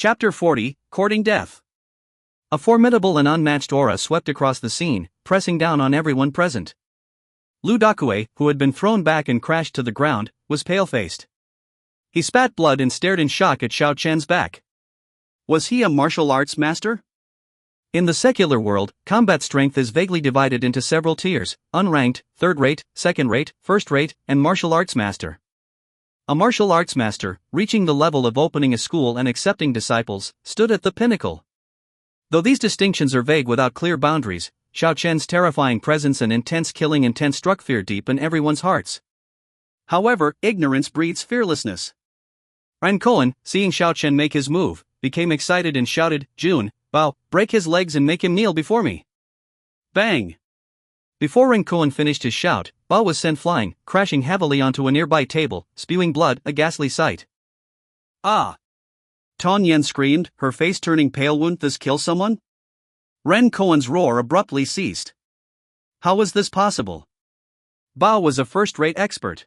Chapter 40, Courting Death. A formidable and unmatched aura swept across the scene, pressing down on everyone present. Lu Dakue, who had been thrown back and crashed to the ground, was pale-faced. He spat blood and stared in shock at Xiao Chen's back. Was he a martial arts master? In the secular world, combat strength is vaguely divided into several tiers: unranked, third-rate, second-rate, first-rate, and martial arts master. A martial arts master, reaching the level of opening a school and accepting disciples, stood at the pinnacle. Though these distinctions are vague without clear boundaries, Xiao Chen's terrifying presence and intense killing intent struck fear deep in everyone's hearts. However, ignorance breeds fearlessness. Ren Koan, seeing Xiao Chen make his move, became excited and shouted, "Jun, Bao, break his legs and make him kneel before me." Bang! Before Ren Koan finished his shout, Bao was sent flying, crashing heavily onto a nearby table, spewing blood, a ghastly sight. Ah! Tan Yen screamed, her face turning pale. Won't this kill someone? Ren Koan's roar abruptly ceased. How was this possible? Bao was a first-rate expert.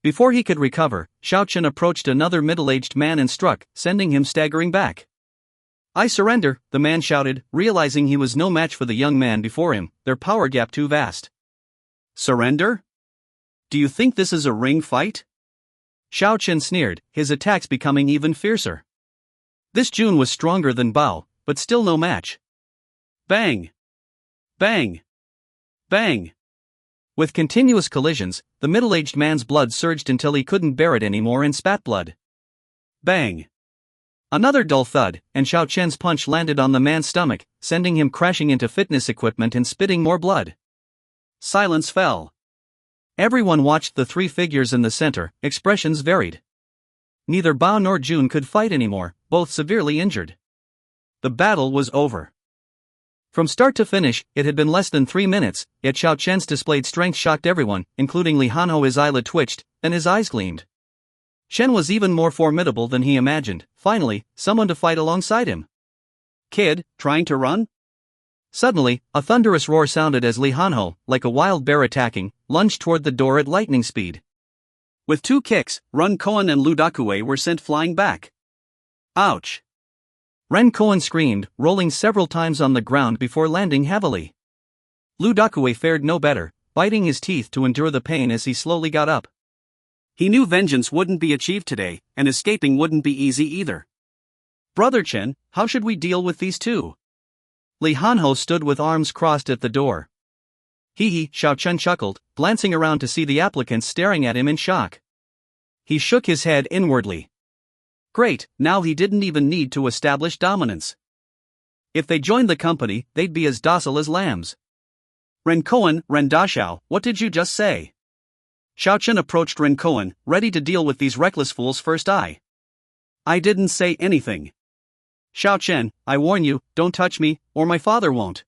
Before he could recover, Xiao Chen approached another middle-aged man and struck, sending him staggering back. "I surrender," the man shouted, realizing he was no match for the young man before him, their power gap too vast. Surrender? Do you think this is a ring fight? Xiao Chen sneered, his attacks becoming even fiercer. This Jun was stronger than Bao, but still no match. Bang! Bang! Bang! With continuous collisions, the middle-aged man's blood surged until he couldn't bear it anymore and spat blood. Bang! Another dull thud, and Xiao Chen's punch landed on the man's stomach, sending him crashing into fitness equipment and spitting more blood. Silence fell. Everyone watched the three figures in the center, expressions varied. Neither Bao nor Jun could fight anymore, both severely injured. The battle was over. From start to finish, it had been less than 3 minutes, yet Xiao Chen's displayed strength shocked everyone, including Li Hanho. His eyelid twitched, and his eyes gleamed. Shen was even more formidable than he imagined. Finally, someone to fight alongside him. Kid, trying to run? Suddenly, a thunderous roar sounded as Li Hanho, like a wild bear attacking, lunged toward the door at lightning speed. With 2 kicks, Ren Koan and Lu Dakue were sent flying back. Ouch! Ren Koan screamed, rolling several times on the ground before landing heavily. Lu Dakue fared no better, biting his teeth to endure the pain as he slowly got up. He knew vengeance wouldn't be achieved today, and escaping wouldn't be easy either. Brother Chen, how should we deal with these two? Li Hanho stood with arms crossed at the door. Hee, Xiao Chen chuckled, glancing around to see the applicants staring at him in shock. He shook his head inwardly. Great, now he didn't even need to establish dominance. If they joined the company, they'd be as docile as lambs. Ren Koan, Ren Daxiao, what did you just say? Xiao Chen approached Ren Koan, ready to deal with these reckless fools first. I didn't say anything. Xiao Chen, I warn you, don't touch me, or my father won't.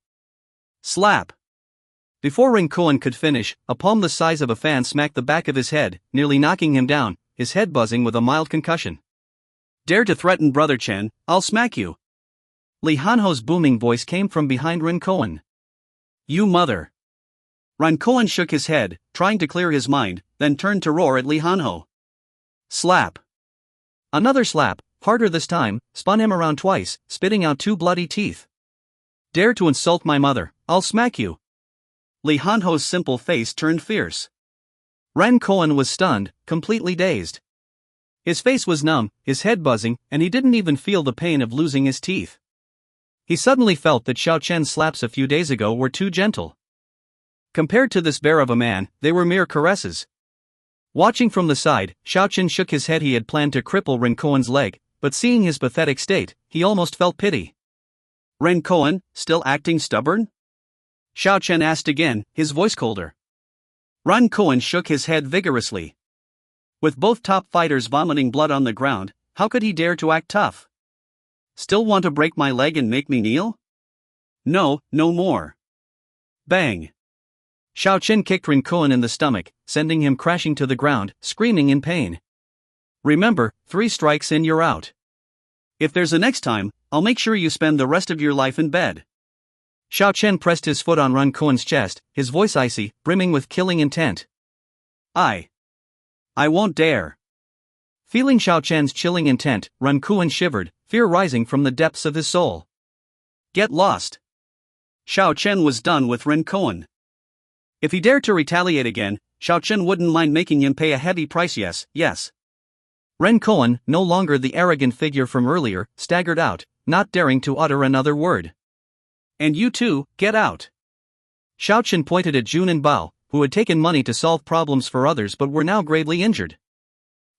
Slap. Before Ren Koan could finish, a palm the size of a fan smacked the back of his head, nearly knocking him down, his head buzzing with a mild concussion. Dare to threaten Brother Chen, I'll smack you. Li Hanho's booming voice came from behind Ren Koan. You mother. Ren Koan shook his head, trying to clear his mind, then turned to roar at Li Hanho. Slap. Another slap, harder this time, spun him around twice, spitting out 2 bloody teeth. Dare to insult my mother, I'll smack you. Li Hanho's simple face turned fierce. Ren Koan was stunned, completely dazed. His face was numb, his head buzzing, and he didn't even feel the pain of losing his teeth. He suddenly felt that Xiao Chen's slaps a few days ago were too gentle. Compared to this bear of a man, they were mere caresses. Watching from the side, Xiao Chen shook his head. He had planned to cripple Ren Koan's leg, but seeing his pathetic state, he almost felt pity. Ren Koan, still acting stubborn? Xiao Chen asked again, his voice colder. Ren Koan shook his head vigorously. With both top fighters vomiting blood on the ground, how could he dare to act tough? Still want to break my leg and make me kneel? No, no more. Bang. Xiao Chen kicked Ren Koan in the stomach, sending him crashing to the ground, screaming in pain. Remember, 3 strikes and you're out. If there's a next time, I'll make sure you spend the rest of your life in bed. Xiao Chen pressed his foot on Ren Koan's chest, his voice icy, brimming with killing intent. I won't dare. Feeling Xiao Chen's chilling intent, Ren Kuan shivered, fear rising from the depths of his soul. Get lost. Xiao Chen was done with Ren Kuan. If he dared to retaliate again, Xiao Chen wouldn't mind making him pay a heavy price. Yes. Ren Kuan, no longer the arrogant figure from earlier, staggered out, not daring to utter another word. And you too, get out. Xiao Chen pointed at Jun and Bao, who had taken money to solve problems for others but were now gravely injured.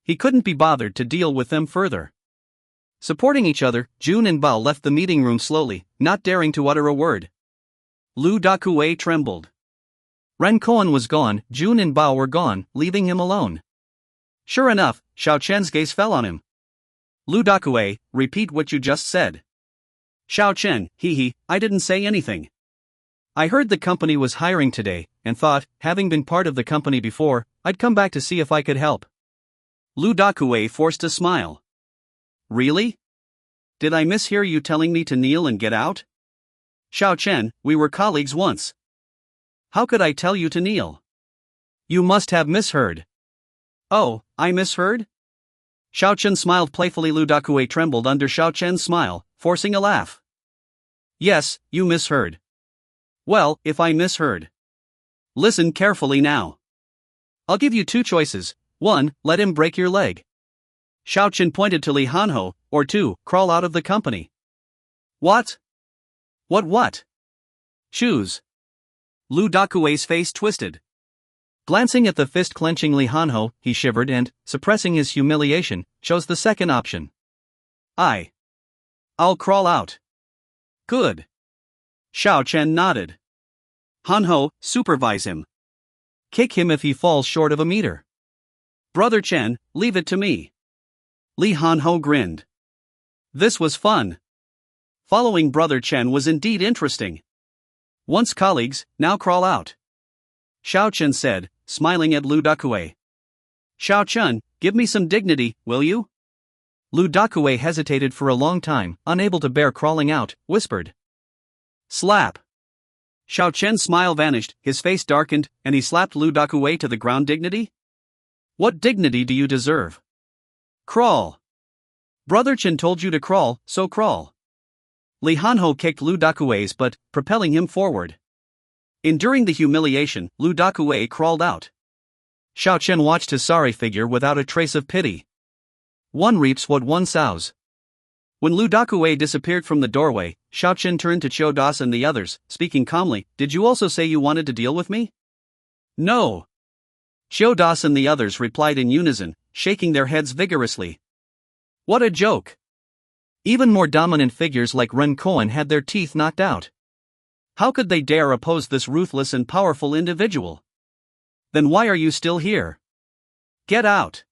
He couldn't be bothered to deal with them further. Supporting each other, Jun and Bao left the meeting room slowly, not daring to utter a word. Lu Dakue trembled. Ren Kuan was gone, Jun and Bao were gone, leaving him alone. Sure enough, Xiao Chen's gaze fell on him. Lu Dakue, repeat what you just said. Xiao Chen, I didn't say anything. I heard the company was hiring today, and thought, having been part of the company before, I'd come back to see if I could help. Lu Dakue forced a smile. Really? Did I mishear you telling me to kneel and get out? Xiao Chen, we were colleagues once. How could I tell you to kneel? You must have misheard. Oh, I misheard? Xiao Chen smiled playfully. Lu Dakue trembled under Xiao Chen's smile, forcing a laugh. Yes, you misheard. Well, if I misheard. Listen carefully now. I'll give you two choices. 1, let him break your leg. Xiao Chen pointed to Li Hanho, or 2, crawl out of the company. What? What? Choose. Lu Dakue's face twisted. Glancing at the fist-clenching Li Hanho, he shivered and, suppressing his humiliation, chose the second option. I'll crawl out. Good. Xiao Chen nodded. Hanho, supervise him. Kick him if he falls short of a meter. Brother Chen, leave it to me. Li Hanho grinned. This was fun. Following Brother Chen was indeed interesting. Once colleagues, now crawl out. Xiao Chen said, smiling at Lu Dakue. Xiao Chen, give me some dignity, will you? Lu Dakue hesitated for a long time, unable to bear crawling out, whispered. Slap. Xiao Chen's smile vanished, his face darkened, and he slapped Lu Dakue to the ground. Dignity? What dignity do you deserve? Crawl. Brother Chen told you to crawl, so crawl. Li Hanho kicked Lu Dakue's butt, propelling him forward. Enduring the humiliation, Lu Dakue crawled out. Xiao Chen watched his sorry figure without a trace of pity. One reaps what one sows. When Lu Dakue disappeared from the doorway, Xiao Chen turned to Qiu Das and the others, speaking calmly. Did you also say you wanted to deal with me? No. Qiu Das and the others replied in unison, shaking their heads vigorously. What a joke. Even more dominant figures like Ren Kuan had their teeth knocked out. How could they dare oppose this ruthless and powerful individual? Then why are you still here? Get out.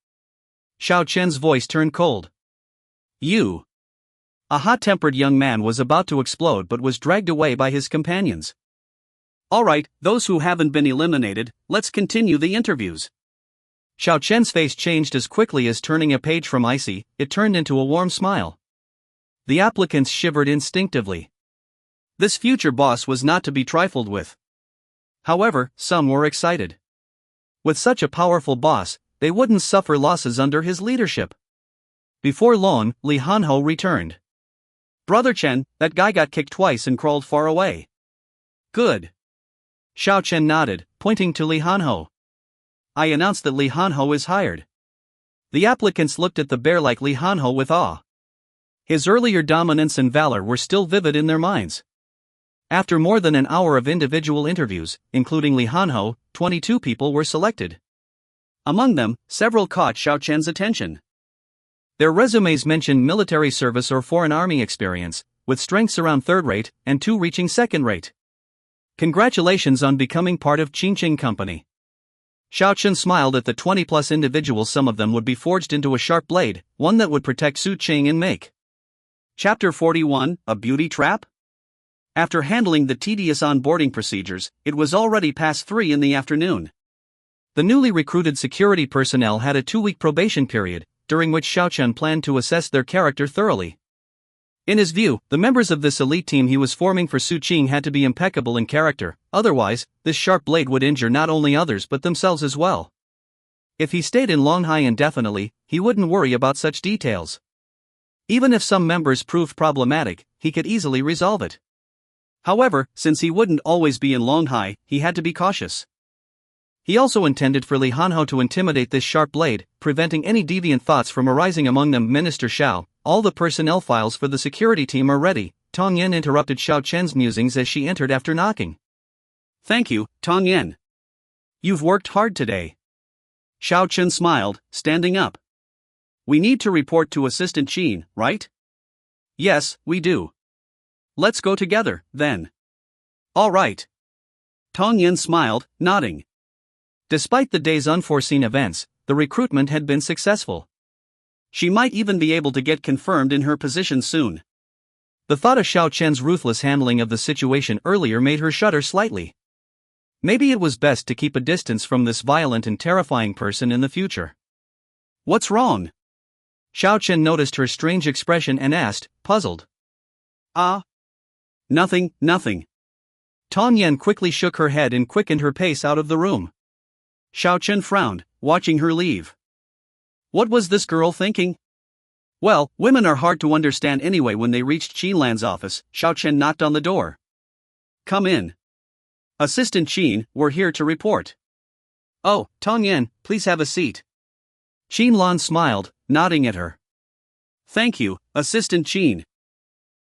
Xiao Chen's voice turned cold. You. A hot-tempered young man was about to explode but was dragged away by his companions. Alright, those who haven't been eliminated, let's continue the interviews. Xiao Chen's face changed as quickly as turning a page from icy, it turned into a warm smile. The applicants shivered instinctively. This future boss was not to be trifled with. However, some were excited. With such a powerful boss, they wouldn't suffer losses under his leadership. Before long, Li Hanho returned. Brother Chen, that guy got kicked twice and crawled far away. Good. Xiao Chen nodded, pointing to Li Hanho. I announced that Li Hanho is hired. The applicants looked at the bear like Li Hanho with awe. His earlier dominance and valor were still vivid in their minds. After more than an hour of individual interviews, including Li Hanho, 22 people were selected. Among them, several caught Xiao Chen's attention. Their resumes mentioned military service or foreign army experience, with strengths around third-rate, and 2 reaching second-rate. Congratulations on becoming part of Qingqing Company. Xiao Chen smiled at the 20-plus individuals. Some of them would be forged into a sharp blade, one that would protect Su Qing and make. Chapter 41, A Beauty Trap? After handling the tedious onboarding procedures, it was already past 3 in the afternoon. The newly recruited security personnel had a 2-week probation period, during which Xiao Chen planned to assess their character thoroughly. In his view, the members of this elite team he was forming for Su Qing had to be impeccable in character, otherwise, this sharp blade would injure not only others but themselves as well. If he stayed in Longhai indefinitely, he wouldn't worry about such details. Even if some members proved problematic, he could easily resolve it. However, since he wouldn't always be in Longhai, he had to be cautious. He also intended for Li Hanhao to intimidate this sharp blade, preventing any deviant thoughts from arising among them. Minister Xiao, all the personnel files for the security team are ready. Tong Yen interrupted Xiao Chen's musings as she entered after knocking. Thank you, Tong Yen. You've worked hard today. Xiao Chen smiled, standing up. We need to report to Assistant Qin, right? Yes, we do. Let's go together, then. All right. Tong Yen smiled, nodding. Despite the day's unforeseen events, the recruitment had been successful. She might even be able to get confirmed in her position soon. The thought of Xiao Chen's ruthless handling of the situation earlier made her shudder slightly. Maybe it was best to keep a distance from this violent and terrifying person in the future. What's wrong? Xiao Chen noticed her strange expression and asked, puzzled. Nothing. Tong Yen quickly shook her head and quickened her pace out of the room. Xiao Chen frowned, watching her leave. What was this girl thinking? Well, women are hard to understand anyway. When they reached Qinlan's office, Xiao Chen knocked on the door. Come in. Assistant Qin, we're here to report. Oh, Tong Yen, please have a seat. Qinlan smiled, nodding at her. Thank you, Assistant Qin.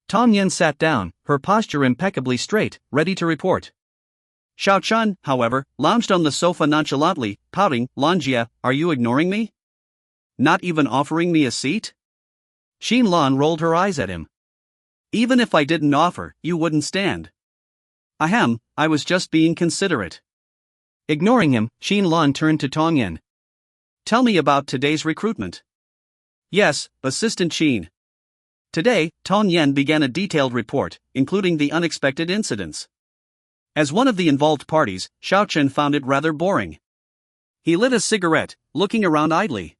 Tong Yen sat down, her posture impeccably straight, ready to report. Xiao Chen, however, lounged on the sofa nonchalantly, pouting. Lanjia, are you ignoring me? Not even offering me a seat? Qinlan rolled her eyes at him. Even if I didn't offer, you wouldn't stand. Ahem, I was just being considerate. Ignoring him, Qinlan turned to Tong Yen. Tell me about today's recruitment. Yes, Assistant Qin. Today, Tong Yen began a detailed report, including the unexpected incidents. As one of the involved parties, Xiao Chen found it rather boring. He lit a cigarette, looking around idly.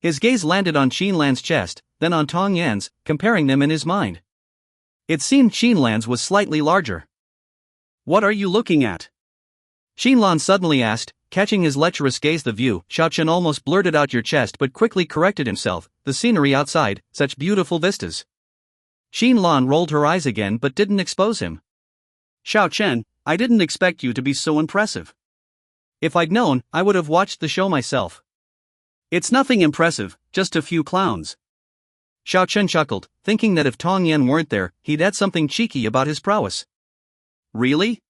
His gaze landed on Qinlan's chest, then on Tong Yen's, comparing them in his mind. It seemed Qinlan's was slightly larger. What are you looking at? Qinlan suddenly asked, catching his lecherous gaze. The view. Xiao Chen almost blurted out your chest but quickly corrected himself. The scenery outside, such beautiful vistas. Qinlan rolled her eyes again but didn't expose him. Xiao Chen, I didn't expect you to be so impressive. If I'd known, I would have watched the show myself. It's nothing impressive, just a few clowns. Xiao Chen chuckled, thinking that if Tong Yen weren't there, he'd add something cheeky about his prowess. Really?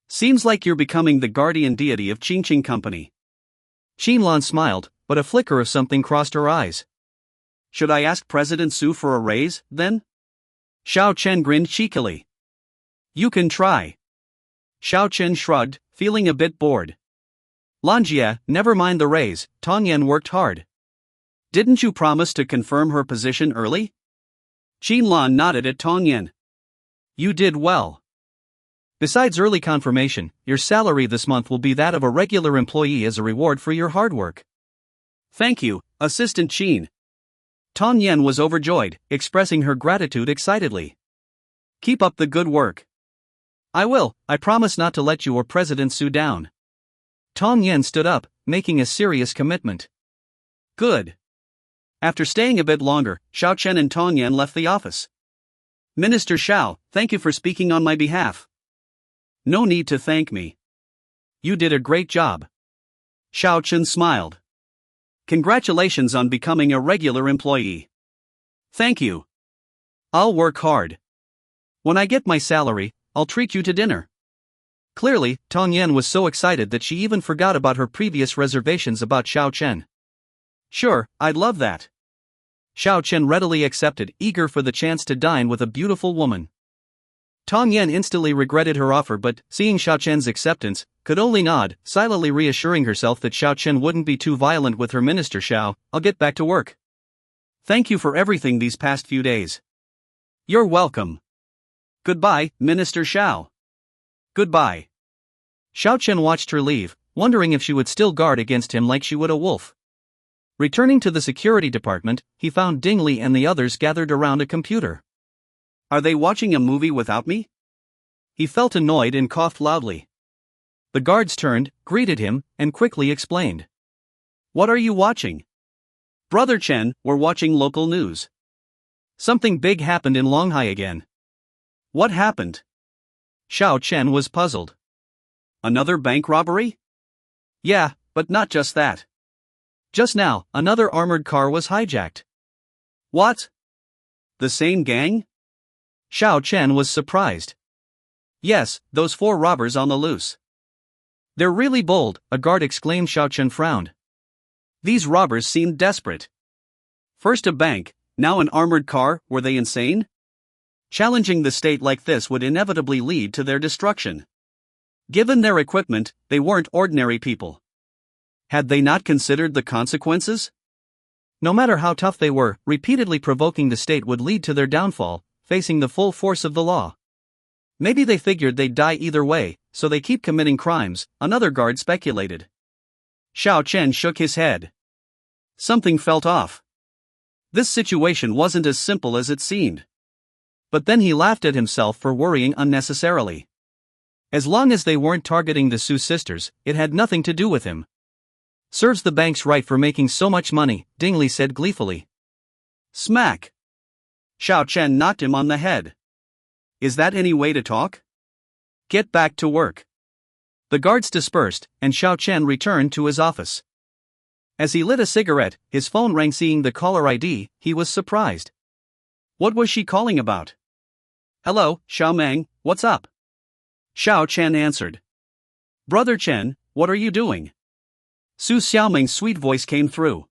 Seems like you're becoming the guardian deity of Qingqing Company. Qinlan smiled, but a flicker of something crossed her eyes. Should I ask President Su for a raise, then? Xiao Chen grinned cheekily. You can try. Xiao Chen shrugged, feeling a bit bored. Lanjia, never mind the raise, Tong Yen worked hard. Didn't you promise to confirm her position early? Qinlan nodded at Tong Yen. You did well. Besides early confirmation, your salary this month will be that of a regular employee as a reward for your hard work. Thank you, Assistant Qin. Tong Yen was overjoyed, expressing her gratitude excitedly. Keep up the good work. I will, I promise not to let you or President Su down. Tong Yen stood up, making a serious commitment. Good. After staying a bit longer, Xiao Chen and Tong Yen left the office. Minister Xiao, thank you for speaking on my behalf. No need to thank me. You did a great job. Xiao Chen smiled. Congratulations on becoming a regular employee. Thank you. I'll work hard. When I get my salary, I'll treat you to dinner. Clearly, Tong Yen was so excited that she even forgot about her previous reservations about Xiao Chen. Sure, I'd love that. Xiao Chen readily accepted, eager for the chance to dine with a beautiful woman. Tong Yen instantly regretted her offer but, seeing Xiao Chen's acceptance, could only nod, silently reassuring herself that Xiao Chen wouldn't be too violent with her. Minister Xiao, I'll get back to work. Thank you for everything these past few days. You're welcome. Goodbye, Minister Xiao. Goodbye. Xiao Chen watched her leave, wondering if she would still guard against him like she would a wolf. Returning to the security department, he found Ding Li and the others gathered around a computer. Are they watching a movie without me? He felt annoyed and coughed loudly. The guards turned, greeted him, and quickly explained. What are you watching? Brother Chen, we're watching local news. Something big happened in Longhai again. What happened? Xiao Chen was puzzled. Another bank robbery? Yeah, but not just that. Just now, another armored car was hijacked. What? The same gang? Xiao Chen was surprised. Yes, those 4 robbers on the loose. They're really bold, a guard exclaimed. Xiao Chen frowned. These robbers seemed desperate. First a bank, now an armored car, were they insane? Challenging the state like this would inevitably lead to their destruction. Given their equipment, they weren't ordinary people. Had they not considered the consequences? No matter how tough they were, repeatedly provoking the state would lead to their downfall, facing the full force of the law. Maybe they figured they'd die either way, so they keep committing crimes, another guard speculated. Xiao Chen shook his head. Something felt off. This situation wasn't as simple as it seemed. But then he laughed at himself for worrying unnecessarily. As long as they weren't targeting the Su sisters, it had nothing to do with him. Serves the banks right for making so much money, Ding Li said gleefully. Smack! Xiao Chen knocked him on the head. Is that any way to talk? Get back to work. The guards dispersed, and Xiao Chen returned to his office. As he lit a cigarette, his phone rang. Seeing the caller ID, he was surprised. What was she calling about? Hello, Xiao Meng, what's up? Xiao Chen answered. Brother Chen, what are you doing? Su Xiaoming's sweet voice came through.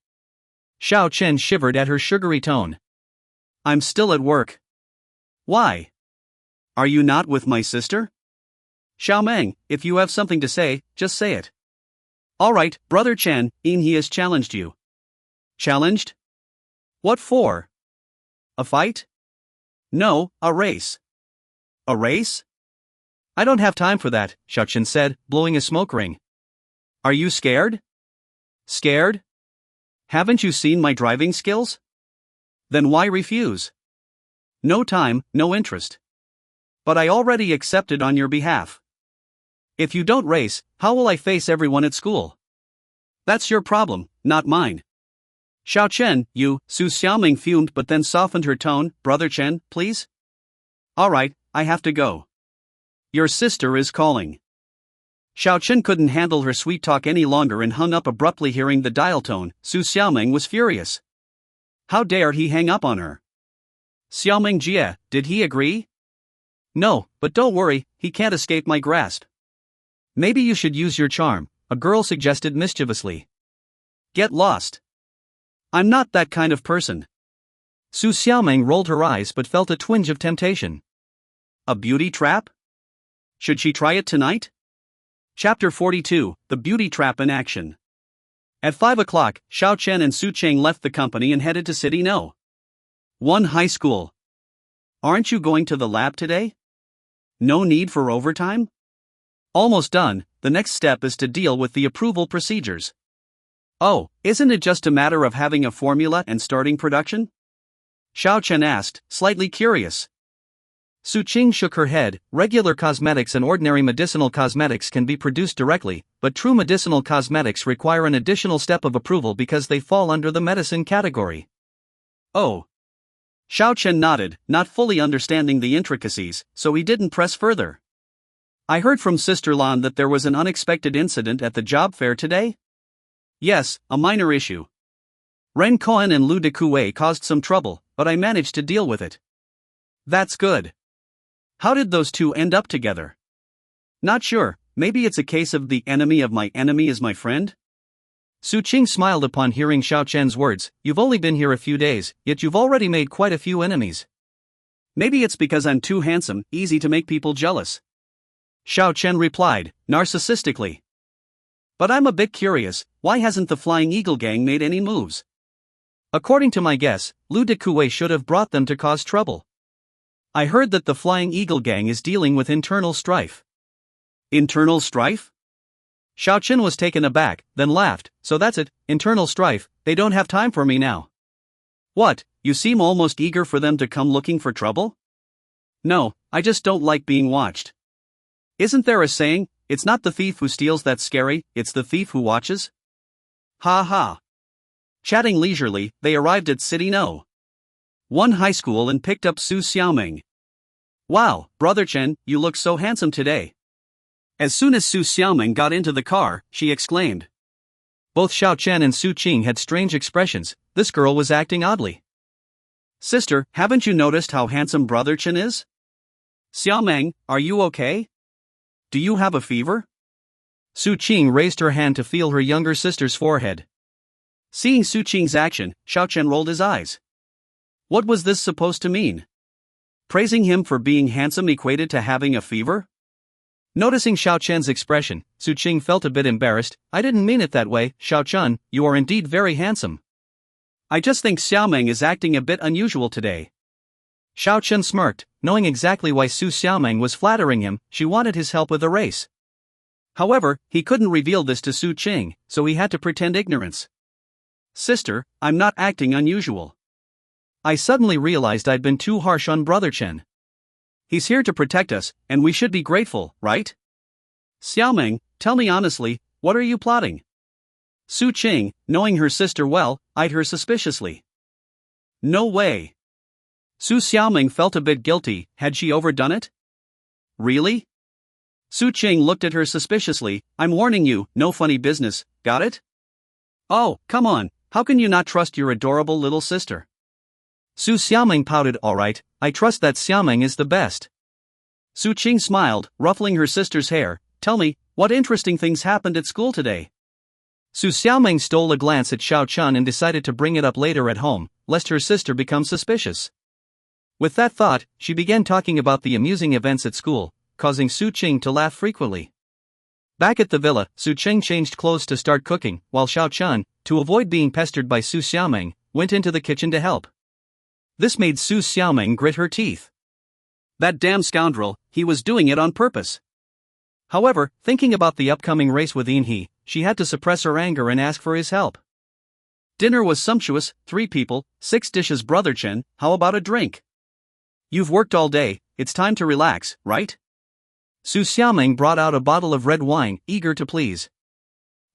Xiao Chen shivered at her sugary tone. I'm still at work. Why? Are you not with my sister? Xiao Meng, if you have something to say, just say it. Alright, Brother Chen, he has challenged you. Challenged? What for? A fight? No, a race. A race? I don't have time for that, Xiao Chen said, blowing a smoke ring. Are you scared? Scared? Haven't you seen my driving skills? Then why refuse? No time, no interest. But I already accepted on your behalf. If you don't race, how will I face everyone at school? That's your problem, not mine. Xiao Chen, you, Su Xiaoming fumed but then softened her tone. Brother Chen, please? Alright, I have to go. Your sister is calling. Xiao Chen couldn't handle her sweet talk any longer and hung up abruptly. Hearing the dial tone, Su Xiaoming was furious. How dare he hang up on her? Xiaoming Jie, did he agree? No, but don't worry, he can't escape my grasp. Maybe you should use your charm, a girl suggested mischievously. Get lost. I'm not that kind of person. Su Xiaoming rolled her eyes but felt a twinge of temptation. A beauty trap? Should she try it tonight? Chapter 42, The Beauty Trap in Action. At 5 o'clock, Xiao Chen and Su Cheng left the company and headed to City No. 1 high school. Aren't you going to the lab today? No need for overtime? Almost done, the next step is to deal with the approval procedures. Oh, isn't it just a matter of having a formula and starting production? Xiao Chen asked, slightly curious. Su Qing shook her head. Regular cosmetics and ordinary medicinal cosmetics can be produced directly, but true medicinal cosmetics require an additional step of approval because they fall under the medicine category. Oh. Xiao Chen nodded, not fully understanding the intricacies, so he didn't press further. I heard from Sister Lan that there was an unexpected incident at the job fair today? Yes, a minor issue. Ren Cohen and Lu Dekue caused some trouble, but I managed to deal with it. That's good. How did those two end up together? Not sure, maybe it's a case of the enemy of my enemy is my friend? Su Qing smiled upon hearing Xiao Chen's words. You've only been here a few days, yet you've already made quite a few enemies. Maybe it's because I'm too handsome, easy to make people jealous. Xiao Chen replied, narcissistically. But I'm a bit curious, why hasn't the Flying Eagle gang made any moves? According to my guess, Lu Dekue should have brought them to cause trouble. I heard that the Flying Eagle gang is dealing with internal strife. Internal strife? Xiao Chen was taken aback, then laughed. So that's it, internal strife, they don't have time for me now. What, you seem almost eager for them to come looking for trouble? No, I just don't like being watched. Isn't there a saying, it's not the thief who steals that's scary, it's the thief who watches? Ha ha. Chatting leisurely, they arrived at City No. 1 high school and picked up Su Xiaoming. Wow, Brother Chen, you look so handsome today. As soon as Su Xiaoming got into the car, she exclaimed. Both Xiao Chen and Su Qing had strange expressions. This girl was acting oddly. Sister, haven't you noticed how handsome Brother Chen is? Xiaoming, are you okay? Do you have a fever? Su Qing raised her hand to feel her younger sister's forehead. Seeing Su Qing's action, Xiao Chen rolled his eyes. What was this supposed to mean? Praising him for being handsome equated to having a fever? Noticing Xiao Chen's expression, Su Qing felt a bit embarrassed. I didn't mean it that way, Xiao Chen, you are indeed very handsome. I just think Xiaoming is acting a bit unusual today. Xiao Chen smirked, knowing exactly why Su Xiaoming was flattering him. She wanted his help with a race. However, he couldn't reveal this to Su Qing, so he had to pretend ignorance. Sister, I'm not acting unusual. I suddenly realized I'd been too harsh on Brother Chen. He's here to protect us, and we should be grateful, right? Xiaoming, tell me honestly, what are you plotting? Su Qing, knowing her sister well, eyed her suspiciously. No way. Su Xiaoming felt a bit guilty. Had she overdone it? Really? Su Qing looked at her suspiciously. I'm warning you, no funny business, got it? Oh, come on, how can you not trust your adorable little sister? Su Xiaoming pouted. Alright, I trust that Xiaoming is the best. Su Qing smiled, ruffling her sister's hair. Tell me, what interesting things happened at school today? Su Xiaoming stole a glance at Xiao Chen and decided to bring it up later at home, lest her sister become suspicious. With that thought, she began talking about the amusing events at school, causing Su Qing to laugh frequently. Back at the villa, Su Qing changed clothes to start cooking, while Xiao Chen, to avoid being pestered by Su Xiaoming, went into the kitchen to help. This made Su Xiaoming grit her teeth. That damn scoundrel, he was doing it on purpose. However, thinking about the upcoming race with Inhe, she had to suppress her anger and ask for his help. Dinner was sumptuous, 3 people, 6 dishes. Brother Chen, how about a drink? You've worked all day, it's time to relax, right? Su Xiaoming brought out a bottle of red wine, eager to please.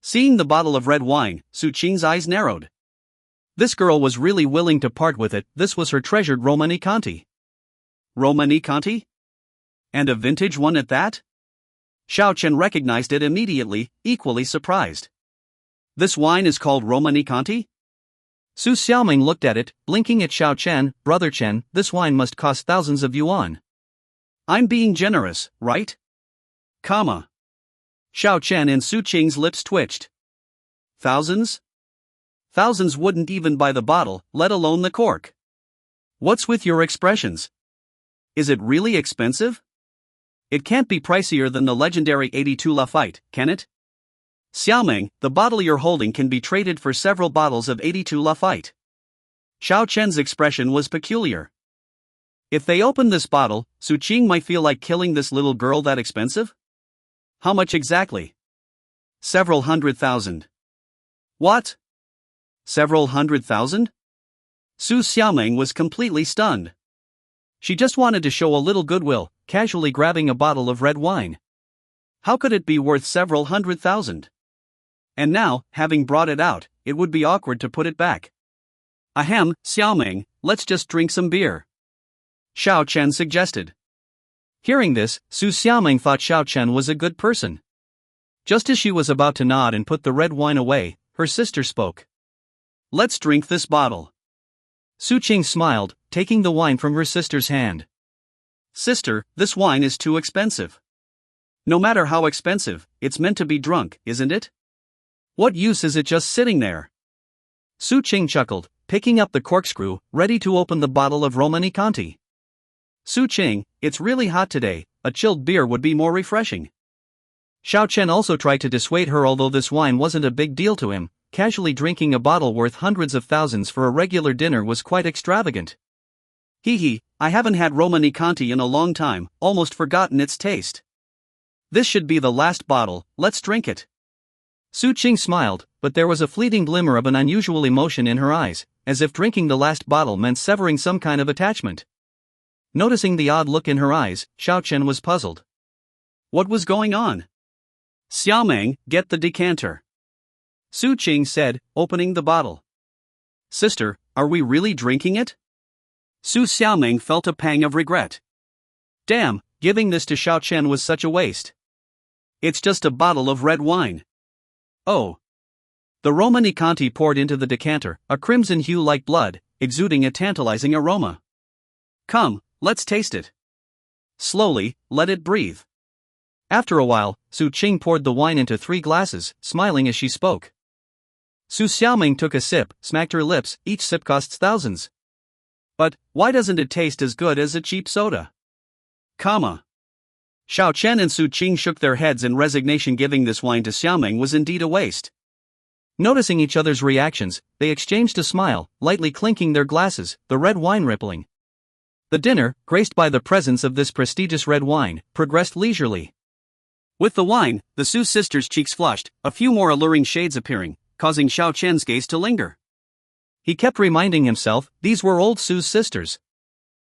Seeing the bottle of red wine, Su Qing's eyes narrowed. This girl was really willing to part with it. This was her treasured Romanée-Conti. Romanée-Conti? And a vintage one at that? Xiao Chen recognized it immediately, equally surprised. This wine is called Romanée-Conti? Su Xiaoming looked at it, blinking at Xiao Chen. Brother Chen, this wine must cost thousands of yuan. I'm being generous, right? Comma. Xiao Chen and Su Qing's lips twitched. Thousands? Thousands wouldn't even buy the bottle, let alone the cork. What's with your expressions? Is it really expensive? It can't be pricier than the legendary 82 Lafite, can it? Xiaoming, the bottle you're holding can be traded for several bottles of 82 Lafite. Xiao Chen's expression was peculiar. If they open this bottle, Su Qing might feel like killing this little girl. That expensive? How much exactly? Several 100,000. What? Several 100,000? Su Xiaoming was completely stunned. She just wanted to show a little goodwill, casually grabbing a bottle of red wine. How could it be worth several 100,000? And now, having brought it out, it would be awkward to put it back. Ahem, Xiaoming, let's just drink some beer. Xiao Chen suggested. Hearing this, Su Xiaoming thought Xiao Chen was a good person. Just as she was about to nod and put the red wine away, her sister spoke. Let's drink this bottle. Su Qing smiled, taking the wine from her sister's hand. Sister, this wine is too expensive. No matter how expensive, it's meant to be drunk, isn't it? What use is it just sitting there? Su Qing chuckled, picking up the corkscrew, ready to open the bottle of Romanée-Conti. Su Qing, it's really hot today, a chilled beer would be more refreshing. Xiao Chen also tried to dissuade her. Although this wine wasn't a big deal to him, casually drinking a bottle worth hundreds of thousands for a regular dinner was quite extravagant. Hee, I haven't had Romanée-Conti in a long time, almost forgotten its taste. This should be the last bottle, let's drink it. Su Qing smiled, but there was a fleeting glimmer of an unusual emotion in her eyes, as if drinking the last bottle meant severing some kind of attachment. Noticing the odd look in her eyes, Xiao Chen was puzzled. What was going on? Xiaoming, get the decanter. Su Qing said, opening the bottle. Sister, are we really drinking it? Su Xiaoming felt a pang of regret. Damn, giving this to Xiao Chen was such a waste. It's just a bottle of red wine. Oh. The Romanée-Conti poured into the decanter, a crimson hue like blood, exuding a tantalizing aroma. Come, let's taste it. Slowly, let it breathe. After a while, Su Qing poured the wine into 3 glasses, smiling as she spoke. Su Xiaoming took a sip, smacked her lips, each sip costs thousands. But, why doesn't it taste as good as a cheap soda? Xiao Chen and Su Qing shook their heads in resignation. Giving this wine to Xiaoming was indeed a waste. Noticing each other's reactions, they exchanged a smile, lightly clinking their glasses, the red wine rippling. The dinner, graced by the presence of this prestigious red wine, progressed leisurely. With the wine, the Su sisters' cheeks flushed, a few more alluring shades appearing, causing Xiao Chen's gaze to linger. He kept reminding himself, these were old Su's sisters.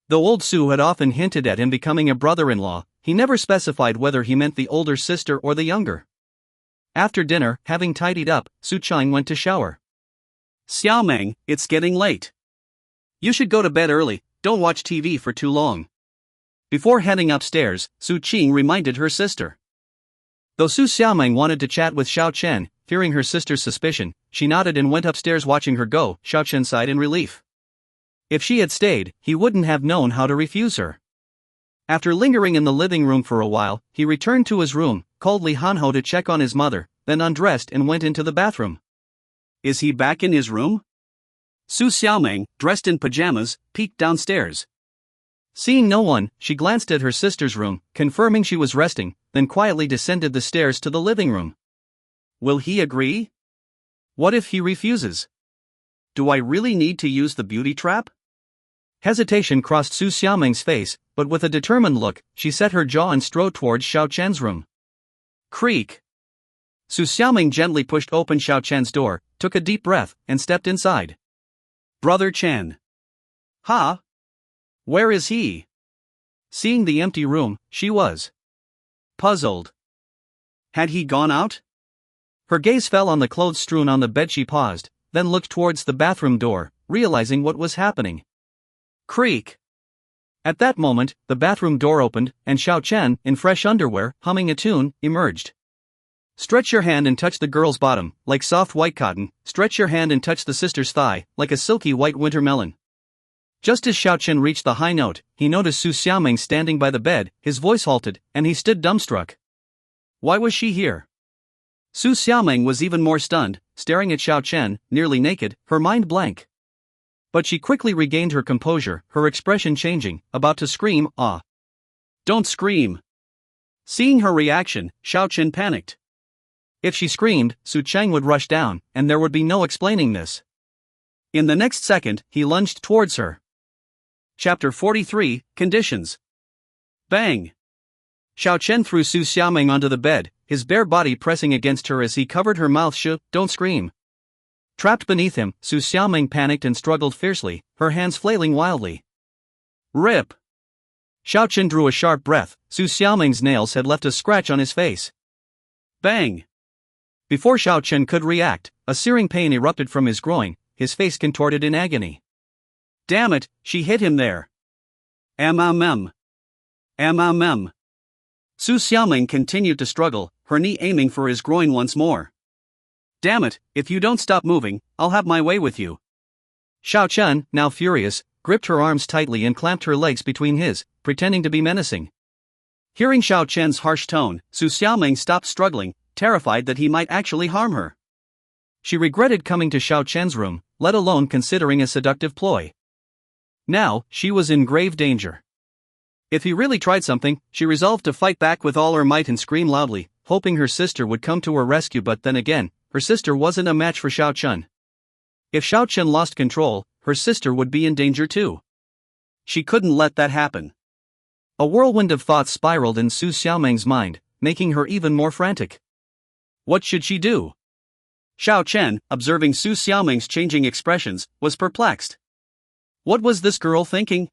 Though old Su had often hinted at him becoming a brother-in-law, he never specified whether he meant the older sister or the younger. After dinner, having tidied up, Su Qing went to shower. Xiaoming, it's getting late. You should go to bed early, don't watch TV for too long. Before heading upstairs, Su Qing reminded her sister. Though Su Xiaoming wanted to chat with Xiao Chen, fearing her sister's suspicion, she nodded and went upstairs. Watching her go, Xiao Chen sighed in relief. If she had stayed, he wouldn't have known how to refuse her. After lingering in the living room for a while, he returned to his room, called Li Hanho to check on his mother, then undressed and went into the bathroom. Is he back in his room? Su Xiaoming, dressed in pajamas, peeked downstairs. Seeing no one, she glanced at her sister's room, confirming she was resting, then quietly descended the stairs to the living room. Will he agree? What if he refuses? Do I really need to use the beauty trap? Hesitation crossed Su Xiaoming's face, but with a determined look, she set her jaw and strode towards Xiao Chen's room. Creak. Su Xiaoming gently pushed open Xiao Chen's door, took a deep breath, and stepped inside. Brother Chen. Ha? Where is he? Seeing the empty room, she was puzzled. Had he gone out? Her gaze fell on the clothes strewn on the bed. She paused, then looked towards the bathroom door, realizing what was happening. Creak. At that moment, the bathroom door opened, and Xiao Chen, in fresh underwear, humming a tune, emerged. Stretch your hand and touch the girl's bottom, like soft white cotton. Stretch your hand and touch the sister's thigh, like a silky white winter melon. Just as Xiao Chen reached the high note, he noticed Su Xiaoming standing by the bed. His voice halted, and he stood dumbstruck. Why was she here? Su Xiaoming was even more stunned, staring at Xiao Chen, nearly naked, her mind blank. But she quickly regained her composure, her expression changing, about to scream, "Ah! Don't scream!" Seeing her reaction, Xiao Chen panicked. If she screamed, Su Cheng would rush down, and there would be no explaining this. In the next second, he lunged towards her. Chapter 43, Conditions. Bang! Xiao Chen threw Su Xiaoming onto the bed, his bare body pressing against her as he covered her mouth. Don't scream. Trapped beneath him, Su Xiaoming panicked and struggled fiercely, her hands flailing wildly. Rip! Xiao Chen drew a sharp breath. Su Xiaoming's nails had left a scratch on his face. Bang! Before Xiao Chen could react, a searing pain erupted from his groin, his face contorted in agony. Damn it, she hit him there. Su Xiaoming continued to struggle, her knee aiming for his groin once more. Damn it, if you don't stop moving, I'll have my way with you. Xiao Chen, now furious, gripped her arms tightly and clamped her legs between his, pretending to be menacing. Hearing Xiao Chen's harsh tone, Su Xiaoming stopped struggling, terrified that he might actually harm her. She regretted coming to Xiao Chen's room, let alone considering a seductive ploy. Now, she was in grave danger. If he really tried something, she resolved to fight back with all her might and scream loudly, hoping her sister would come to her rescue. But then again, her sister wasn't a match for Xiao Chen. If Xiao Chen lost control, her sister would be in danger too. She couldn't let that happen. A whirlwind of thoughts spiraled in Su Xiaoming's mind, making her even more frantic. What should she do? Xiao Chen, observing Su Xiaoming's changing expressions, was perplexed. What was this girl thinking?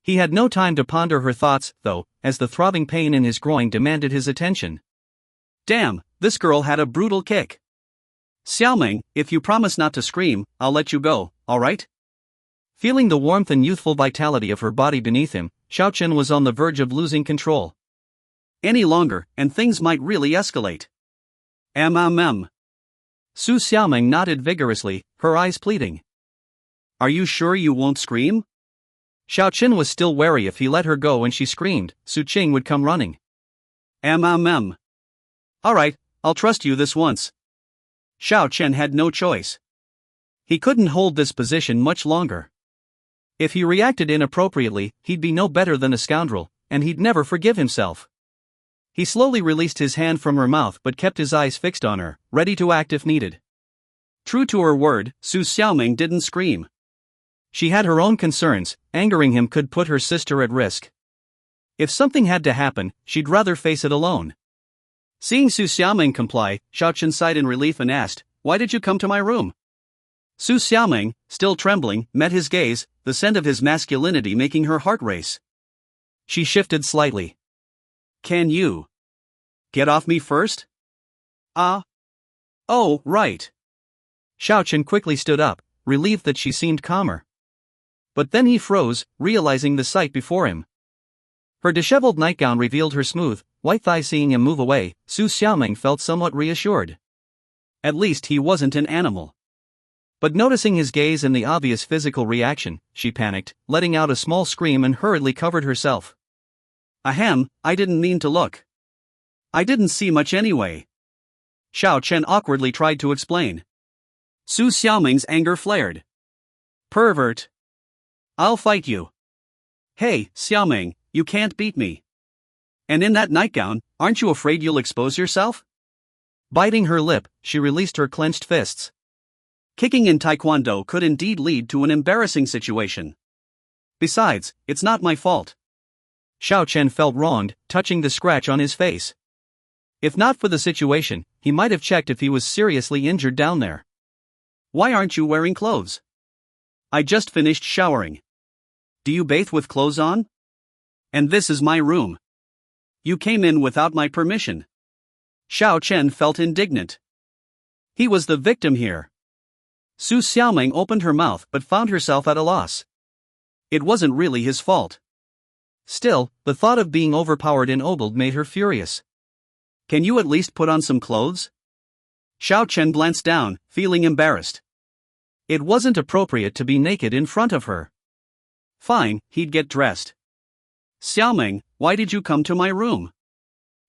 He had no time to ponder her thoughts, though, as the throbbing pain in his groin demanded his attention. Damn, this girl had a brutal kick. Xiaoming, if you promise not to scream, I'll let you go, alright? Feeling the warmth and youthful vitality of her body beneath him, Xiao Chen was on the verge of losing control. Any longer, and things might really escalate. Su Xiaoming nodded vigorously, her eyes pleading. Are you sure you won't scream? Xiao Chen was still wary if he let her go and she screamed, Su Qing would come running. Alright, I'll trust you this once. Xiao Chen had no choice. He couldn't hold this position much longer. If he reacted inappropriately, he'd be no better than a scoundrel, and he'd never forgive himself. He slowly released his hand from her mouth but kept his eyes fixed on her, ready to act if needed. True to her word, Su Xiaoming didn't scream. She had her own concerns, angering him could put her sister at risk. If something had to happen, she'd rather face it alone. Seeing Su Xiaoming comply, Xiao Chen sighed in relief and asked, "Why did you come to my room?" Su Xiaoming, still trembling, met his gaze, the scent of his masculinity making her heart race. She shifted slightly. Can you get off me first? Oh, right. Xiao Chen quickly stood up, relieved that she seemed calmer. But then he froze, realizing the sight before him. Her disheveled nightgown revealed her smooth, white thighs. Seeing him move away, Su Xiaoming felt somewhat reassured. At least he wasn't an animal. But noticing his gaze and the obvious physical reaction, she panicked, letting out a small scream and hurriedly covered herself. Ahem, I didn't mean to look. I didn't see much anyway. Xiao Chen awkwardly tried to explain. Su Xiaoming's anger flared. Pervert. I'll fight you. Hey, Xiaoming, you can't beat me. And in that nightgown, aren't you afraid you'll expose yourself? Biting her lip, she released her clenched fists. Kicking in Taekwondo could indeed lead to an embarrassing situation. Besides, it's not my fault. Xiao Chen felt wronged, touching the scratch on his face. If not for the situation, he might have checked if he was seriously injured down there. Why aren't you wearing clothes? I just finished showering. Do you bathe with clothes on? And this is my room. You came in without my permission. Xiao Chen felt indignant. He was the victim here. Su Xiaoming opened her mouth but found herself at a loss. It wasn't really his fault. Still, the thought of being overpowered and ogled made her furious. Can you at least put on some clothes? Xiao Chen glanced down, feeling embarrassed. It wasn't appropriate to be naked in front of her. Fine, he'd get dressed. Xiaoming, why did you come to my room?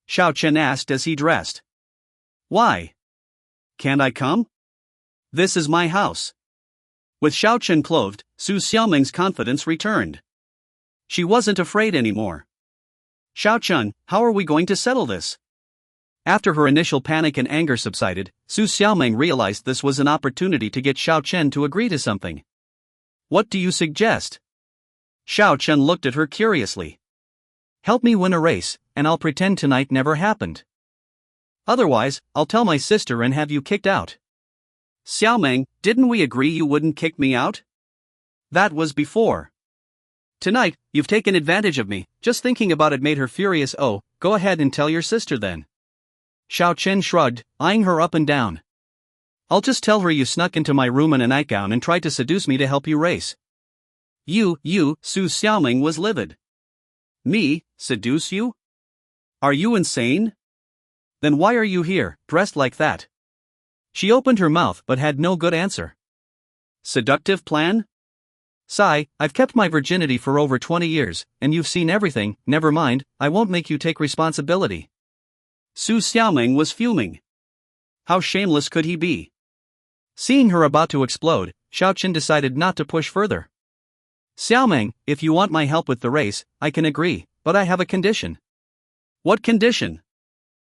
Xiao Chen asked as he dressed. Why? Can't I come? This is my house. With Xiao Chen clothed, Su Xiaoming's confidence returned. She wasn't afraid anymore. Xiao Chen, how are we going to settle this? After her initial panic and anger subsided, Su Xiaoming realized this was an opportunity to get Xiao Chen to agree to something. What do you suggest? Xiao Chen looked at her curiously. Help me win a race, and I'll pretend tonight never happened. Otherwise, I'll tell my sister and have you kicked out. Xiaoming, didn't we agree you wouldn't kick me out? That was before. Tonight, you've taken advantage of me. Just thinking about it made her furious. Oh, go ahead and tell your sister then. Xiao Chen shrugged, eyeing her up and down. I'll just tell her you snuck into my room in a nightgown and tried to seduce me to help you race. You, Su Xiaoming was livid. Me, seduce you? Are you insane? Then why are you here, dressed like that? She opened her mouth but had no good answer. Seductive plan? Sigh, I've kept my virginity for over 20 years, and you've seen everything. Never mind, I won't make you take responsibility. Su Xiaoming was fuming. How shameless could he be? Seeing her about to explode, Xiao Chen decided not to push further. Xiaoming, if you want my help with the race, I can agree, but I have a condition. What condition?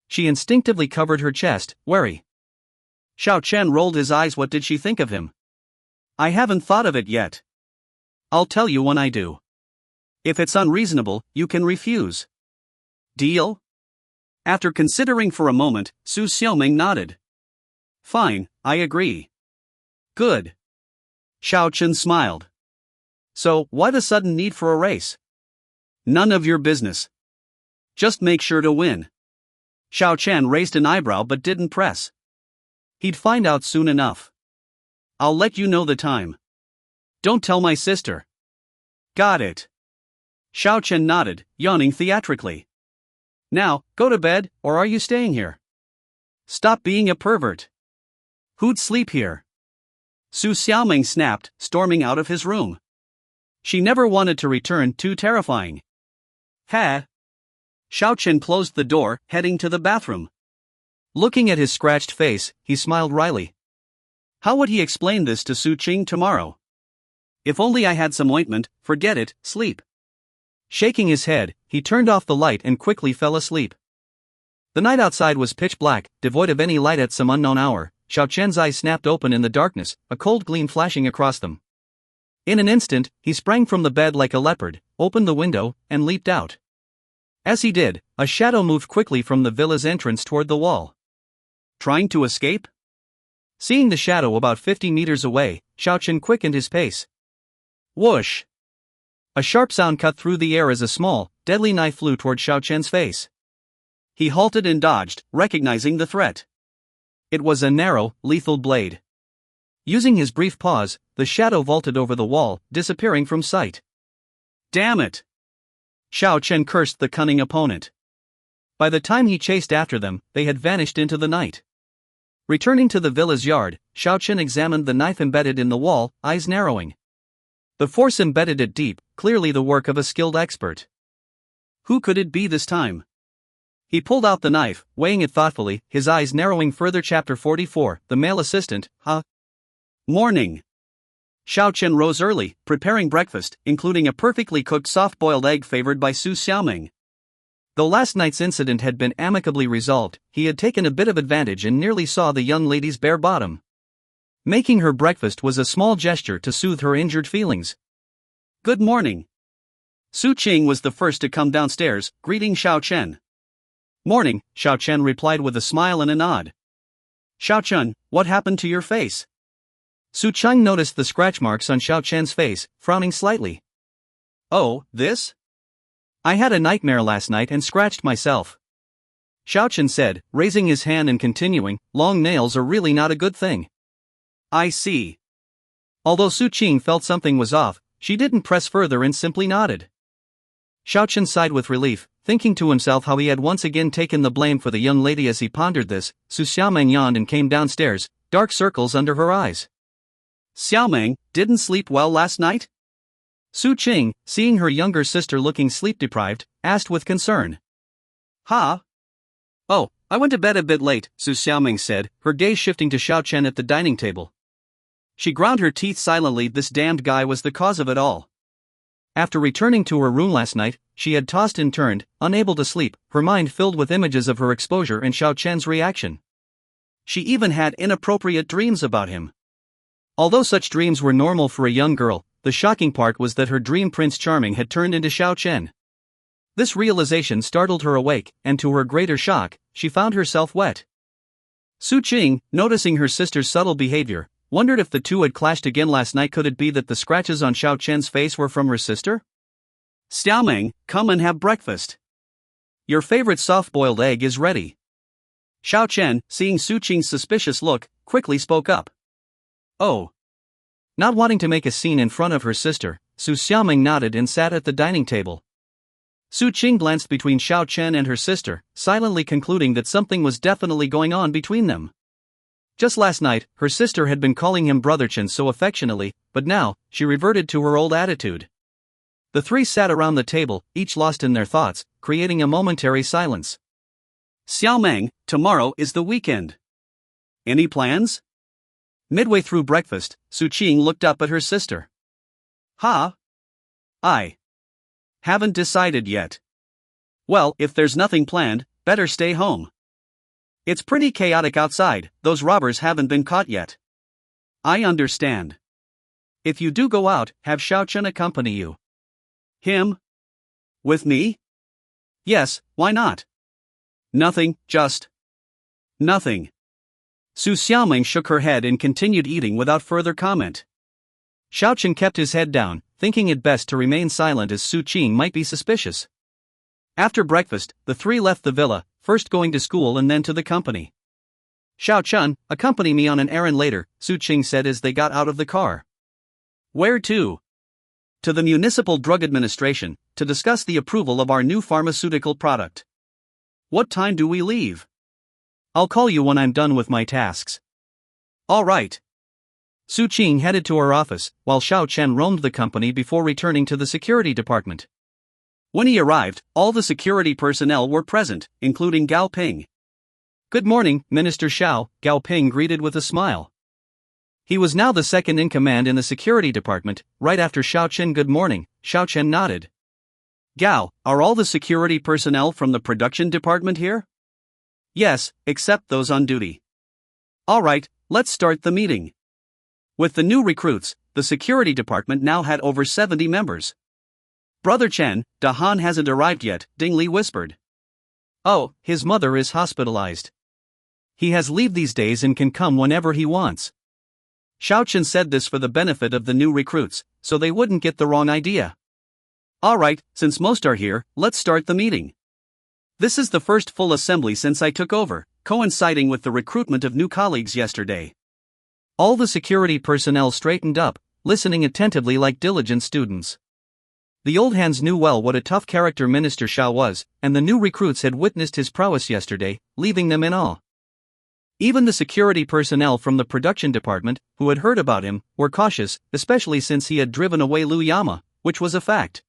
She instinctively covered her chest, wary. Xiao Chen rolled his eyes. What did she think of him? I haven't thought of it yet. I'll tell you when I do. If it's unreasonable, you can refuse. Deal? After considering for a moment, Su Xiaoming nodded. Fine, I agree. Good. Xiao Chen smiled. So, why the sudden need for a race? None of your business. Just make sure to win. Xiao Chen raised an eyebrow but didn't press. He'd find out soon enough. I'll let you know the time. Don't tell my sister. Got it. Xiao Chen nodded, yawning theatrically. Now, go to bed, or are you staying here? Stop being a pervert. Who'd sleep here? Su Xiaoming snapped, storming out of his room. She never wanted to return, too terrifying. Ha! Xiao Chen closed the door, heading to the bathroom. Looking at his scratched face, he smiled wryly. How would he explain this to Su Qing tomorrow? If only I had some ointment, forget it, sleep. Shaking his head, he turned off the light and quickly fell asleep. The night outside was pitch black, devoid of any light at some unknown hour. Xiao Chen's eyes snapped open in the darkness, a cold gleam flashing across them. In an instant, he sprang from the bed like a leopard, opened the window, and leaped out. As he did, a shadow moved quickly from the villa's entrance toward the wall. Trying to escape? Seeing the shadow about 50 meters away, Xiao Chen quickened his pace. Whoosh! A sharp sound cut through the air as a small, deadly knife flew toward Xiao Chen's face. He halted and dodged, recognizing the threat. It was a narrow, lethal blade. Using his brief pause, the shadow vaulted over the wall, disappearing from sight. Damn it! Xiao Chen cursed the cunning opponent. By the time he chased after them, they had vanished into the night. Returning to the villa's yard, Xiao Chen examined the knife embedded in the wall, eyes narrowing. The force embedded it deep, clearly the work of a skilled expert. Who could it be this time? He pulled out the knife, weighing it thoughtfully, his eyes narrowing further. Chapter 44, The Male Assistant, Morning. Xiao Chen rose early, preparing breakfast, including a perfectly cooked soft-boiled egg favored by Su Xiaoming. Though last night's incident had been amicably resolved, he had taken a bit of advantage and nearly saw the young lady's bare bottom. Making her breakfast was a small gesture to soothe her injured feelings. Good morning. Su Qing was the first to come downstairs, greeting Xiao Chen. Morning, Xiao Chen replied with a smile and a nod. Xiao Chen, what happened to your face? Su Qing noticed the scratch marks on Xiao Chen's face, frowning slightly. Oh, this? I had a nightmare last night and scratched myself. Xiao Chen said, raising his hand and continuing, long nails are really not a good thing. I see. Although Su Qing felt something was off, she didn't press further and simply nodded. Xiao Chen sighed with relief, thinking to himself how he had once again taken the blame for the young lady. As he pondered this, Su Xiaoming yawned and came downstairs, dark circles under her eyes. Xiaoming, didn't sleep well last night? Su Qing, seeing her younger sister looking sleep-deprived, asked with concern. Oh, I went to bed a bit late, Su Xiaoming said, her gaze shifting to Xiao Chen at the dining table. She ground her teeth silently. This damned guy was the cause of it all. After returning to her room last night, she had tossed and turned, unable to sleep, her mind filled with images of her exposure and Xiao Chen's reaction. She even had inappropriate dreams about him. Although such dreams were normal for a young girl, the shocking part was that her dream Prince Charming had turned into Xiao Chen. This realization startled her awake, and to her greater shock, she found herself wet. Su Qing, noticing her sister's subtle behavior, wondered if the two had clashed again last night. Could it be that the scratches on Xiao Chen's face were from her sister? Xiaoming, come and have breakfast. Your favorite soft-boiled egg is ready. Xiao Chen, seeing Su Qing's suspicious look, quickly spoke up. Oh. Not wanting to make a scene in front of her sister, Su Xiaoming nodded and sat at the dining table. Su Qing glanced between Xiao Chen and her sister, silently concluding that something was definitely going on between them. Just last night, her sister had been calling him Brother Chen so affectionately, but now, she reverted to her old attitude. The three sat around the table, each lost in their thoughts, creating a momentary silence. Xiaoming, tomorrow is the weekend. Any plans? Midway through breakfast, Su Qing looked up at her sister. I haven't decided yet. Well, if there's nothing planned, better stay home. It's pretty chaotic outside, those robbers haven't been caught yet. I understand. If you do go out, have Xiao Chen accompany you. Him? With me? Yes, why not? Nothing, just nothing. Su Xiaoming shook her head and continued eating without further comment. Xiao Chen kept his head down, thinking it best to remain silent as Su Qing might be suspicious. After breakfast, the three left the villa, first going to school and then to the company. Xiao Chun, accompany me on an errand later, Su Qing said as they got out of the car. Where to? To the Municipal Drug Administration, to discuss the approval of our new pharmaceutical product. What time do we leave? I'll call you when I'm done with my tasks. All right. Su Qing headed to her office, while Xiao Chen roamed the company before returning to the security department. When he arrived, all the security personnel were present, including Gao Ping. Good morning, Minister Xiao, Gao Ping greeted with a smile. He was now the second in command in the security department, right after Xiao Chen. Good morning, Xiao Chen nodded. Gao, are all the security personnel from the production department here? Yes, except those on duty. All right, let's start the meeting. With the new recruits, the security department now had over 70 members. Brother Chen, Da Han hasn't arrived yet, Ding Li whispered. Oh, his mother is hospitalized. He has leave these days and can come whenever he wants. Xiao Chen said this for the benefit of the new recruits, so they wouldn't get the wrong idea. Alright, since most are here, let's start the meeting. This is the first full assembly since I took over, coinciding with the recruitment of new colleagues yesterday. All the security personnel straightened up, listening attentively like diligent students. The old hands knew well what a tough character Minister Xiao was, and the new recruits had witnessed his prowess yesterday, leaving them in awe. Even the security personnel from the production department, who had heard about him, were cautious, especially since he had driven away Liu Yama, which was a fact.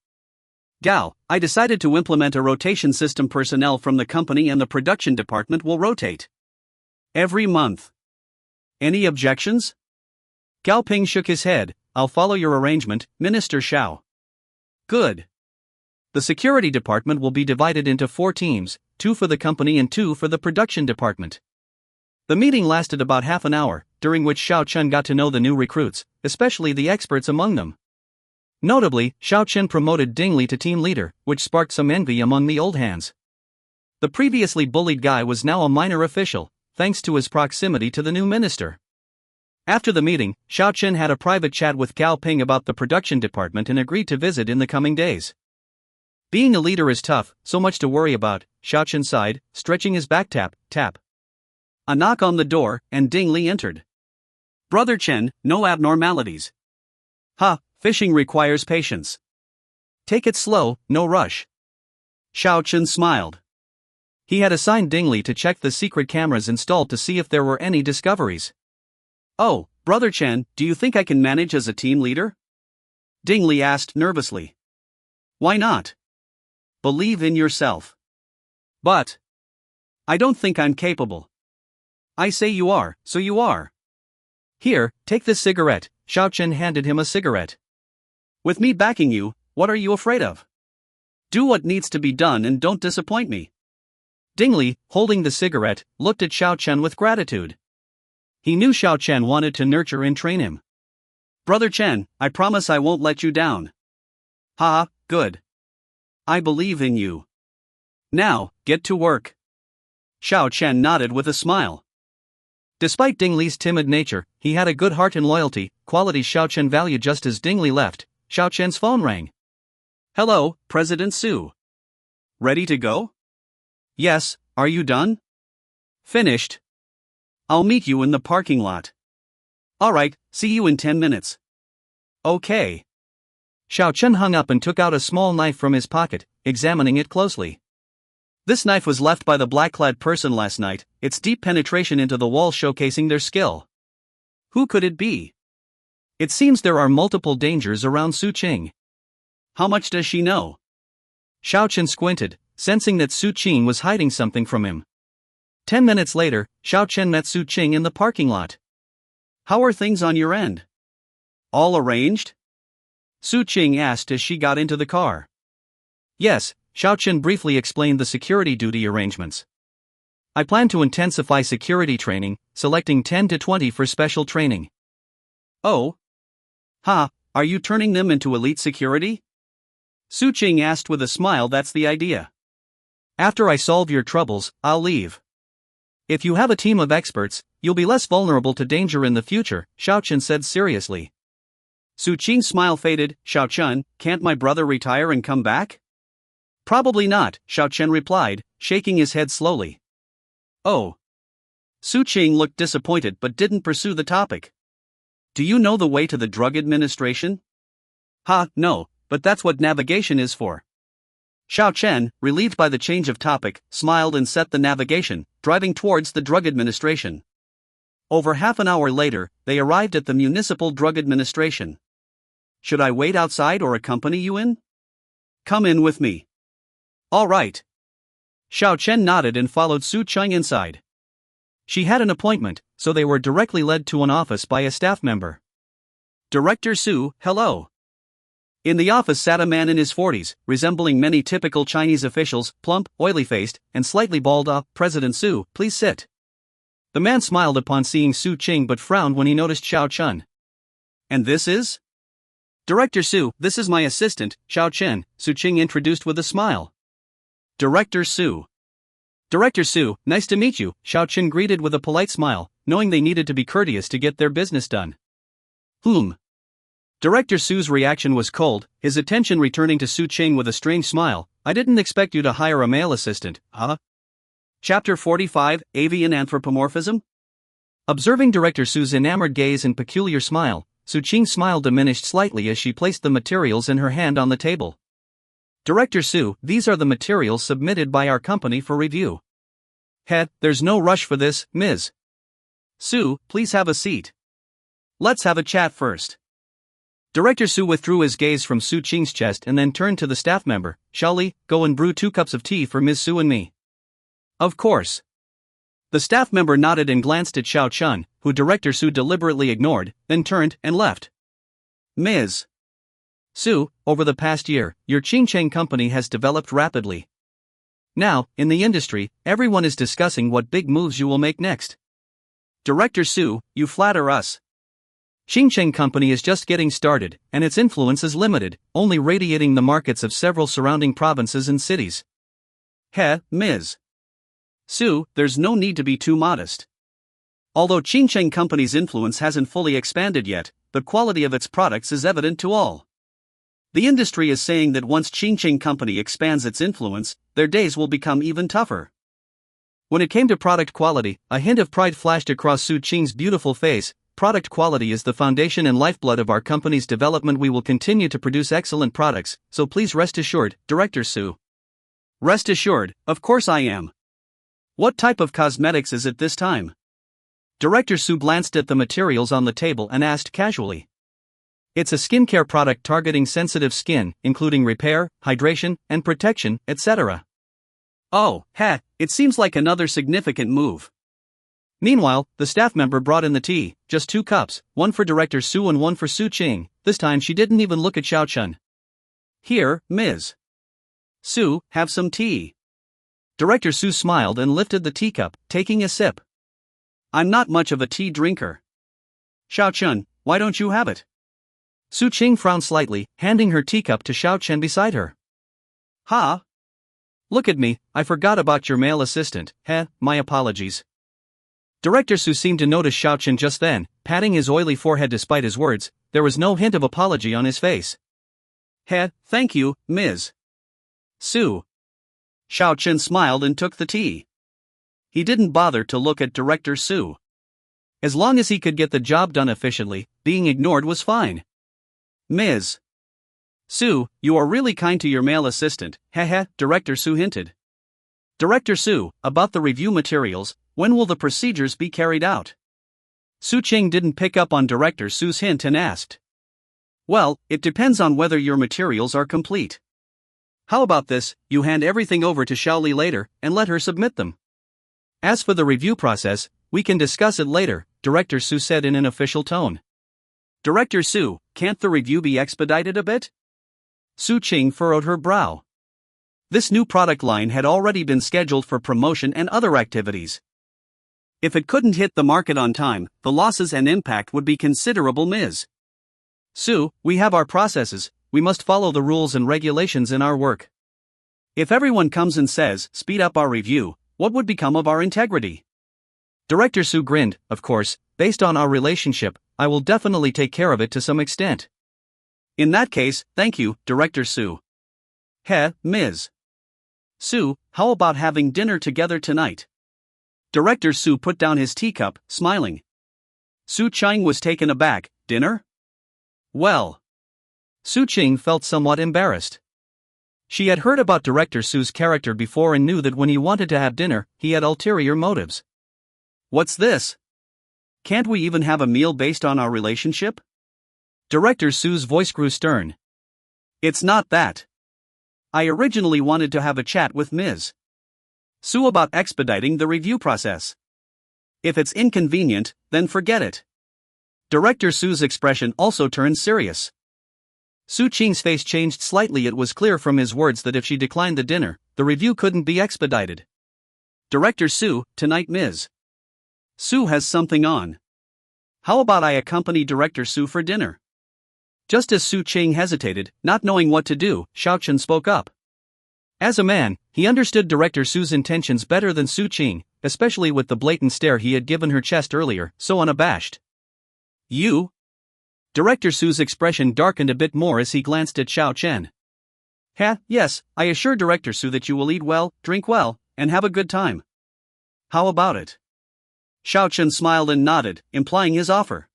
Gao, I decided to implement a rotation system. Personnel from the company and the production department will rotate every month. Any objections? Gao Ping shook his head. I'll follow your arrangement, Minister Xiao. Good. The security department will be divided into 4 teams, 2 for the company and 2 for the production department. The meeting lasted about half an hour, during which Xiao Chen got to know the new recruits, especially the experts among them. Notably, Xiao Chen promoted Ding Li to team leader, which sparked some envy among the old hands. The previously bullied guy was now a minor official, thanks to his proximity to the new minister. After the meeting, Xiao Chen had a private chat with Gao Ping about the production department and agreed to visit in the coming days. Being a leader is tough, so much to worry about, Xiao Chen sighed, stretching his back. Tap. A knock on the door, and Ding Li entered. Brother Chen, no abnormalities. Fishing requires patience. Take it slow, no rush. Xiao Chen smiled. He had assigned Ding Li to check the secret cameras installed to see if there were any discoveries. Oh, Brother Chen, do you think I can manage as a team leader? Ding Li asked nervously. Why not? Believe in yourself. But I don't think I'm capable. I say you are, so you are. Here, take this cigarette. Xiao Chen handed him a cigarette. With me backing you, what are you afraid of? Do what needs to be done and don't disappoint me. Ding Li, holding the cigarette, looked at Xiao Chen with gratitude. He knew Xiao Chen wanted to nurture and train him. Brother Chen, I promise I won't let you down. Good. I believe in you. Now, get to work. Xiao Chen nodded with a smile. Despite Ding Li's timid nature, he had a good heart and loyalty, qualities Xiao Chen valued. Just as Ding Li left, Xiao Chen's phone rang. Hello, President Su. Ready to go? Yes, are you done? Finished. I'll meet you in the parking lot. Alright, see you in 10 minutes. Okay. Xiao Chen hung up and took out a small knife from his pocket, examining it closely. This knife was left by the black-clad person last night, its deep penetration into the wall showcasing their skill. Who could it be? It seems there are multiple dangers around Su Qing. How much does she know? Xiao Chen squinted, sensing that Su Qing was hiding something from him. 10 minutes later, Xiao Chen met Su Qing in the parking lot. How are things on your end? All arranged? Su Qing asked as she got into the car. Yes, Xiao Chen briefly explained the security duty arrangements. I plan to intensify security training, selecting 10 to 20 for special training. Oh? Are you turning them into elite security? Su Qing asked with a smile. That's the idea. After I solve your troubles, I'll leave. If you have a team of experts, you'll be less vulnerable to danger in the future, Xiao Chen said seriously. Su Qing's smile faded. Xiao Chen, can't my brother retire and come back? Probably not, Xiao Chen replied, shaking his head slowly. Oh. Su Qing looked disappointed but didn't pursue the topic. Do you know the way to the drug administration? No, but that's what navigation is for. Xiao Chen, relieved by the change of topic, smiled and set the navigation, driving towards the drug administration. Over half an hour later, they arrived at the municipal drug administration. Should I wait outside or accompany you in? Come in with me. All right. Xiao Chen nodded and followed Su Qing inside. She had an appointment, so they were directly led to an office by a staff member. Director Su, hello. In the office sat a man in his 40s, resembling many typical Chinese officials, plump, oily-faced, and slightly bald. President Su, please sit. The man smiled upon seeing Su Qing but frowned when he noticed Xiao Chen. And this is? Director Su, this is my assistant, Xiao Chen, Su Qing introduced with a smile. Director Su. Director Su, nice to meet you, Xiao Chen greeted with a polite smile, knowing they needed to be courteous to get their business done. Director Su's reaction was cold, his attention returning to Su Qing with a strange smile. I didn't expect you to hire a male assistant, huh? Chapter 45, Avian Anthropomorphism? Observing Director Su's enamored gaze and peculiar smile, Su Qing's smile diminished slightly as she placed the materials in her hand on the table. Director Su, these are the materials submitted by our company for review. There's no rush for this, Ms. Su, please have a seat. Let's have a chat first. Director Su withdrew his gaze from Su Qing's chest and then turned to the staff member. Xiaoli, go and brew 2 cups of tea for Ms. Su and me. Of course. The staff member nodded and glanced at Xiao Chen, who Director Su deliberately ignored, then turned and left. Ms. Su, over the past year, your Qingcheng company has developed rapidly. Now, in the industry, everyone is discussing what big moves you will make next. Director Su, you flatter us. Qingcheng company is just getting started, and its influence is limited, only radiating the markets of several surrounding provinces and cities. Ms. Su, there's no need to be too modest. Although Qingcheng company's influence hasn't fully expanded yet, the quality of its products is evident to all. The industry is saying that once Qingcheng company expands its influence, their days will become even tougher. When it came to product quality, a hint of pride flashed across Su Qing's beautiful face. Product quality is the foundation and lifeblood of our company's development. We will continue to produce excellent products, so please rest assured, Director Su. Rest assured, of course I am. What type of cosmetics is it this time? Director Su glanced at the materials on the table and asked casually. It's a skincare product targeting sensitive skin, including repair, hydration, and protection, etc. Oh, it seems like another significant move. Meanwhile, the staff member brought in the tea, just 2 cups, one for Director Su and one for Su Qing. This time she didn't even look at Xiao Chen. Here, Ms. Su, have some tea. Director Su smiled and lifted the teacup, taking a sip. I'm not much of a tea drinker. Xiao Chen, why don't you have it? Su Qing frowned slightly, handing her teacup to Xiao Chen beside her. Look at me, I forgot about your male assistant. My apologies. Director Su seemed to notice Xiao Chen just then, patting his oily forehead despite his words. There was no hint of apology on his face. Thank you, Ms. Su. Xiao Chen smiled and took the tea. He didn't bother to look at Director Su. As long as he could get the job done efficiently, being ignored was fine. Ms. Su, you are really kind to your male assistant, Director Su hinted. Director Su, about the review materials, when will the procedures be carried out? Su Qing didn't pick up on Director Su's hint and asked. Well, it depends on whether your materials are complete. How about this, you hand everything over to Xiaoli later, and let her submit them. As for the review process, we can discuss it later, Director Su said in an official tone. Director Su, can't the review be expedited a bit? Su Qing furrowed her brow. This new product line had already been scheduled for promotion and other activities. If it couldn't hit the market on time, the losses and impact would be considerable. Ms. Su, we have our processes, we must follow the rules and regulations in our work. If everyone comes and says, speed up our review, what would become of our integrity? Director Su grinned. Of course, based on our relationship, I will definitely take care of it to some extent. In that case, thank you, Director Su. Ms. Su, how about having dinner together tonight? Director Su put down his teacup, smiling. Su Cheng was taken aback. Dinner? Well. Su Cheng felt somewhat embarrassed. She had heard about Director Su's character before and knew that when he wanted to have dinner, he had ulterior motives. What's this? Can't we even have a meal based on our relationship? Director Su's voice grew stern. It's not that. I originally wanted to have a chat with Ms. Su about expediting the review process. If it's inconvenient, then forget it. Director Su's expression also turned serious. Su Cheng's face changed slightly. It was clear from his words that if she declined the dinner, the review couldn't be expedited. Director Su, tonight Ms. Su has something on. How about I accompany Director Su for dinner? Just as Su Cheng hesitated, not knowing what to do, Xiao Chen spoke up. As a man, he understood Director Su's intentions better than Su Cheng, especially with the blatant stare he had given her chest earlier, so unabashed. You? Director Su's expression darkened a bit more as he glanced at Xiao Chen. Yes, I assure Director Su that you will eat well, drink well, and have a good time. How about it? Xiao Chen smiled and nodded, implying his offer.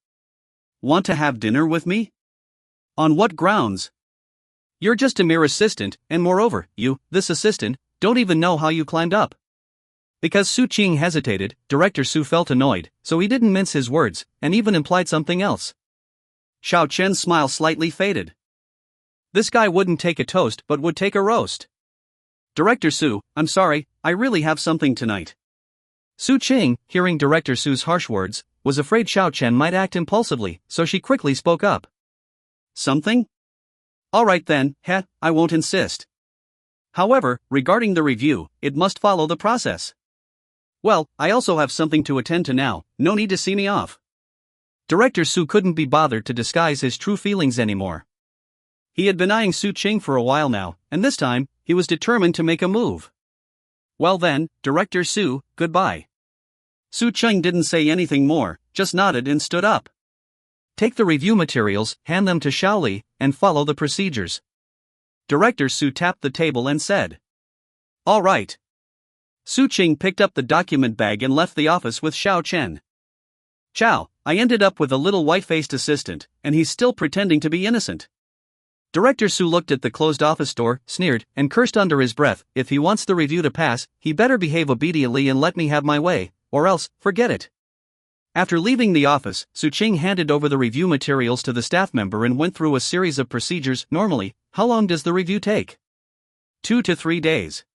Want to have dinner with me? On what grounds? You're just a mere assistant, and moreover, this assistant, don't even know how you climbed up. Because Su Cheng hesitated, Director Su felt annoyed, so he didn't mince his words, and even implied something else. Xiao Chen's smile slightly faded. This guy wouldn't take a toast but would take a roast. Director Su, I'm sorry, I really have something tonight. Su Cheng, hearing Director Su's harsh words, was afraid Xiao Chen might act impulsively, so she quickly spoke up. Something? All right then, I won't insist. However, regarding the review, it must follow the process. Well, I also have something to attend to now, no need to see me off. Director Su couldn't be bothered to disguise his true feelings anymore. He had been eyeing Su Cheng for a while now, and this time, he was determined to make a move. Well then, Director Su, goodbye. Su Cheng didn't say anything more, just nodded and stood up. Take the review materials, hand them to Shaoli, and follow the procedures. Director Su tapped the table and said. All right. Su Cheng picked up the document bag and left the office with Xiao Chen. Chow, I ended up with a little white-faced assistant, and he's still pretending to be innocent. Director Su looked at the closed office door, sneered, and cursed under his breath. If he wants the review to pass, he better behave obediently and let me have my way, or else, forget it. After leaving the office, Su Cheng handed over the review materials to the staff member and went through a series of procedures. Normally, how long does the review take? 2 to 3 days.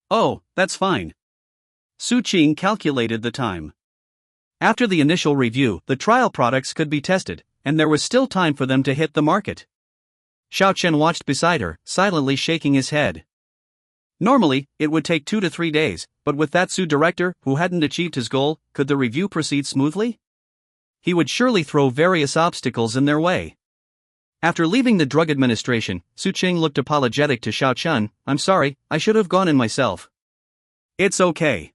Oh, that's fine. Su Cheng calculated the time. After the initial review, the trial products could be tested, and there was still time for them to hit the market. Xiao Chen watched beside her, silently shaking his head. Normally, it would take 2 to 3 days, but with that Su director, who hadn't achieved his goal, could the review proceed smoothly? He would surely throw various obstacles in their way. After leaving the drug administration, Su Cheng looked apologetic to Xiao Chen. I'm sorry, I should have gone in myself. It's okay.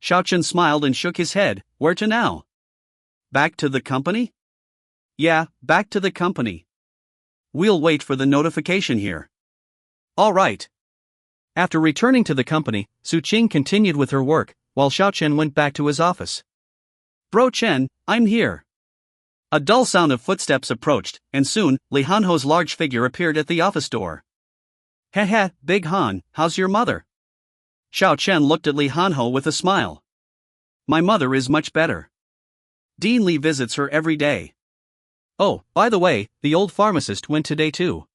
Xiao Chen smiled and shook his head. Where to now? Back to the company? Yeah, back to the company. We'll wait for the notification here. All right. After returning to the company, Su Cheng continued with her work, while Xiao Chen went back to his office. Bro Chen, I'm here. A dull sound of footsteps approached, and soon, Li Hanho's large figure appeared at the office door. Big Han, how's your mother? Xiao Chen looked at Li Hanho with a smile. My mother is much better. Dean Li visits her every day. Oh, by the way, the old pharmacist went today too.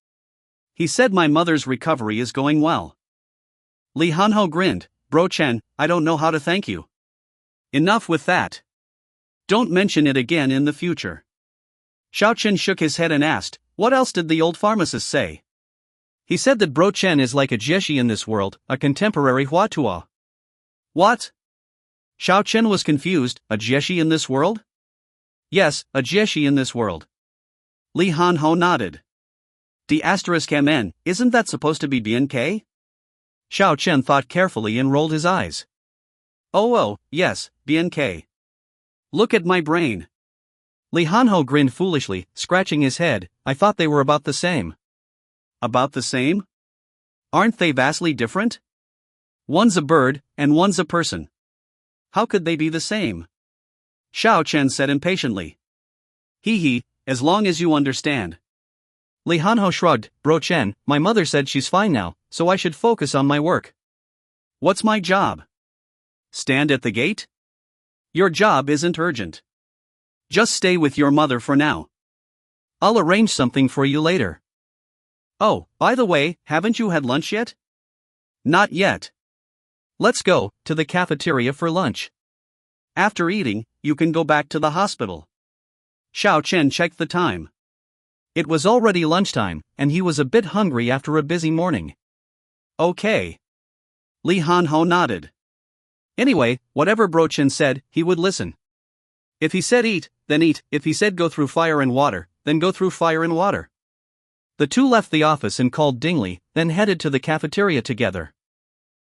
He said my mother's recovery is going well. Li Hanho grinned. Bro Chen, I don't know how to thank you. Enough with that. Don't mention it again in the future. Xiao Chen shook his head and asked, what else did the old pharmacist say? He said that Bro Chen is like a Jieshi in this world, a contemporary Huatua. What? Xiao Chen was confused. A Jieshi in this world? Yes, a Jieshi in this world. Li Hanho nodded. D*MN, isn't that supposed to be BNK? Xiao Chen thought carefully and rolled his eyes. Oh, yes, BNK. Look at my brain. Li Hanho grinned foolishly, scratching his head. I thought they were about the same. About the same? Aren't they vastly different? One's a bird, and one's a person. how could they be the same? Xiao Chen said impatiently. He, as long as you understand. Li Hanho shrugged. Bro Chen, my mother said she's fine now, so I should focus on my work. What's my job? Stand at the gate? Your job isn't urgent. Just stay with your mother for now. I'll arrange something for you later. Oh, by the way, haven't you had lunch yet? Not yet. Let's go to the cafeteria for lunch. After eating, you can go back to the hospital. Xiao Chen checked the time. It was already lunchtime, and he was a bit hungry after a busy morning. Okay. Li Hanho nodded. Anyway, whatever Bro Chen said, he would listen. If he said eat, then eat. If he said go through fire and water, then go through fire and water. The two left the office and called Ding Li, then headed to the cafeteria together.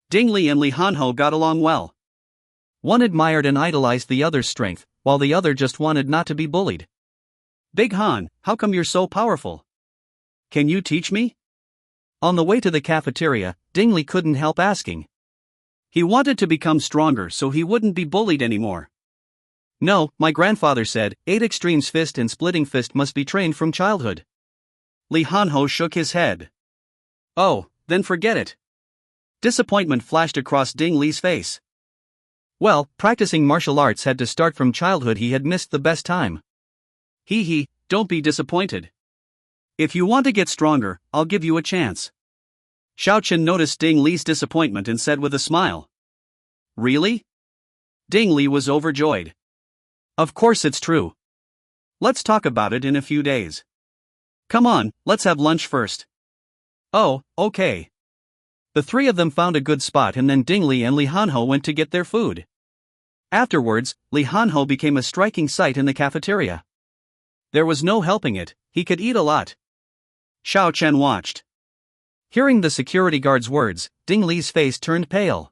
Ding Li and Li Hanho got along well. One admired and idolized the other's strength, while the other just wanted not to be bullied. Big Han, how come you're so powerful? Can you teach me? On the way to the cafeteria, Ding Li couldn't help asking. He wanted to become stronger so he wouldn't be bullied anymore. No, my grandfather said, 8 extremes fist and splitting fist must be trained from childhood. Li Hanho shook his head. Oh, then forget it. Disappointment flashed across Ding Li's face. Well, practicing martial arts had to start from childhood. He had missed the best time. Don't be disappointed. If you want to get stronger, I'll give you a chance. Xiao Chen noticed Ding Li's disappointment and said with a smile. Really? Ding Li was overjoyed. Of course it's true. Let's talk about it in a few days. Come on, let's have lunch first. Oh, okay. The three of them found a good spot and then Ding Li and Li Hanho went to get their food. Afterwards, Li Hanho became a striking sight in the cafeteria. There was no helping it, he could eat a lot. Xiao Chen watched. Hearing the security guard's words, Ding Li's face turned pale.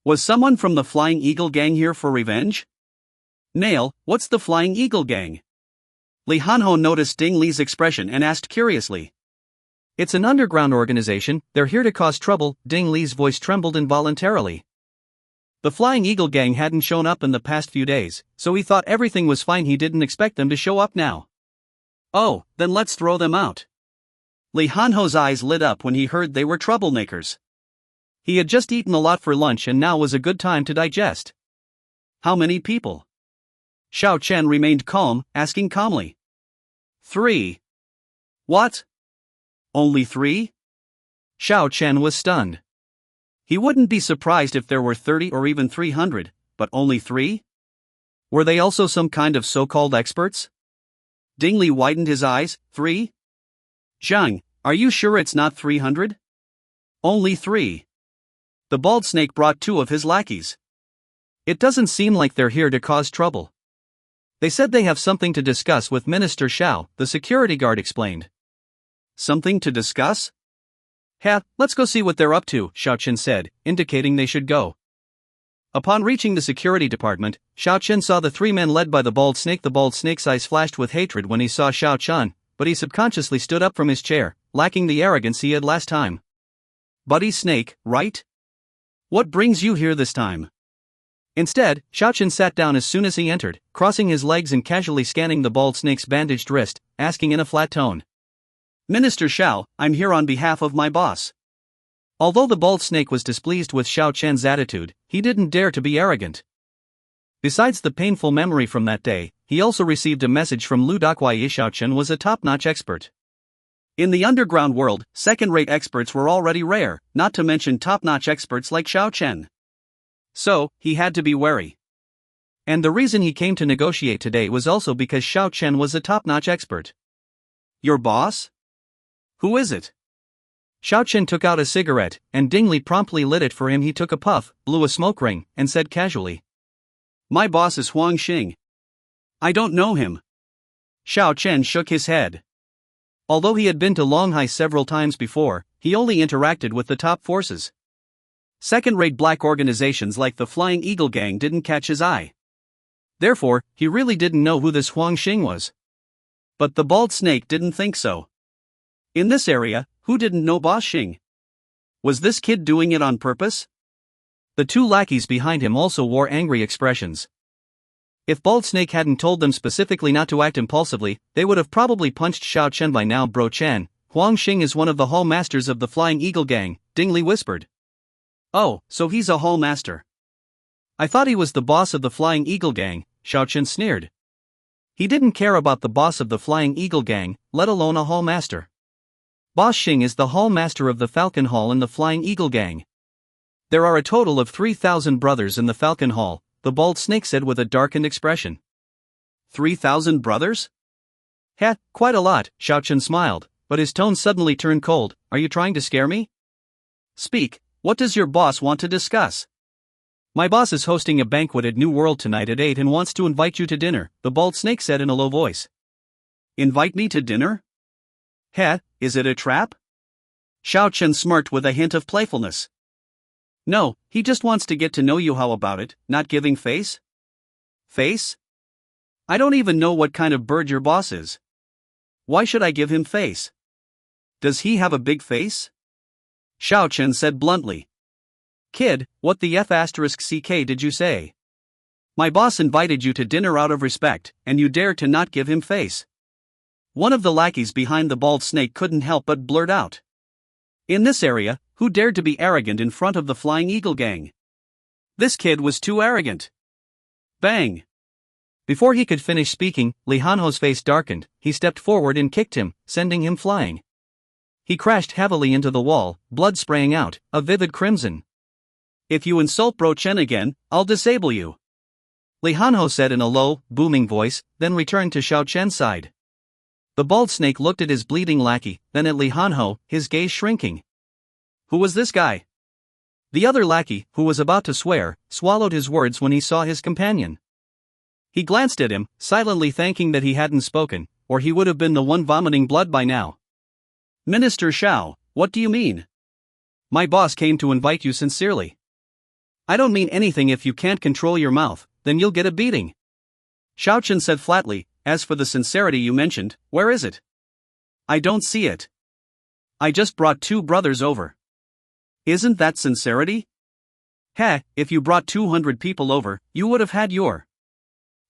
Was someone from the Flying Eagle gang here for revenge? Nail, what's the Flying Eagle gang? Li Hanho noticed Ding Li's expression and asked curiously. It's an underground organization, they're here to cause trouble. Ding Li's voice trembled involuntarily. The Flying Eagle gang hadn't shown up in the past few days, so he thought everything was fine. He didn't expect them to show up now. Oh, then let's throw them out. Li Hanho's eyes lit up when he heard they were troublemakers. He had just eaten a lot for lunch and now was a good time to digest. How many people? Xiao Chen remained calm, asking calmly. 3. What? Only 3? Xiao Chen was stunned. He wouldn't be surprised if there were 30 or even 300, but only 3? Were they also some kind of so-called experts? Ding Li widened his eyes. 3? Zhang, are you sure it's not 300? Only 3. The bald snake brought 2 of his lackeys. It doesn't seem like they're here to cause trouble. They said they have something to discuss with Minister Xiao, the security guard explained. Something to discuss? Let's go see what they're up to, Xiao Chen said, indicating they should go. Upon reaching the security department, Xiao Chen saw the 3 men led by the bald snake. The bald snake's eyes flashed with hatred when he saw Xiao Chen, but he subconsciously stood up from his chair, lacking the arrogance he had last time. Buddy Snake, right? What brings you here this time? Instead, Xiao Chen sat down as soon as he entered, crossing his legs and casually scanning the bald snake's bandaged wrist, asking in a flat tone. Minister Xiao, I'm here on behalf of my boss. Although the bald snake was displeased with Xiao Chen's attitude, he didn't dare to be arrogant. Besides the painful memory from that day, he also received a message from Lu Dakuai. Xiao Chen was a top-notch expert. In the underground world, second-rate experts were already rare, not to mention top-notch experts like Xiao Chen. So, he had to be wary. And the reason he came to negotiate today was also because Xiao Chen was a top-notch expert. Your boss? Who is it? Xiao Chen took out a cigarette, and Ding Li promptly lit it for him. He took a puff, blew a smoke ring, and said casually. My boss is Huang Xing. I don't know him. Xiao Chen shook his head. Although he had been to Longhai several times before, he only interacted with the top forces. Second-rate black organizations like the Flying Eagle Gang didn't catch his eye. Therefore, he really didn't know who this Huang Xing was. But the bald snake didn't think so. In this area, who didn't know Boss Xing? Was this kid doing it on purpose? The two lackeys behind him also wore angry expressions. If Bald Snake hadn't told them specifically not to act impulsively, they would have probably punched Xiao Chen by now. Bro Chen, Huang Xing is one of the hall masters of the Flying Eagle gang, Dingley whispered. Oh, so he's a hall master. I thought he was the boss of the Flying Eagle gang, Xiao Chen sneered. He didn't care about the boss of the Flying Eagle gang, let alone a hall master. Boss Xing is the hall master of the Falcon Hall and the Flying Eagle gang. There are a total of 3,000 brothers in the Falcon Hall, the Bald Snake said with a darkened expression. 3,000 brothers? Heh, quite a lot, Xiao Chen smiled, but his tone suddenly turned cold. Are you trying to scare me? Speak, what does your boss want to discuss? My boss is hosting a banquet at New World tonight at 8 and wants to invite you to dinner, the Bald Snake said in a low voice. Invite me to dinner? Heh, is it a trap? Xiao Chen smirked with a hint of playfulness. No, he just wants to get to know you. How about it, not giving face? Face? I don't even know what kind of bird your boss is. Why should I give him face? Does he have a big face? Xiao Chen said bluntly. Kid, what the F***ck did you say? My boss invited you to dinner out of respect, and you dare to not give him face. One of the lackeys behind the Bald Snake couldn't help but blurt out. In this area, who dared to be arrogant in front of the Flying Eagle gang? This kid was too arrogant. Bang! Before he could finish speaking, Li Hanho's face darkened. He stepped forward and kicked him, sending him flying. He crashed heavily into the wall, blood spraying out, a vivid crimson. If you insult Bro Chen again, I'll disable you. Li Hanho said in a low, booming voice, then returned to Xiao Chen's side. The Bald Snake looked at his bleeding lackey, then at Li Hanho, his gaze shrinking. Who was this guy? The other lackey, who was about to swear, swallowed his words when he saw his companion. He glanced at him, silently thanking that he hadn't spoken, or he would have been the one vomiting blood by now. Minister Xiao, what do you mean? My boss came to invite you sincerely. I don't mean anything. If you can't control your mouth, then you'll get a beating. Xiao Chen said flatly. As for the sincerity you mentioned, where is it? I don't see it. I just brought 2 brothers over. Isn't that sincerity? Heh, if you brought 200 people over, you would have had your.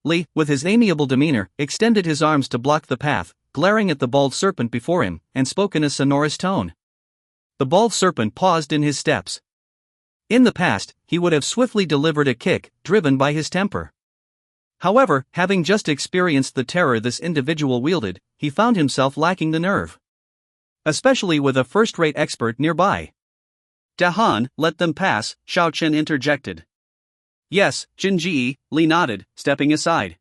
Li, with his amiable demeanor, extended his arms to block the path, glaring at the bald serpent before him, and spoke in a sonorous tone. The bald serpent paused in his steps. In the past, he would have swiftly delivered a kick, driven by his temper. However, having just experienced the terror this individual wielded, he found himself lacking the nerve. Especially with a first-rate expert nearby. Dahan, let them pass, Xiao Chen interjected. Yes, Jinji, Li nodded, stepping aside.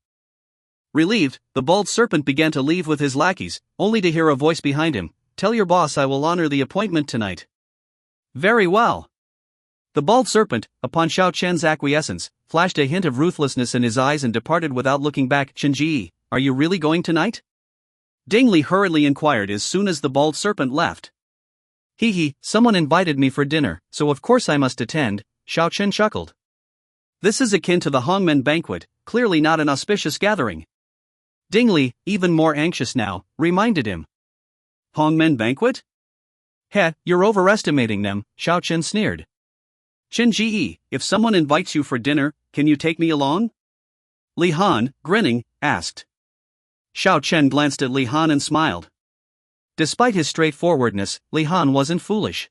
Relieved, the bald serpent began to leave with his lackeys, only to hear a voice behind him. Tell your boss I will honor the appointment tonight. Very well. The bald serpent, upon Xiao Chen's acquiescence, flashed a hint of ruthlessness in his eyes and departed without looking back. Jinji, are you really going tonight? Dingley hurriedly inquired as soon as the bald serpent left. Hee, someone invited me for dinner, so of course I must attend, Xiao Chen chuckled. This is akin to the Hongmen banquet, clearly not an auspicious gathering. Dingley, even more anxious now, reminded him. Hongmen banquet? Heh, you're overestimating them, Xiao Chen sneered. Jinji, if someone invites you for dinner, can you take me along? Li Han, grinning, asked. Xiao Chen glanced at Li Han and smiled. Despite his straightforwardness, Li Han wasn't foolish.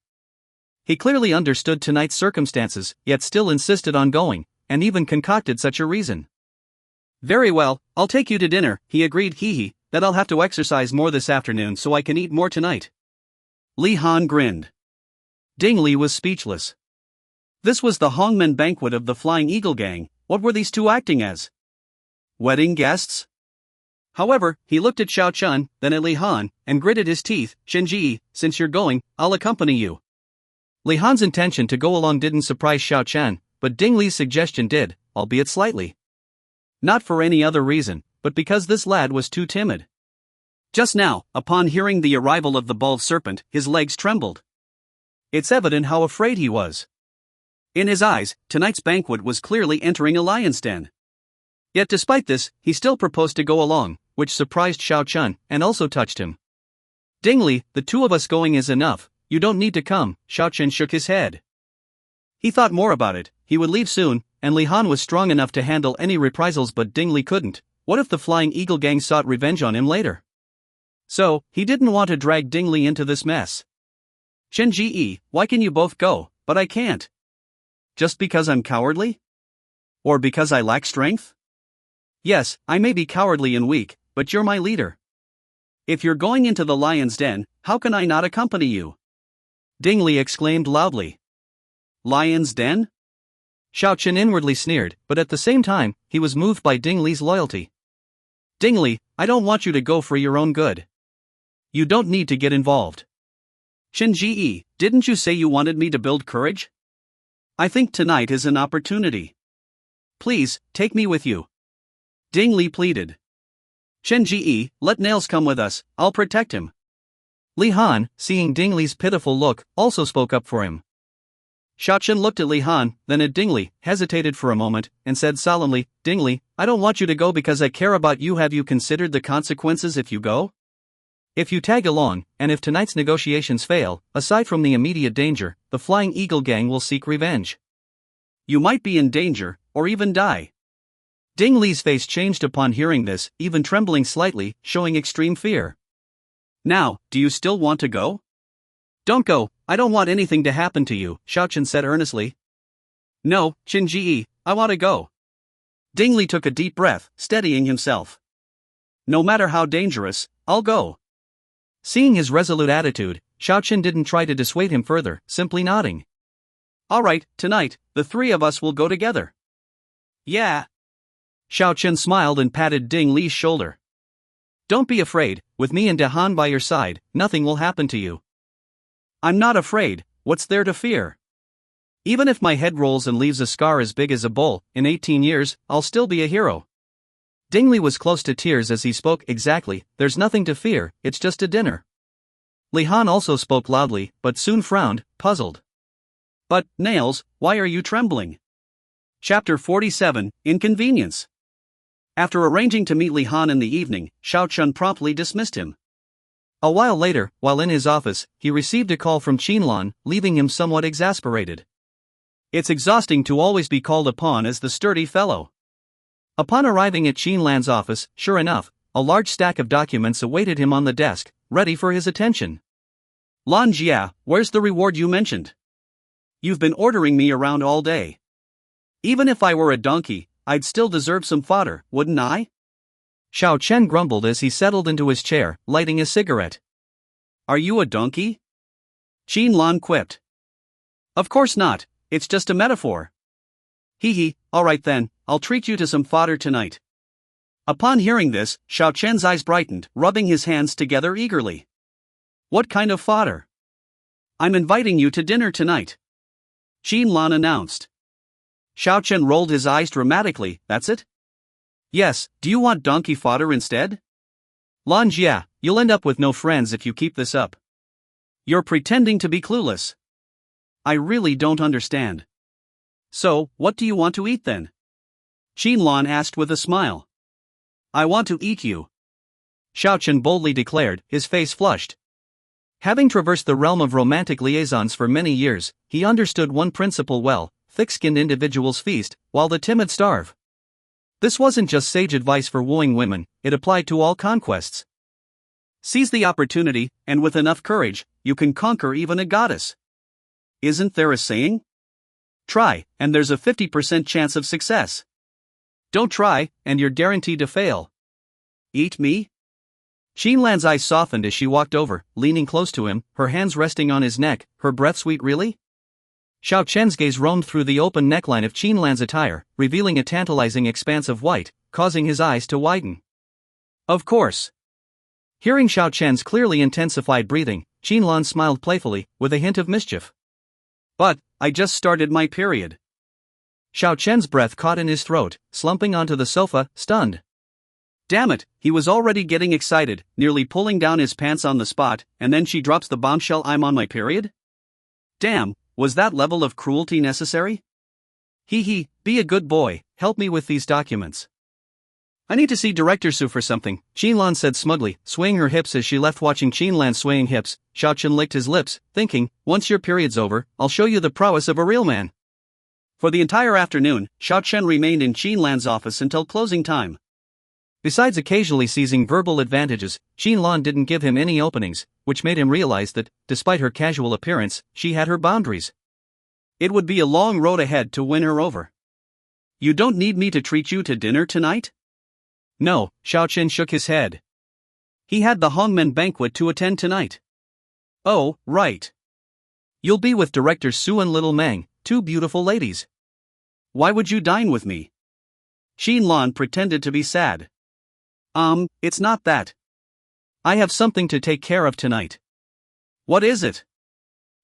He clearly understood tonight's circumstances, yet still insisted on going, and even concocted such a reason. Very well, I'll take you to dinner, he agreed. That I'll have to exercise more this afternoon so I can eat more tonight. Li Han grinned. Dingley was speechless. This was the Hongmen banquet of the Flying Eagle gang. What were these two acting as? Wedding guests? However, he looked at Xiao Chen, then at Li Han, and gritted his teeth. Jinji, since you're going, I'll accompany you. Li Han's intention to go along didn't surprise Xiao Chen, but Dingley's suggestion did, albeit slightly. Not for any other reason, but because this lad was too timid. Just now, upon hearing the arrival of the bald serpent, his legs trembled. It's evident how afraid he was. In his eyes, tonight's banquet was clearly entering a lion's den. Yet despite this, he still proposed to go along, which surprised Xiao Chen, and also touched him. Dingley, the 2 of us going is enough, you don't need to come, Xiao Chen shook his head. He thought more about it, he would leave soon, and Li Han was strong enough to handle any reprisals, but Ding Li couldn't. What if the Flying Eagle gang sought revenge on him later? So, he didn't want to drag Ding Li into this mess. Chen Ji, why can you both go, but I can't? Just because I'm cowardly? Or because I lack strength? Yes, I may be cowardly and weak, but you're my leader. If you're going into the lion's den, how can I not accompany you? Ding Li exclaimed loudly. Lion's den? Xiao Chen inwardly sneered, but at the same time, he was moved by Ding Li's loyalty. Ding Li, I don't want you to go for your own good. You don't need to get involved. Chen Ji, didn't you say you wanted me to build courage? I think tonight is an opportunity. Please, take me with you. Ding Li pleaded. Chen Ji, let Nails come with us, I'll protect him. Li Han, seeing Ding Li's pitiful look, also spoke up for him. Xiao Chen looked at Li Han, then at Ding Li, hesitated for a moment, and said solemnly, Ding Li, I don't want you to go because I care about you. Have you considered the consequences if you go? If you tag along, and if tonight's negotiations fail, aside from the immediate danger, the Flying Eagle gang will seek revenge. You might be in danger, or even die. Ding Li's face changed upon hearing this, even trembling slightly, showing extreme fear. Now, do you still want to go? Don't go, I don't want anything to happen to you, Xiao Chen said earnestly. No, Chen Ji, I want to go. Ding Li took a deep breath, steadying himself. No matter how dangerous, I'll go. Seeing his resolute attitude, Xiao Chen didn't try to dissuade him further, simply nodding. All right, tonight, the three of us will go together. Yeah. Xiao Chen smiled and patted Ding Li's shoulder. Don't be afraid, with me and De Han by your side, nothing will happen to you. I'm not afraid, what's there to fear? Even if my head rolls and leaves a scar as big as a bowl, in 18 years, I'll still be a hero. Ding Li was close to tears as he spoke. Exactly, there's nothing to fear, it's just a dinner. Li Han also spoke loudly, but soon frowned, puzzled. But, Nails, why are you trembling? Chapter 47, Inconvenience. After arranging to meet Li Han in the evening, Xiao Chen promptly dismissed him. A while later, while in his office, he received a call from Qinlan, leaving him somewhat exasperated. It's exhausting to always be called upon as the sturdy fellow. Upon arriving at Qinlan's office, sure enough, a large stack of documents awaited him on the desk, ready for his attention. Lan Jia, where's the reward you mentioned? You've been ordering me around all day. Even if I were a donkey, I'd still deserve some fodder, wouldn't I? Xiao Chen grumbled as he settled into his chair, lighting a cigarette. Are you a donkey? Qinlan quipped. Of course not, it's just a metaphor. Hee, alright then, I'll treat you to some fodder tonight. Upon hearing this, Xiao Chen's eyes brightened, rubbing his hands together eagerly. What kind of fodder? I'm inviting you to dinner tonight. Qinlan announced. Xiao Chen rolled his eyes dramatically. That's it? Yes, do you want donkey fodder instead? Lan Jia, you'll end up with no friends if you keep this up. You're pretending to be clueless. I really don't understand. So, what do you want to eat then? Qinlan asked with a smile. I want to eat you. Xiao Chen boldly declared, his face flushed. Having traversed the realm of romantic liaisons for many years, he understood one principle well: thick-skinned individuals feast, while the timid starve. This wasn't just sage advice for wooing women, it applied to all conquests. Seize the opportunity, and with enough courage, you can conquer even a goddess. Isn't there a saying? Try, and there's a 50% chance of success. Don't try, and you're guaranteed to fail. Eat me? Qinlan's eyes softened as she walked over, leaning close to him, her hands resting on his neck, her breath sweet. Really? Xiao Chen's gaze roamed through the open neckline of Qinlan's attire, revealing a tantalizing expanse of white, causing his eyes to widen. Of course. Hearing Xiao Chen's clearly intensified breathing, Qinlan smiled playfully, with a hint of mischief. But, I just started my period. Xiao Chen's breath caught in his throat, slumping onto the sofa, stunned. Damn it, he was already getting excited, nearly pulling down his pants on the spot, and then she drops the bombshell, I'm on my period? Damn, was that level of cruelty necessary? Hee, be a good boy, help me with these documents. I need to see Director Su for something, Qinlan said smugly, swaying her hips as she left. Watching Qinlan's swaying hips, Xiao Chen licked his lips, thinking, once your period's over, I'll show you the prowess of a real man. For the entire afternoon, Xiao Chen remained in Qinlan's office until closing time. Besides occasionally seizing verbal advantages, Qinlan didn't give him any openings, which made him realize that, despite her casual appearance, she had her boundaries. It would be a long road ahead to win her over. You don't need me to treat you to dinner tonight? No, Xiao Chen shook his head. He had the Hongmen banquet to attend tonight. Oh, right. You'll be with Director Su and Little Meng, two beautiful ladies. Why would you dine with me? Qinlan pretended to be sad. It's not that. I have something to take care of tonight. What is it?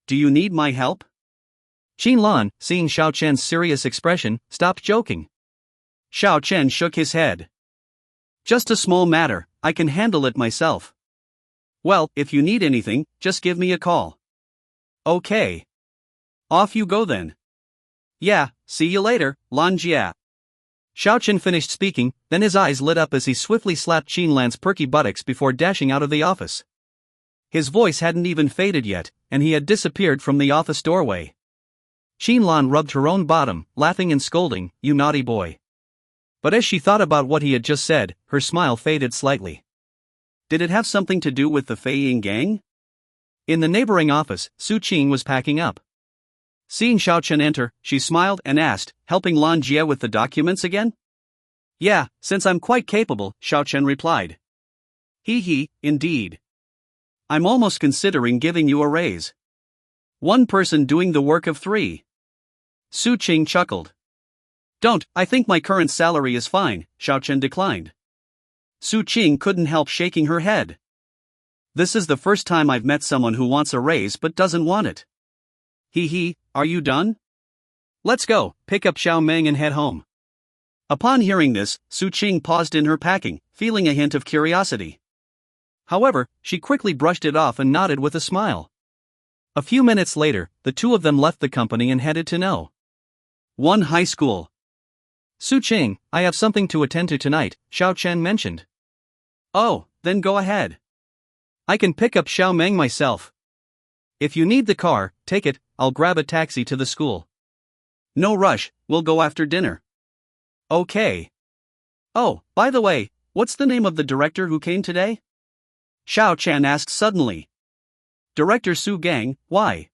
Do you need my help? Qinlan, seeing Xiao Chen's serious expression, stopped joking. Xiao Chen shook his head. Just a small matter, I can handle it myself. Well, if you need anything, just give me a call. Okay. Off you go then. Yeah, see you later, Lan Jia. Xiao Chen finished speaking, then his eyes lit up as he swiftly slapped Qinlan's perky buttocks before dashing out of the office. His voice hadn't even faded yet, and he had disappeared from the office doorway. Qinlan rubbed her own bottom, laughing and scolding, "You naughty boy." But as she thought about what he had just said, her smile faded slightly. Did it have something to do with the Fei Ying gang? In the neighboring office, Su Qing was packing up. Seeing Xiao Chen enter, she smiled and asked, helping Lan Jia with the documents again? Yeah, since I'm quite capable, Xiao Chen replied. He, indeed. I'm almost considering giving you a raise. One person doing the work of three. Su Qing chuckled. Don't, I think my current salary is fine, Xiao Chen declined. Su Qing couldn't help shaking her head. This is the first time I've met someone who wants a raise but doesn't want it. Are you done? Let's go, pick up Xiao Meng and head home. Upon hearing this, Su Qing paused in her packing, feeling a hint of curiosity. However, she quickly brushed it off and nodded with a smile. A few minutes later, the two of them left the company and headed to No. 1 high school. Su Qing, I have something to attend to tonight, Xiao Chen mentioned. Oh, then go ahead. I can pick up Xiao Meng myself. If you need the car, take it, I'll grab a taxi to the school. No rush, we'll go after dinner. Okay. Oh, by the way, what's the name of the director who came today? Xiao Chen asked suddenly. Director Su Gang, why?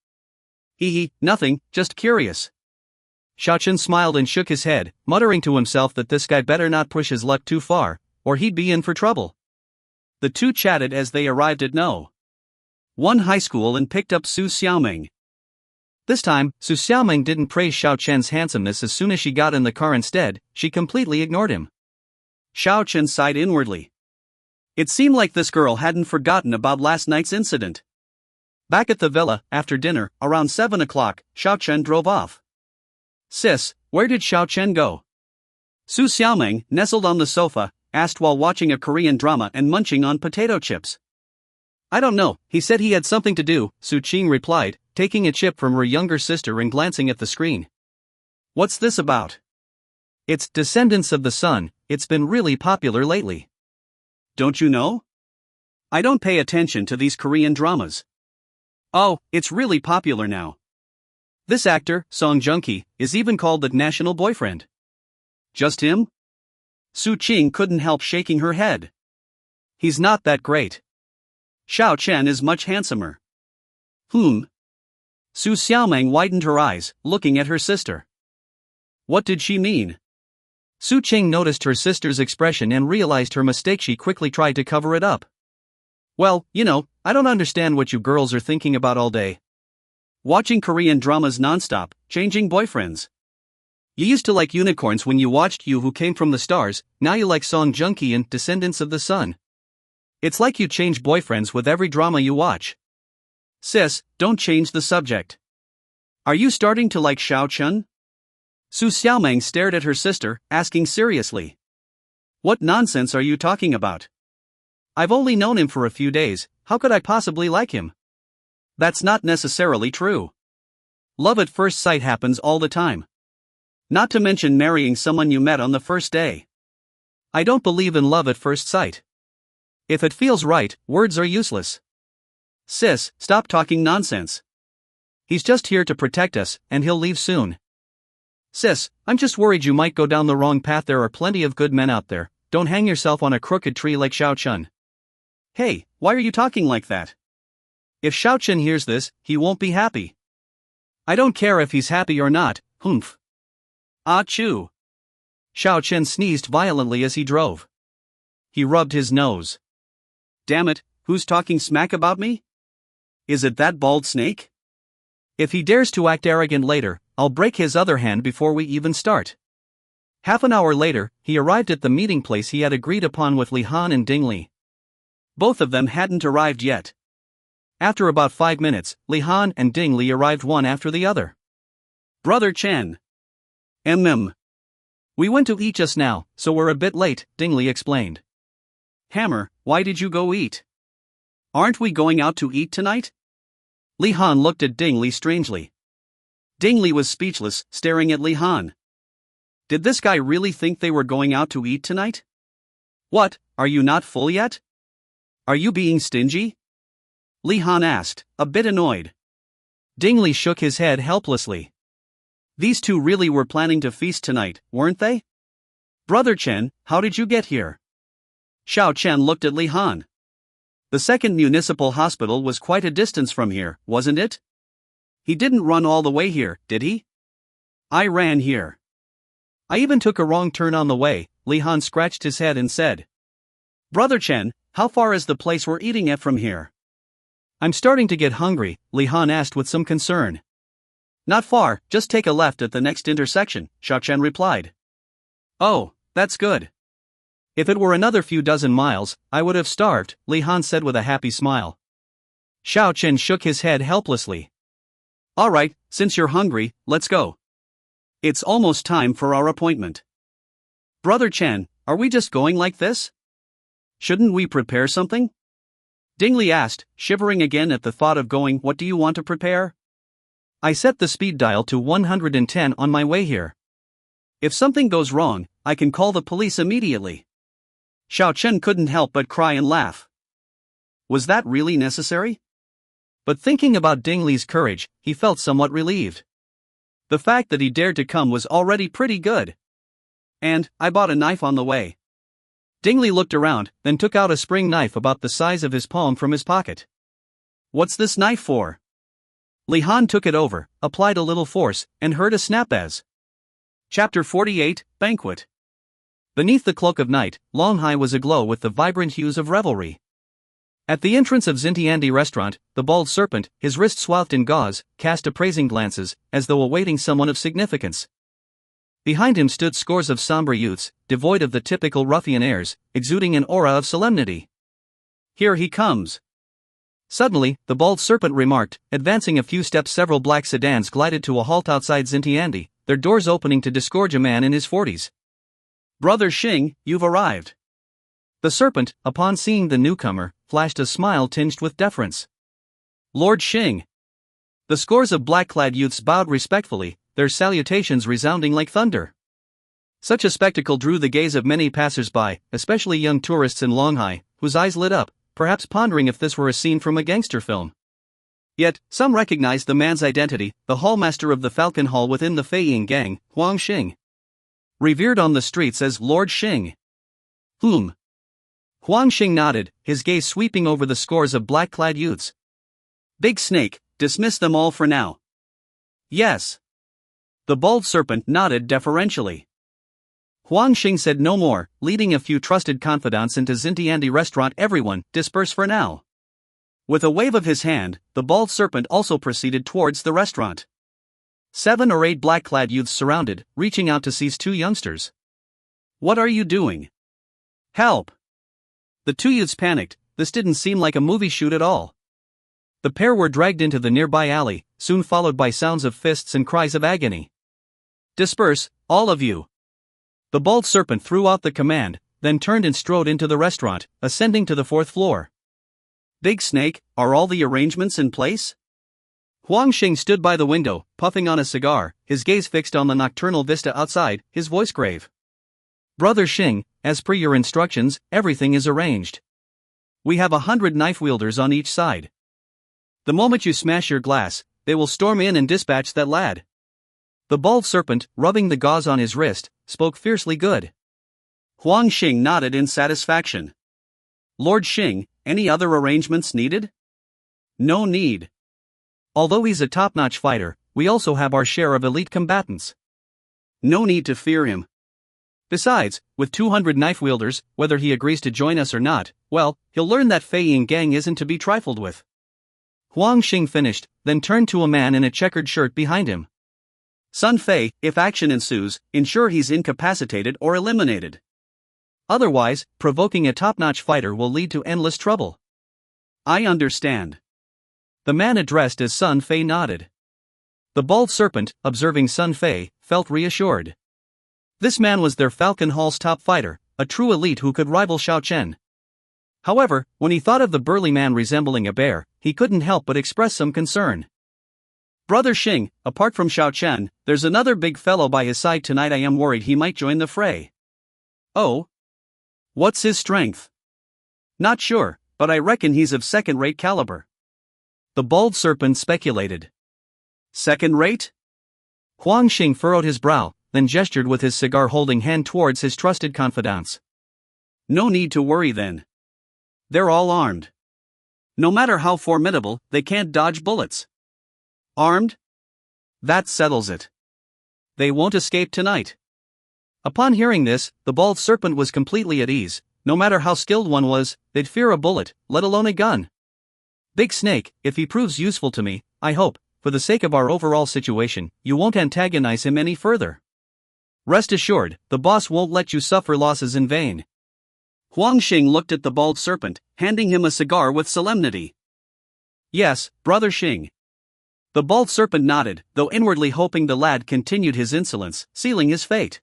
Nothing, just curious. Xiao Chen smiled and shook his head, muttering to himself that this guy better not push his luck too far, or he'd be in for trouble. The two chatted as they arrived at No. 1 high school and picked up Su Xiaoming. This time, Su Xiaoming didn't praise Xiao Chen's handsomeness as soon as she got in the car. Instead, she completely ignored him. Xiao Chen sighed inwardly. It seemed like this girl hadn't forgotten about last night's incident. Back at the villa, after dinner, around 7 o'clock, Xiao Chen drove off. Sis, where did Xiao Chen go? Su Xiaoming, nestled on the sofa, asked while watching a Korean drama and munching on potato chips. I don't know, he said he had something to do, Su Qing replied, taking a chip from her younger sister and glancing at the screen. What's this about? It's Descendants of the Sun, it's been really popular lately. Don't you know? I don't pay attention to these Korean dramas. Oh, it's really popular now. This actor, Song Joong-ki, is even called the national boyfriend. Just him? Su Qing couldn't help shaking her head. He's not that great. Xiao Chen is much handsomer. Su Xiaoming widened her eyes, looking at her sister. What did she mean? Su Qing noticed her sister's expression and realized her mistake. She quickly tried to cover it up. Well, I don't understand what you girls are thinking about all day. Watching Korean dramas nonstop, changing boyfriends. You used to like unicorns when you watched You Who Came From the Stars, now you like Song Joong-ki and Descendants of the Sun. It's like you change boyfriends with every drama you watch. Sis, don't change the subject. Are you starting to like Xiao Chen? Su Xiaoming stared at her sister, asking seriously. What nonsense are you talking about? I've only known him for a few days, how could I possibly like him? That's not necessarily true. Love at first sight happens all the time. Not to mention marrying someone you met on the first day. I don't believe in love at first sight. If it feels right, words are useless. Sis, stop talking nonsense. He's just here to protect us, and he'll leave soon. Sis, I'm just worried you might go down the wrong path. There are plenty of good men out there. Don't hang yourself on a crooked tree like Xiao Chun. Hey, why are you talking like that? If Xiao Chun hears this, he won't be happy. I don't care if he's happy or not, humph. Achoo. Xiao Chun sneezed violently as he drove. He rubbed his nose. Damn it, who's talking smack about me? Is it that bald snake? If he dares to act arrogant later, I'll break his other hand before we even start. Half an hour later, he arrived at the meeting place he had agreed upon with Li Han and Ding Li. Both of them hadn't arrived yet. After about 5 minutes, Li Han and Ding Li arrived one after the other. Brother Chen. We went to eat just now, so we're a bit late, Ding Li explained. Hammer, why did you go eat? Aren't we going out to eat tonight? Li Han looked at Ding Li strangely. Ding Li was speechless, staring at Li Han. Did this guy really think they were going out to eat tonight? What, are you not full yet? Are you being stingy? Li Han asked, a bit annoyed. Ding Li shook his head helplessly. These two really were planning to feast tonight, weren't they? Brother Chen, how did you get here? Xiao Chen looked at Li Han. The second municipal hospital was quite a distance from here, wasn't it? He didn't run all the way here, did he? I ran here. I even took a wrong turn on the way, Li Han scratched his head and said. Brother Chen, how far is the place we're eating at from here? I'm starting to get hungry, Li Han asked with some concern. Not far, just take a left at the next intersection, Xiao Chen replied. Oh, that's good. If it were another few dozen miles, I would have starved, Li Han said with a happy smile. Xiao Chen shook his head helplessly. All right, since you're hungry, let's go. It's almost time for our appointment. Brother Chen, are we just going like this? Shouldn't we prepare something? Ding Li asked, shivering again at the thought of going. What do you want to prepare? I set the speed dial to 110 on my way here. If something goes wrong, I can call the police immediately. Xiao Chen couldn't help but cry and laugh. Was that really necessary? But thinking about Ding Li's courage, he felt somewhat relieved. The fact that he dared to come was already pretty good. And, I bought a knife on the way. Ding Li looked around, then took out a spring knife about the size of his palm from his pocket. What's this knife for? Li Han took it over, applied a little force, and heard a snap as. Chapter 48, Banquet. Beneath the cloak of night, Longhai was aglow with the vibrant hues of revelry. At the entrance of Xintiandi restaurant, the bald serpent, his wrist swathed in gauze, cast appraising glances, as though awaiting someone of significance. Behind him stood scores of somber youths, devoid of the typical ruffian airs, exuding an aura of solemnity. Here he comes. Suddenly, the bald serpent remarked, advancing a few steps. Several black sedans glided to a halt outside Xintiandi, their doors opening to disgorge a man in his 40s. Brother Xing, you've arrived. The serpent, upon seeing the newcomer, flashed a smile tinged with deference. Lord Xing. The scores of black-clad youths bowed respectfully, their salutations resounding like thunder. Such a spectacle drew the gaze of many passers-by, especially young tourists in Longhai, whose eyes lit up, perhaps pondering if this were a scene from a gangster film. Yet, some recognized the man's identity, the hallmaster of the Falcon Hall within the Fei Ying gang, Huang Xing. Revered on the streets as Lord Xing. Huang Xing nodded, his gaze sweeping over the scores of black-clad youths. Big Snake, dismiss them all for now. Yes. The bald serpent nodded deferentially. Huang Xing said no more, leading a few trusted confidants into Xintiandi restaurant. Everyone, disperse for now. With a wave of his hand, the bald serpent also proceeded towards the restaurant. 7 or 8 black-clad youths surrounded, reaching out to seize 2 youngsters. What are you doing? Help! The 2 youths panicked. This didn't seem like a movie shoot at all. The pair were dragged into the nearby alley, soon followed by sounds of fists and cries of agony. Disperse, all of you. The bald serpent threw out the command, then turned and strode into the restaurant, ascending to the 4th floor. Big Snake, are all the arrangements in place? Huang Xing stood by the window, puffing on a cigar, his gaze fixed on the nocturnal vista outside, his voice grave. Brother Xing, as per your instructions, everything is arranged. We have 100 knife wielders on each side. The moment you smash your glass, they will storm in and dispatch that lad. The bald serpent, rubbing the gauze on his wrist, spoke fiercely good. Huang Xing nodded in satisfaction. Lord Xing, any other arrangements needed? No need. Although he's a top-notch fighter, we also have our share of elite combatants. No need to fear him. Besides, with 200 knife wielders, whether he agrees to join us or not, well, he'll learn that Fei Ying gang isn't to be trifled with. Huang Xing finished, then turned to a man in a checkered shirt behind him. Sun Fei, if action ensues, ensure he's incapacitated or eliminated. Otherwise, provoking a top-notch fighter will lead to endless trouble. I understand. The man addressed as Sun Fei nodded. The bald serpent, observing Sun Fei, felt reassured. This man was their Falcon Hall's top fighter, a true elite who could rival Xiao Chen. However, when he thought of the burly man resembling a bear, he couldn't help but express some concern. Brother Xing, apart from Xiao Chen, there's another big fellow by his side tonight. I am worried he might join the fray. Oh? What's his strength? Not sure, but I reckon he's of second-rate caliber. The bald serpent speculated. Second-rate? Huang Xing furrowed his brow, then gestured with his cigar-holding hand towards his trusted confidants. No need to worry then. They're all armed. No matter how formidable, they can't dodge bullets. Armed? That settles it. They won't escape tonight. Upon hearing this, the bald serpent was completely at ease. No matter how skilled one was, they'd fear a bullet, let alone a gun. Big Snake, if he proves useful to me, I hope, for the sake of our overall situation, you won't antagonize him any further. Rest assured, the boss won't let you suffer losses in vain. Huang Xing looked at the bald serpent, handing him a cigar with solemnity. Yes, Brother Xing. The bald serpent nodded, though inwardly hoping the lad continued his insolence, sealing his fate.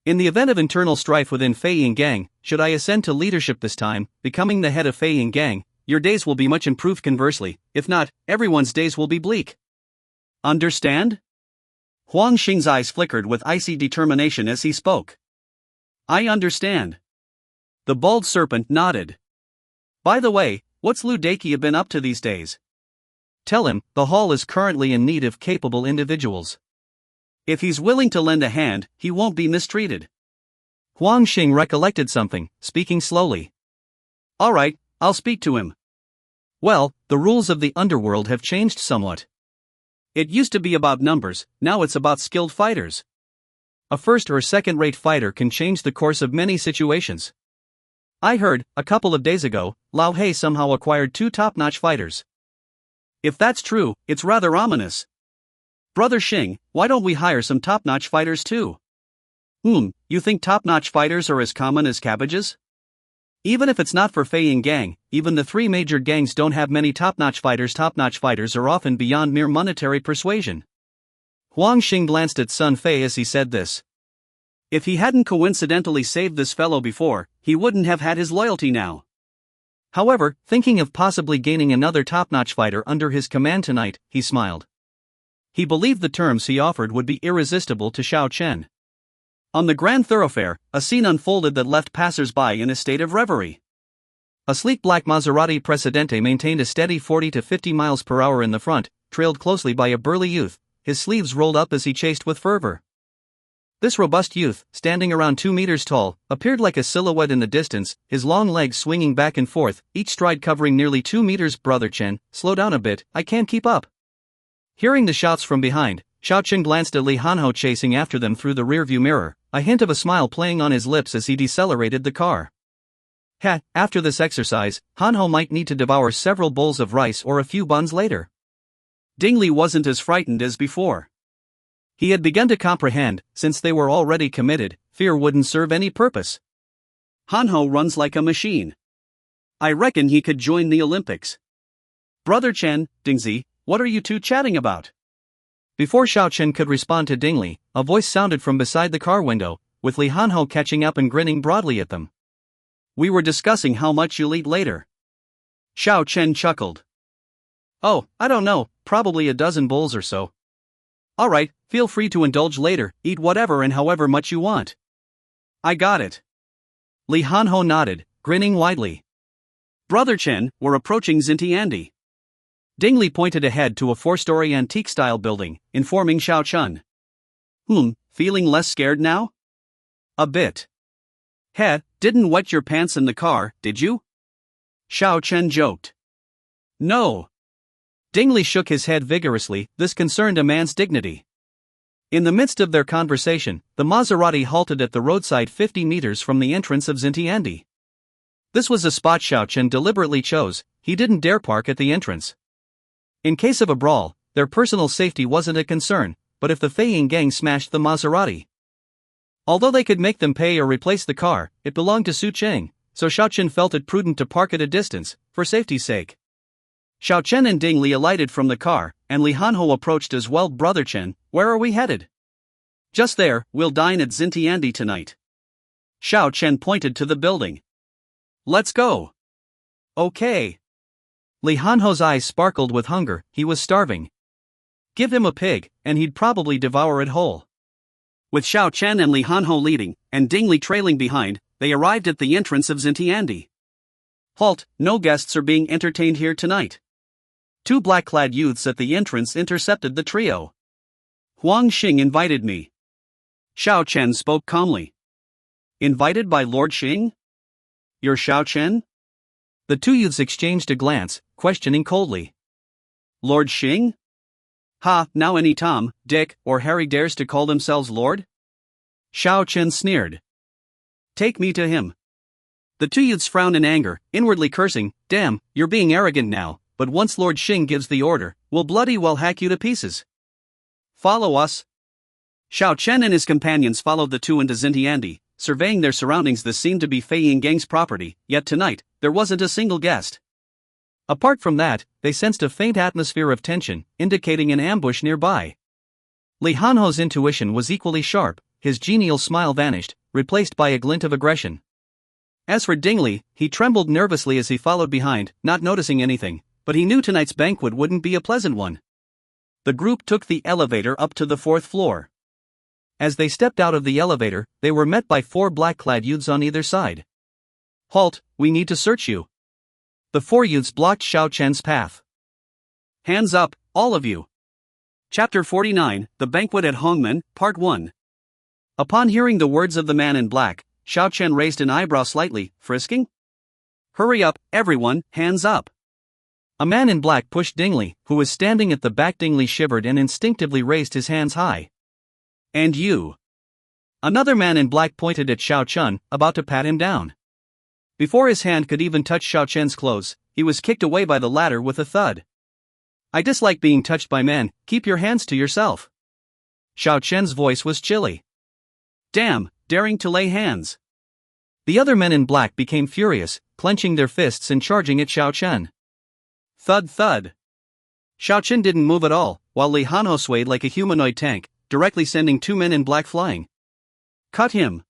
In the event of internal strife within Fei Ying gang, should I ascend to leadership this time, becoming the head of Fei Ying gang, your days will be much improved. Conversely, if not, everyone's days will be bleak. Understand? Huang Xing's eyes flickered with icy determination as he spoke. I understand. The bald serpent nodded. By the way, what's Lu Dakia been up to these days? Tell him, the hall is currently in need of capable individuals. If he's willing to lend a hand, he won't be mistreated. Huang Xing recollected something, speaking slowly. All right, I'll speak to him. Well, the rules of the underworld have changed somewhat. It used to be about numbers, now it's about skilled fighters. A first or second-rate fighter can change the course of many situations. I heard, a couple of days ago, Lao He somehow acquired 2 top-notch fighters. If that's true, it's rather ominous. Brother Xing, why don't we hire some top-notch fighters too? You think top-notch fighters are as common as cabbages? Even if it's not for Fei Ying gang, even the 3 major gangs don't have many top-notch fighters. Top-notch fighters are often beyond mere monetary persuasion. Huang Xing glanced at Sun Fei as he said this. If he hadn't coincidentally saved this fellow before, he wouldn't have had his loyalty now. However, thinking of possibly gaining another top-notch fighter under his command tonight, he smiled. He believed the terms he offered would be irresistible to Xiao Chen. On the Grand Thoroughfare, a scene unfolded that left passers-by in a state of reverie. A sleek black Maserati Presidente maintained a steady 40 to 50 miles per hour in the front, trailed closely by a burly youth, his sleeves rolled up as he chased with fervor. This robust youth, standing around 2 meters tall, appeared like a silhouette in the distance, his long legs swinging back and forth, each stride covering nearly 2 meters. Brother Chen, slow down a bit, I can't keep up. Hearing the shouts from behind, Xiao Chen glanced at Li Hanhou chasing after them through the rearview mirror, a hint of a smile playing on his lips as he decelerated the car. After this exercise, Hanhou might need to devour several bowls of rice or a few buns later. Ding Li wasn't as frightened as before. He had begun to comprehend, since they were already committed, fear wouldn't serve any purpose. Hanhou runs like a machine. I reckon he could join the Olympics. Brother Chen, Dingzi, what are you two chatting about? Before Xiao Chen could respond to Ding Li, a voice sounded from beside the car window, with Li Hanhou catching up and grinning broadly at them. We were discussing how much you'll eat later. Xiao Chen chuckled. Oh, I don't know, probably a dozen bowls or so. Alright, feel free to indulge later, eat whatever and however much you want. I got it. Li Hanhou nodded, grinning widely. Brother Chen, we're approaching Xintiandi. Ding Li pointed ahead to a 4-story antique-style building, informing Xiao Chen. Feeling less scared now? A bit. Heh, didn't wet your pants in the car, did you? Xiao Chen joked. No. Dingley shook his head vigorously. This concerned a man's dignity. In the midst of their conversation, the Maserati halted at the roadside 50 meters from the entrance of Zintiandi. This was a spot Xiao Chen deliberately chose. He didn't dare park at the entrance. In case of a brawl, their personal safety wasn't a concern, but if the Feiying gang smashed the Maserati, although they could make them pay or replace the car, it belonged to Su Cheng, so Xiao Chen felt it prudent to park at a distance, for safety's sake. Xiao Chen and Ding Li alighted from the car, and Li Hanho approached as well. Brother Chen, where are we headed? Just there, we'll dine at Zintiandi tonight. Xiao Chen pointed to the building. Let's go. Okay. Li Hanho's eyes sparkled with hunger. He was starving. Give him a pig, and he'd probably devour it whole. With Xiao Chen and Li Hanho leading, and Ding Li trailing behind, they arrived at the entrance of Zintiandi. Halt, no guests are being entertained here tonight. Two black-clad youths at the entrance intercepted the trio. Huang Xing invited me. Xiao Chen spoke calmly. Invited by Lord Xing? You're Xiao Chen? The two youths exchanged a glance, questioning coldly. Lord Xing? Ha, now any Tom, Dick, or Harry dares to call themselves Lord? Xiao Chen sneered. Take me to him. The two youths frowned in anger, inwardly cursing, damn, you're being arrogant now, but once Lord Xing gives the order, we'll bloody well hack you to pieces. Follow us. Xiao Chen and his companions followed the two into Zintiandi, surveying their surroundings. This seemed to be Feiying gang's property, yet tonight, there wasn't a single guest. Apart from that, they sensed a faint atmosphere of tension, indicating an ambush nearby. Li Hanho's intuition was equally sharp. His genial smile vanished, replaced by a glint of aggression. As for Ding Li, he trembled nervously as he followed behind, not noticing anything, but he knew tonight's banquet wouldn't be a pleasant one. The group took the elevator up to the 4th floor. As they stepped out of the elevator, they were met by 4 black-clad youths on either side. Halt, we need to search you. The 4 youths blocked Xiao Chen's path. Hands up, all of you. Chapter 49, The Banquet at Hongmen, Part 1. Upon hearing the words of the man in black, Xiao Chen raised an eyebrow slightly. Frisking? Hurry up, everyone, hands up. A man in black pushed Ding Li, who was standing at the back. Ding Li shivered and instinctively raised his hands high. And you? Another man in black pointed at Xiao Chen, about to pat him down. Before his hand could even touch Xiao Chen's clothes, he was kicked away by the latter with a thud. I dislike being touched by men, keep your hands to yourself. Xiao Chen's voice was chilly. Damn, daring to lay hands. The other men in black became furious, clenching their fists and charging at Xiao Chen. Thud thud. Xiao Chen didn't move at all, while Li Hanho swayed like a humanoid tank, directly sending 2 men in black flying. Cut him.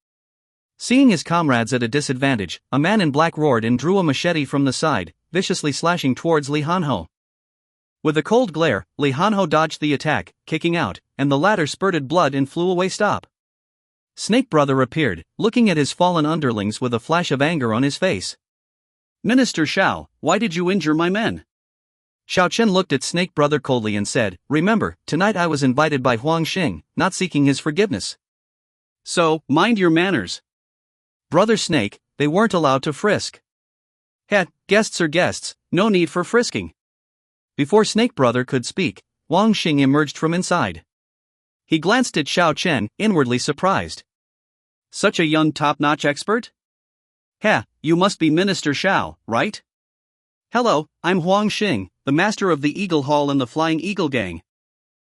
Seeing his comrades at a disadvantage, a man in black roared and drew a machete from the side, viciously slashing towards Li Hanho. With a cold glare, Li Hanho dodged the attack, kicking out, and the latter spurted blood and flew away. Stop. Snake Brother appeared, looking at his fallen underlings with a flash of anger on his face. Minister Xiao, why did you injure my men? Xiao Chen looked at Snake Brother coldly and said, remember, tonight I was invited by Huang Xing, not seeking his forgiveness. So, mind your manners. Brother Snake, they weren't allowed to frisk. Heh, guests are guests, no need for frisking. Before Snake Brother could speak, Huang Xing emerged from inside. He glanced at Xiao Chen, inwardly surprised. Such a young top-notch expert? Heh, you must be Minister Xiao, right? Hello, I'm Huang Xing, the master of the Eagle Hall and the Flying Eagle Gang.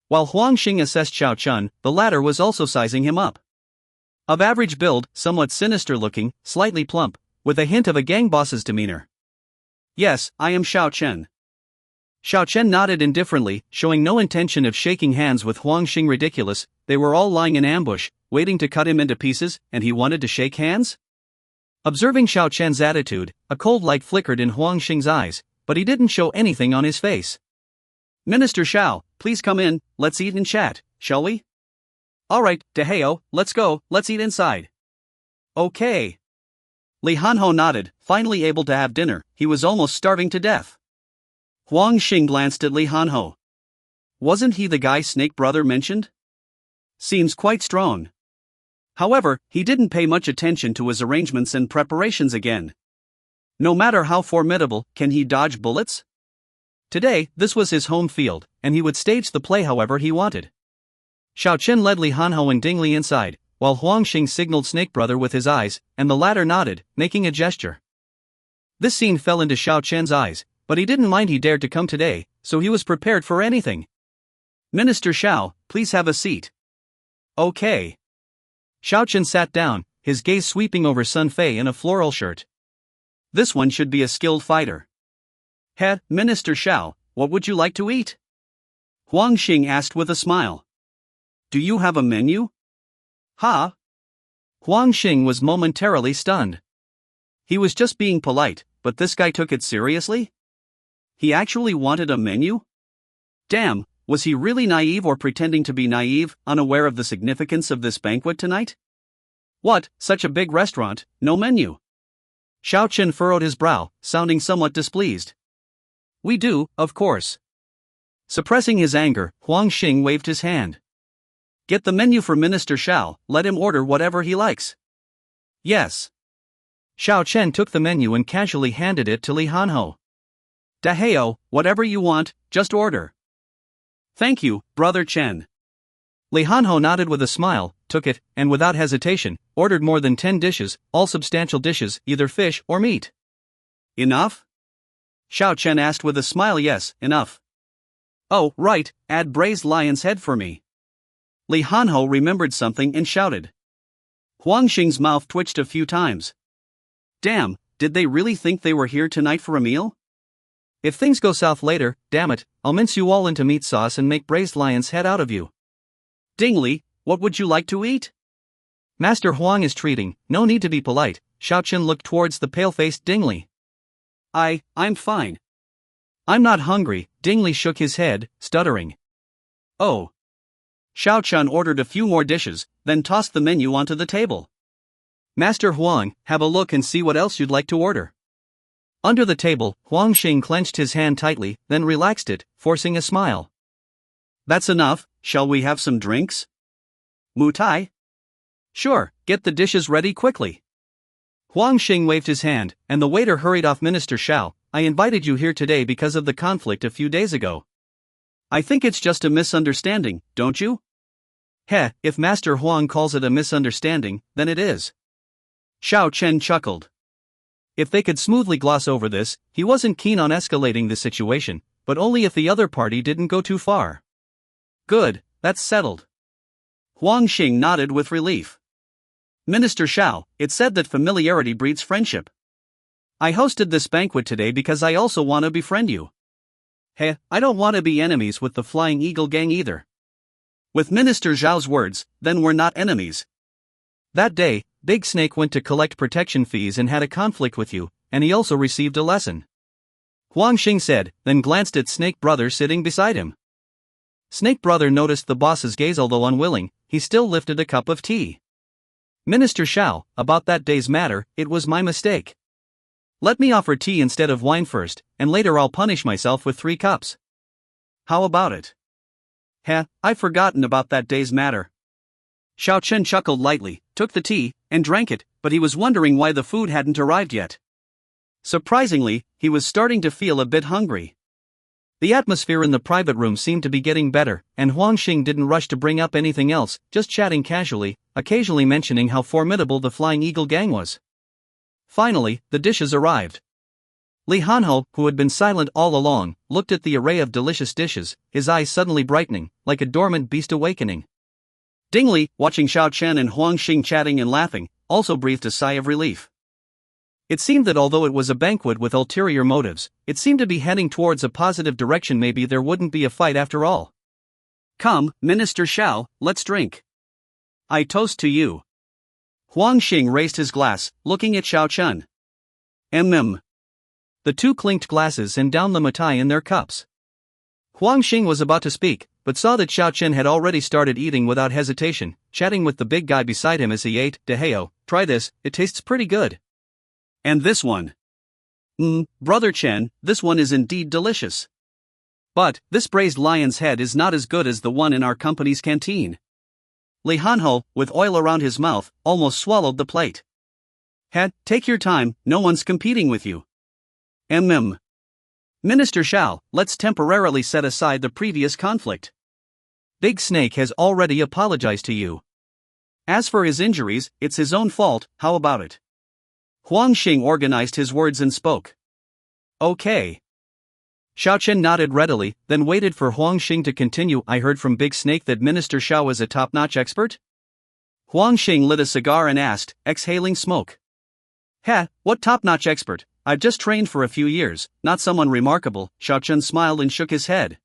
While Huang Xing assessed Xiao Chen, the latter was also sizing him up. Of average build, somewhat sinister-looking, slightly plump, with a hint of a gang boss's demeanor. Yes, I am Xiao Chen. Xiao Chen nodded indifferently, showing no intention of shaking hands with Huang Xing. Ridiculous, they were all lying in ambush, waiting to cut him into pieces, and he wanted to shake hands? Observing Xiao Chen's attitude, a cold light flickered in Huang Xing's eyes, but he didn't show anything on his face. Minister Xiao, please come in, let's eat and chat, shall we? Alright, Deheo, let's go, let's eat inside. Okay. Li Hanho nodded, finally able to have dinner. He was almost starving to death. Huang Xing glanced at Li Hanho. Wasn't he the guy Snake Brother mentioned? Seems quite strong. However, he didn't pay much attention to his arrangements and preparations again. No matter how formidable, can he dodge bullets? Today, this was his home field, and he would stage the play however he wanted. Xiao Chen led Li Hanhou and Ding Li inside, while Huang Xing signaled Snake Brother with his eyes, and the latter nodded, making a gesture. This scene fell into Xiao Chen's eyes, but he didn't mind. He dared to come today, so he was prepared for anything. Minister Xiao, please have a seat. Okay. Xiao Chen sat down, his gaze sweeping over Sun Fei in a floral shirt. This one should be a skilled fighter. Minister Xiao, what would you like to eat? Huang Xing asked with a smile. Do you have a menu? Ha? Huang Xing was momentarily stunned. He was just being polite, but this guy took it seriously? He actually wanted a menu? Damn, was he really naive or pretending to be naive, unaware of the significance of this banquet tonight? What, such a big restaurant, no menu? Xiao Chen furrowed his brow, sounding somewhat displeased. We do, of course. Suppressing his anger, Huang Xing waved his hand. Get the menu for Minister Xiao, let him order whatever he likes. Yes. Xiao Chen took the menu and casually handed it to Li Hanhou. Daheo, whatever you want, just order. Thank you, Brother Chen. Li Hanhou nodded with a smile, took it, and without hesitation, ordered more than 10 dishes, all substantial dishes, either fish or meat. Enough? Xiao Chen asked with a smile. Yes, enough. Oh, right, add braised lion's head for me. Li Hanhou remembered something and shouted. Huang Xing's mouth twitched a few times. Damn, did they really think they were here tonight for a meal? If things go south later, damn it, I'll mince you all into meat sauce and make braised lion's head out of you. Ding Li, what would you like to eat? Master Huang is treating, no need to be polite. Xiao Chen looked towards the pale-faced Ding Li. I'm fine. I'm not hungry. Ding Li shook his head, stuttering. Oh. Xiao Chen ordered a few more dishes, then tossed the menu onto the table. Master Huang, have a look and see what else you'd like to order. Under the table, Huang Xing clenched his hand tightly, then relaxed it, forcing a smile. That's enough, shall we have some drinks? Mutai? Sure, get the dishes ready quickly. Huang Xing waved his hand, and the waiter hurried off. Minister Xiao, I invited you here today because of the conflict a few days ago. I think it's just a misunderstanding, don't you? If Master Huang calls it a misunderstanding, then it is. Xiao Chen chuckled. If they could smoothly gloss over this, he wasn't keen on escalating the situation, but only if the other party didn't go too far. Good, that's settled. Huang Xing nodded with relief. Minister Xiao, it's said that familiarity breeds friendship. I hosted this banquet today because I also want to befriend you. I don't want to be enemies with the Flying Eagle gang either. With Minister Zhao's words, then we're not enemies. That day, Big Snake went to collect protection fees and had a conflict with you, and he also received a lesson. Huang Xing said, then glanced at Snake Brother sitting beside him. Snake Brother noticed the boss's gaze. Although unwilling, he still lifted a cup of tea. Minister Xiao, about that day's matter, it was my mistake. Let me offer tea instead of wine first, and later I'll punish myself with 3 cups. How about it? I've forgotten about that day's matter. Xiao Chen chuckled lightly, took the tea, and drank it, but he was wondering why the food hadn't arrived yet. Surprisingly, he was starting to feel a bit hungry. The atmosphere in the private room seemed to be getting better, and Huang Xing didn't rush to bring up anything else, just chatting casually, occasionally mentioning how formidable the Flying Eagle gang was. Finally, the dishes arrived. Li Hanhou, who had been silent all along, looked at the array of delicious dishes, his eyes suddenly brightening, like a dormant beast awakening. Ding Li, watching Xiao Chen and Huang Xing chatting and laughing, also breathed a sigh of relief. It seemed that although it was a banquet with ulterior motives, it seemed to be heading towards a positive direction. Maybe there wouldn't be a fight after all. Come, Minister Xiao, let's drink. I toast to you. Huang Xing raised his glass, looking at Xiao Chen. The two clinked glasses and downed the matai in their cups. Huang Xing was about to speak, but saw that Xiao Chen had already started eating without hesitation, chatting with the big guy beside him as he ate. Daheo, try this, it tastes pretty good. And this one. Brother Chen, this one is indeed delicious. But, this braised lion's head is not as good as the one in our company's canteen. Li Hanho, with oil around his mouth, almost swallowed the plate. Take your time, no one's competing with you. Minister Xiao, let's temporarily set aside the previous conflict. Big Snake has already apologized to you. As for his injuries, it's his own fault, how about it? Huang Xing organized his words and spoke. Okay. Xiao Chen nodded readily, then waited for Huang Xing to continue. I heard from Big Snake that Minister Xiao is a top-notch expert? Huang Xing lit a cigar and asked, exhaling smoke. What top-notch expert? I've just trained for a few years, not someone remarkable. Xiao Chen smiled and shook his head.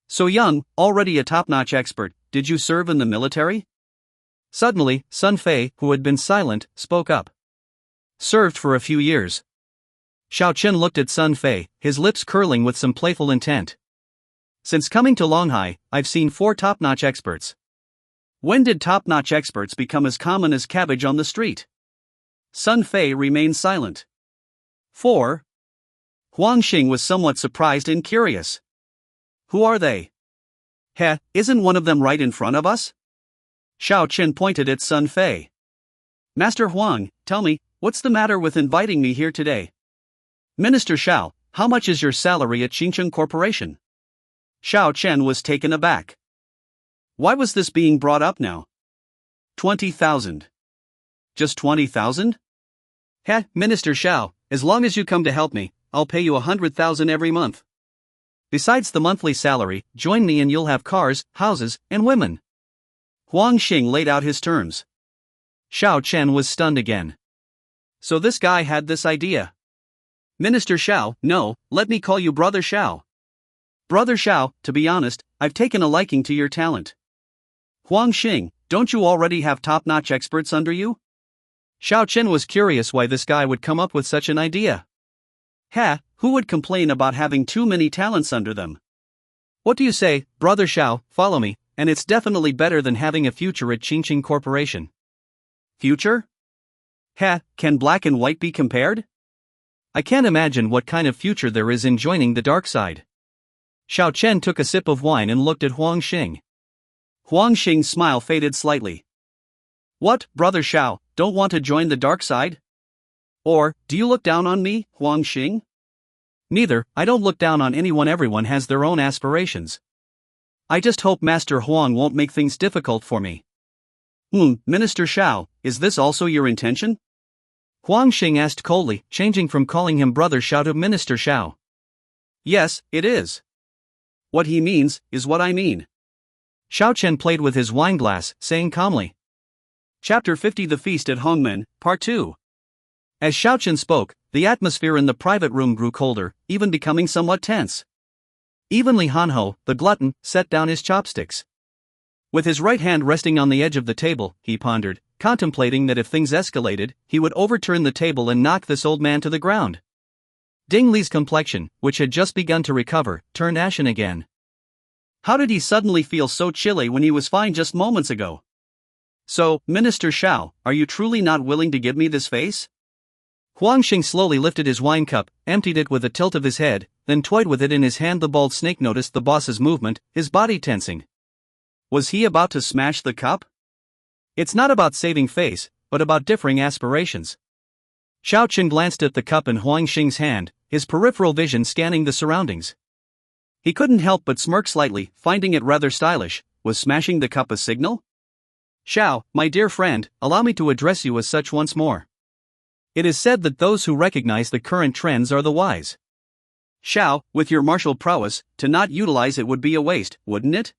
So young, already a top-notch expert, did you serve in the military? Suddenly, Sun Fei, who had been silent, spoke up. Served for a few years. Xiao Chen looked at Sun Fei, his lips curling with some playful intent. Since coming to Longhai, I've seen 4 top-notch experts. When did top-notch experts become as common as cabbage on the street? Sun Fei remained silent. 4. Huang Xing was somewhat surprised and curious. Who are they? Isn't one of them right in front of us? Xiao Chen pointed at Sun Fei. Master Huang, tell me, what's the matter with inviting me here today? Minister Xiao, how much is your salary at Xincheng Corporation? Xiao Chen was taken aback. Why was this being brought up now? 20,000. Just 20,000? Minister Xiao, as long as you come to help me, I'll pay you 100,000 every month. Besides the monthly salary, join me and you'll have cars, houses, and women. Huang Xing laid out his terms. Xiao Chen was stunned again. So this guy had this idea. Minister Xiao, no, let me call you Brother Xiao. Brother Xiao, to be honest, I've taken a liking to your talent. Huang Xing, don't you already have top-notch experts under you? Xiao Chen was curious why this guy would come up with such an idea. Who would complain about having too many talents under them? What do you say, Brother Xiao, follow me, and it's definitely better than having a future at Xincheng Corporation. Future? Can black and white be compared? I can't imagine what kind of future there is in joining the dark side. Xiao Chen took a sip of wine and looked at Huang Xing. Huang Xing's smile faded slightly. What, Brother Xiao, don't want to join the dark side? Or, do you look down on me, Huang Xing? Neither, I don't look down on anyone, everyone has their own aspirations. I just hope Master Huang won't make things difficult for me. Minister Xiao, is this also your intention? Huang Xing asked coldly, changing from calling him Brother Xiao to Minister Xiao. Yes, it is. What he means, is what I mean. Xiao Chen played with his wineglass, saying calmly. Chapter 50 The Feast at Hongmen, Part 2. As Xiao Chen spoke, the atmosphere in the private room grew colder, even becoming somewhat tense. Even Li Hanho, the glutton, set down his chopsticks. With his right hand resting on the edge of the table, he pondered, contemplating that if things escalated, he would overturn the table and knock this old man to the ground. Ding Li's complexion, which had just begun to recover, turned ashen again. How did he suddenly feel so chilly when he was fine just moments ago? So, Minister Xiao, are you truly not willing to give me this face? Huang Xing slowly lifted his wine cup, emptied it with a tilt of his head, then toyed with it in his hand. The bald snake noticed the boss's movement, his body tensing. Was he about to smash the cup? It's not about saving face, but about differing aspirations. Xiao Chen glanced at the cup in Huang Xing's hand, his peripheral vision scanning the surroundings. He couldn't help but smirk slightly, finding it rather stylish. Was smashing the cup a signal? Xiao, my dear friend, allow me to address you as such once more. It is said that those who recognize the current trends are the wise. Xiao, with your martial prowess, to not utilize it would be a waste, wouldn't it?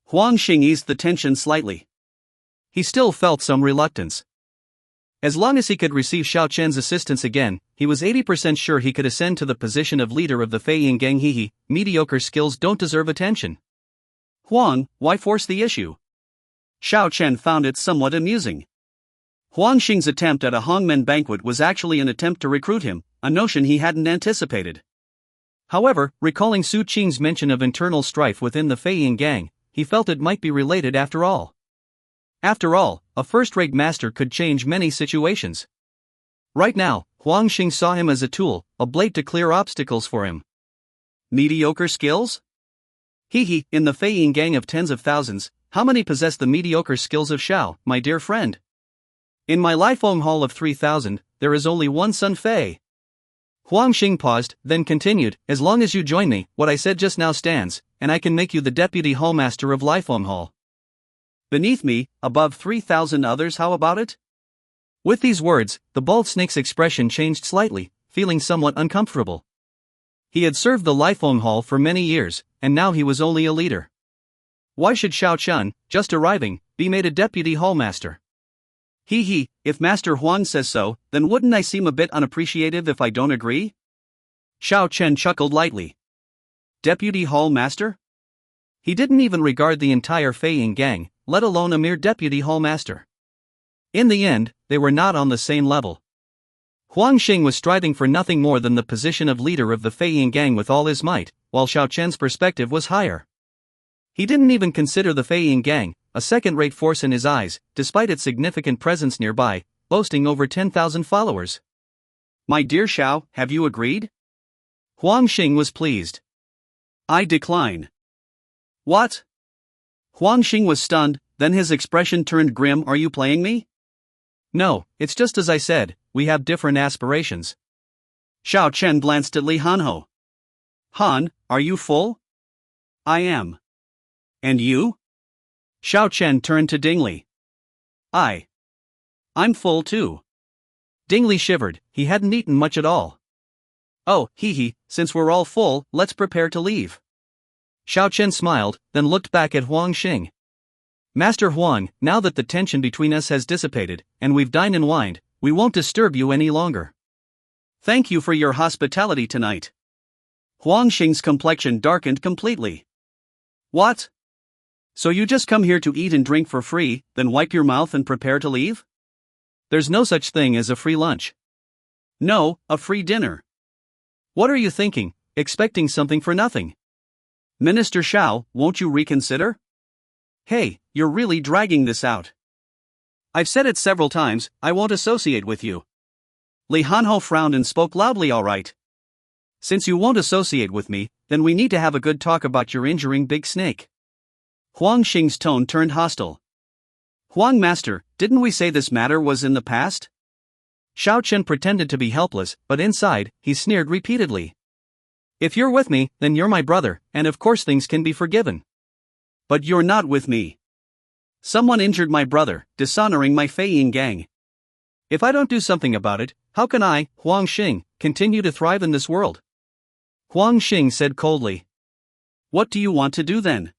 Huang Xing eased the tension slightly. He still felt some reluctance. As long as he could receive Xiao Chen's assistance again, he was 80% sure he could ascend to the position of leader of the Fei Yin Gang. Mediocre skills don't deserve attention. Huang, why force the issue? Xiao Chen found it somewhat amusing. Huang Xing's attempt at a Hongmen banquet was actually an attempt to recruit him, a notion he hadn't anticipated. However, recalling Su Qing's mention of internal strife within the Fei Yin Gang, he felt it might be related after all. After all, a first-rate master could change many situations. Right now, Huang Xing saw him as a tool, a blade to clear obstacles for him. Mediocre skills? In the Fei Yin Gang of tens of thousands, how many possess the mediocre skills of Xiao, my dear friend? In my Lifeng Hall of 3,000, there is only one Sun Fei. Huang Xing paused, then continued, as long as you join me, what I said just now stands, and I can make you the deputy hallmaster of Lifeng Hall. Beneath me, above 3,000 others, how about it? With these words, the bald snake's expression changed slightly, feeling somewhat uncomfortable. He had served the Lifeng Hall for many years, and now he was only a leader. Why should Xiao Chun, just arriving, be made a deputy hallmaster? If Master Huang says so, then wouldn't I seem a bit unappreciative if I don't agree? Xiao Chen chuckled lightly. Deputy hallmaster? He didn't even regard the entire Fei Ying gang, let alone a mere deputy hallmaster. In the end, they were not on the same level. Huang Xing was striving for nothing more than the position of leader of the Fei Ying gang with all his might, while Xiao Chen's perspective was higher. He didn't even consider the Fei Ying gang a second-rate force in his eyes, despite its significant presence nearby, boasting over 10,000 followers. My dear Xiao, have you agreed? Huang Xing was pleased. I decline. What? Huang Xing was stunned, then his expression turned grim. Are you playing me? No, it's just as I said, we have different aspirations. Xiao Chen glanced at Li Hanho. Han, are you full? I am. And you? Xiao Chen turned to Dingli. I'm full too. Dingli shivered, he hadn't eaten much at all. Oh, since we're all full, let's prepare to leave. Xiao Chen smiled, then looked back at Huang Xing. Master Huang, now that the tension between us has dissipated, and we've dined and wined, we won't disturb you any longer. Thank you for your hospitality tonight. Huang Xing's complexion darkened completely. What? So you just come here to eat and drink for free, then wipe your mouth and prepare to leave? There's no such thing as a free lunch. No, a free dinner. What are you thinking, expecting something for nothing? Minister Xiao, won't you reconsider? Hey, you're really dragging this out. I've said it several times, I won't associate with you. Li Hanho frowned and spoke loudly. All right. Since you won't associate with me, then we need to have a good talk about your injuring Big Snake. Huang Xing's tone turned hostile. Huang Master, didn't we say this matter was in the past? Xiao Chen pretended to be helpless, but inside, he sneered repeatedly. If you're with me, then you're my brother, and of course things can be forgiven. But you're not with me. Someone injured my brother, dishonoring my Fei Ying gang. If I don't do something about it, how can I, Huang Xing, continue to thrive in this world? Huang Xing said coldly. What do you want to do then?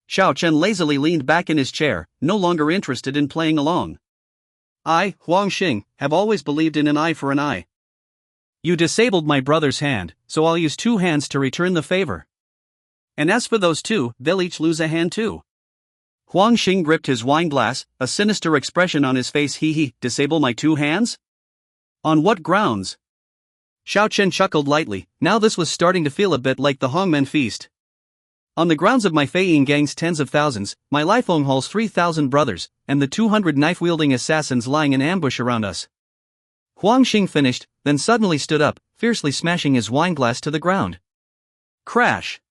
Xiao Chen lazily leaned back in his chair, no longer interested in playing along. I, Huang Xing, have always believed in an eye for an eye. You disabled my brother's hand, so I'll use 2 hands to return the favor. And as for those 2, they'll each lose a hand too. Huang Xing gripped his wine glass, a sinister expression on his face. Disable my 2 hands? On what grounds? Xiao Chen chuckled lightly, now this was starting to feel a bit like the Hongmen feast. On the grounds of my Fei Ying gang's tens of thousands, my Lifeng Hall's 3,000 brothers, and the 200 knife-wielding assassins lying in ambush around us. Huang Xing finished, then suddenly stood up, fiercely smashing his wineglass to the ground. Crash!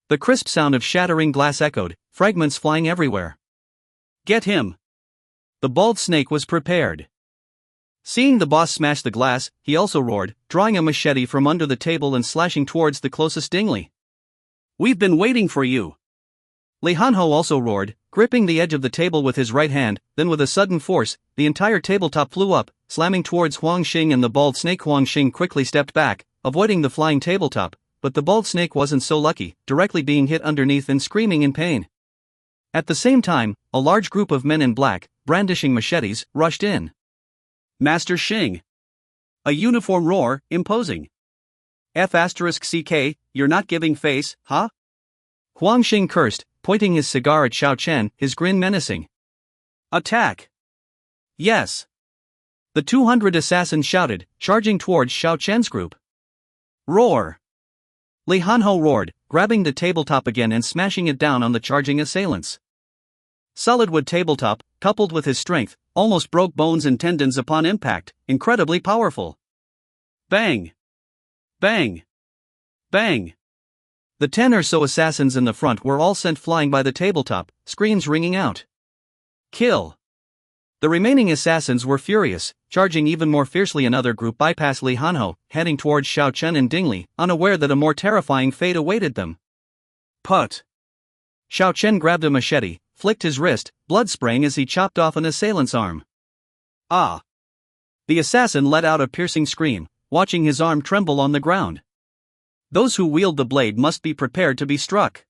The crisp sound of shattering glass echoed, fragments flying everywhere. Get him! The bald snake was prepared. Seeing the boss smash the glass, he also roared, drawing a machete from under the table and slashing towards the closest Dingli. We've been waiting for you. Li Hanho also roared, gripping the edge of the table with his right hand, then with a sudden force, the entire tabletop flew up, slamming towards Huang Xing and the bald snake. Huang Xing quickly stepped back, avoiding the flying tabletop, but the bald snake wasn't so lucky, directly being hit underneath and screaming in pain. At the same time, a large group of men in black, brandishing machetes, rushed in. Master Xing. A uniform roar, imposing. F***CK, you're not giving face, huh? Huang Xing cursed, pointing his cigar at Xiao Chen, his grin menacing. Attack! Yes! The 200 assassins shouted, charging towards Xiao Chen's group. Roar! Li Hanho roared, grabbing the tabletop again and smashing it down on the charging assailants. Solid wood tabletop, coupled with his strength, almost broke bones and tendons upon impact, incredibly powerful. Bang! Bang! Bang! The 10 or so assassins in the front were all sent flying by the tabletop, screams ringing out. Kill! The remaining assassins were furious, charging even more fiercely. Another group bypassed Li Hanho, heading towards Xiao Chen and Ding Li, unaware that a more terrifying fate awaited them. Put! Xiao Chen grabbed a machete, flicked his wrist, blood spraying as he chopped off an assailant's arm. Ah! The assassin let out a piercing scream, watching his arm tremble on the ground. Those who wield the blade must be prepared to be struck.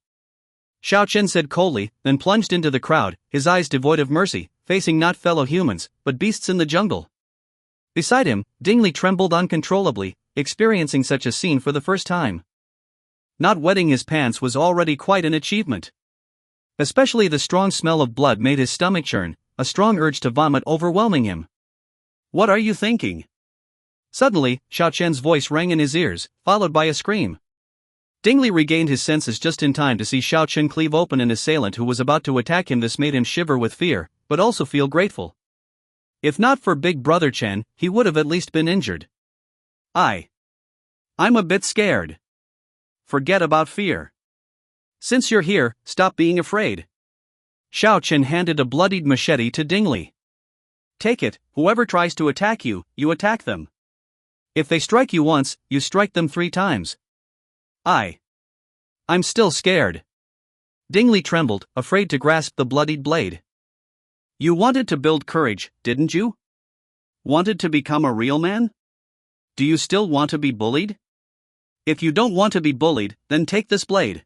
Xiao Chen said coldly, then plunged into the crowd, his eyes devoid of mercy, facing not fellow humans, but beasts in the jungle. Beside him, Ding Li trembled uncontrollably, experiencing such a scene for the first time. Not wetting his pants was already quite an achievement. Especially the strong smell of blood made his stomach churn, a strong urge to vomit overwhelming him. What are you thinking? Suddenly, Xiao Chen's voice rang in his ears, followed by a scream. Ding Li regained his senses just in time to see Xiao Chen cleave open an assailant who was about to attack him. This made him shiver with fear, but also feel grateful. If not for Big Brother Chen, he would have at least been injured. I'm a bit scared. Forget about fear. Since you're here, stop being afraid. Xiao Chen handed a bloodied machete to Ding Li. Take it, whoever tries to attack you, you attack them. If they strike you once, you strike them 3 times. I'm still scared. Ding Li trembled, afraid to grasp the bloodied blade. You wanted to build courage, didn't you? Wanted to become a real man? Do you still want to be bullied? If you don't want to be bullied, then take this blade.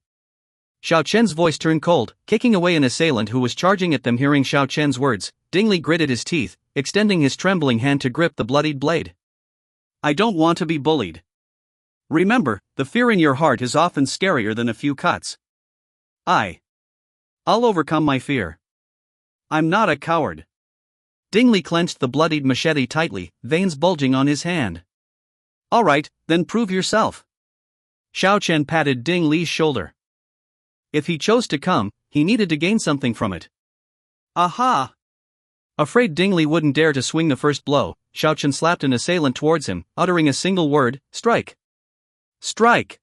Xiao Chen's voice turned cold, kicking away an assailant who was charging at them. Hearing Xiao Chen's words, Ding Li gritted his teeth, extending his trembling hand to grip the bloodied blade. I don't want to be bullied. Remember, the fear in your heart is often scarier than a few cuts. I'll overcome my fear. I'm not a coward. Ding Li clenched the bloodied machete tightly, veins bulging on his hand. All right, then prove yourself. Xiao Chen patted Ding Li's shoulder. If he chose to come, he needed to gain something from it. Aha! Afraid Ding Li wouldn't dare to swing the first blow, Xiao Chen slapped an assailant towards him, uttering a single word, strike. Strike!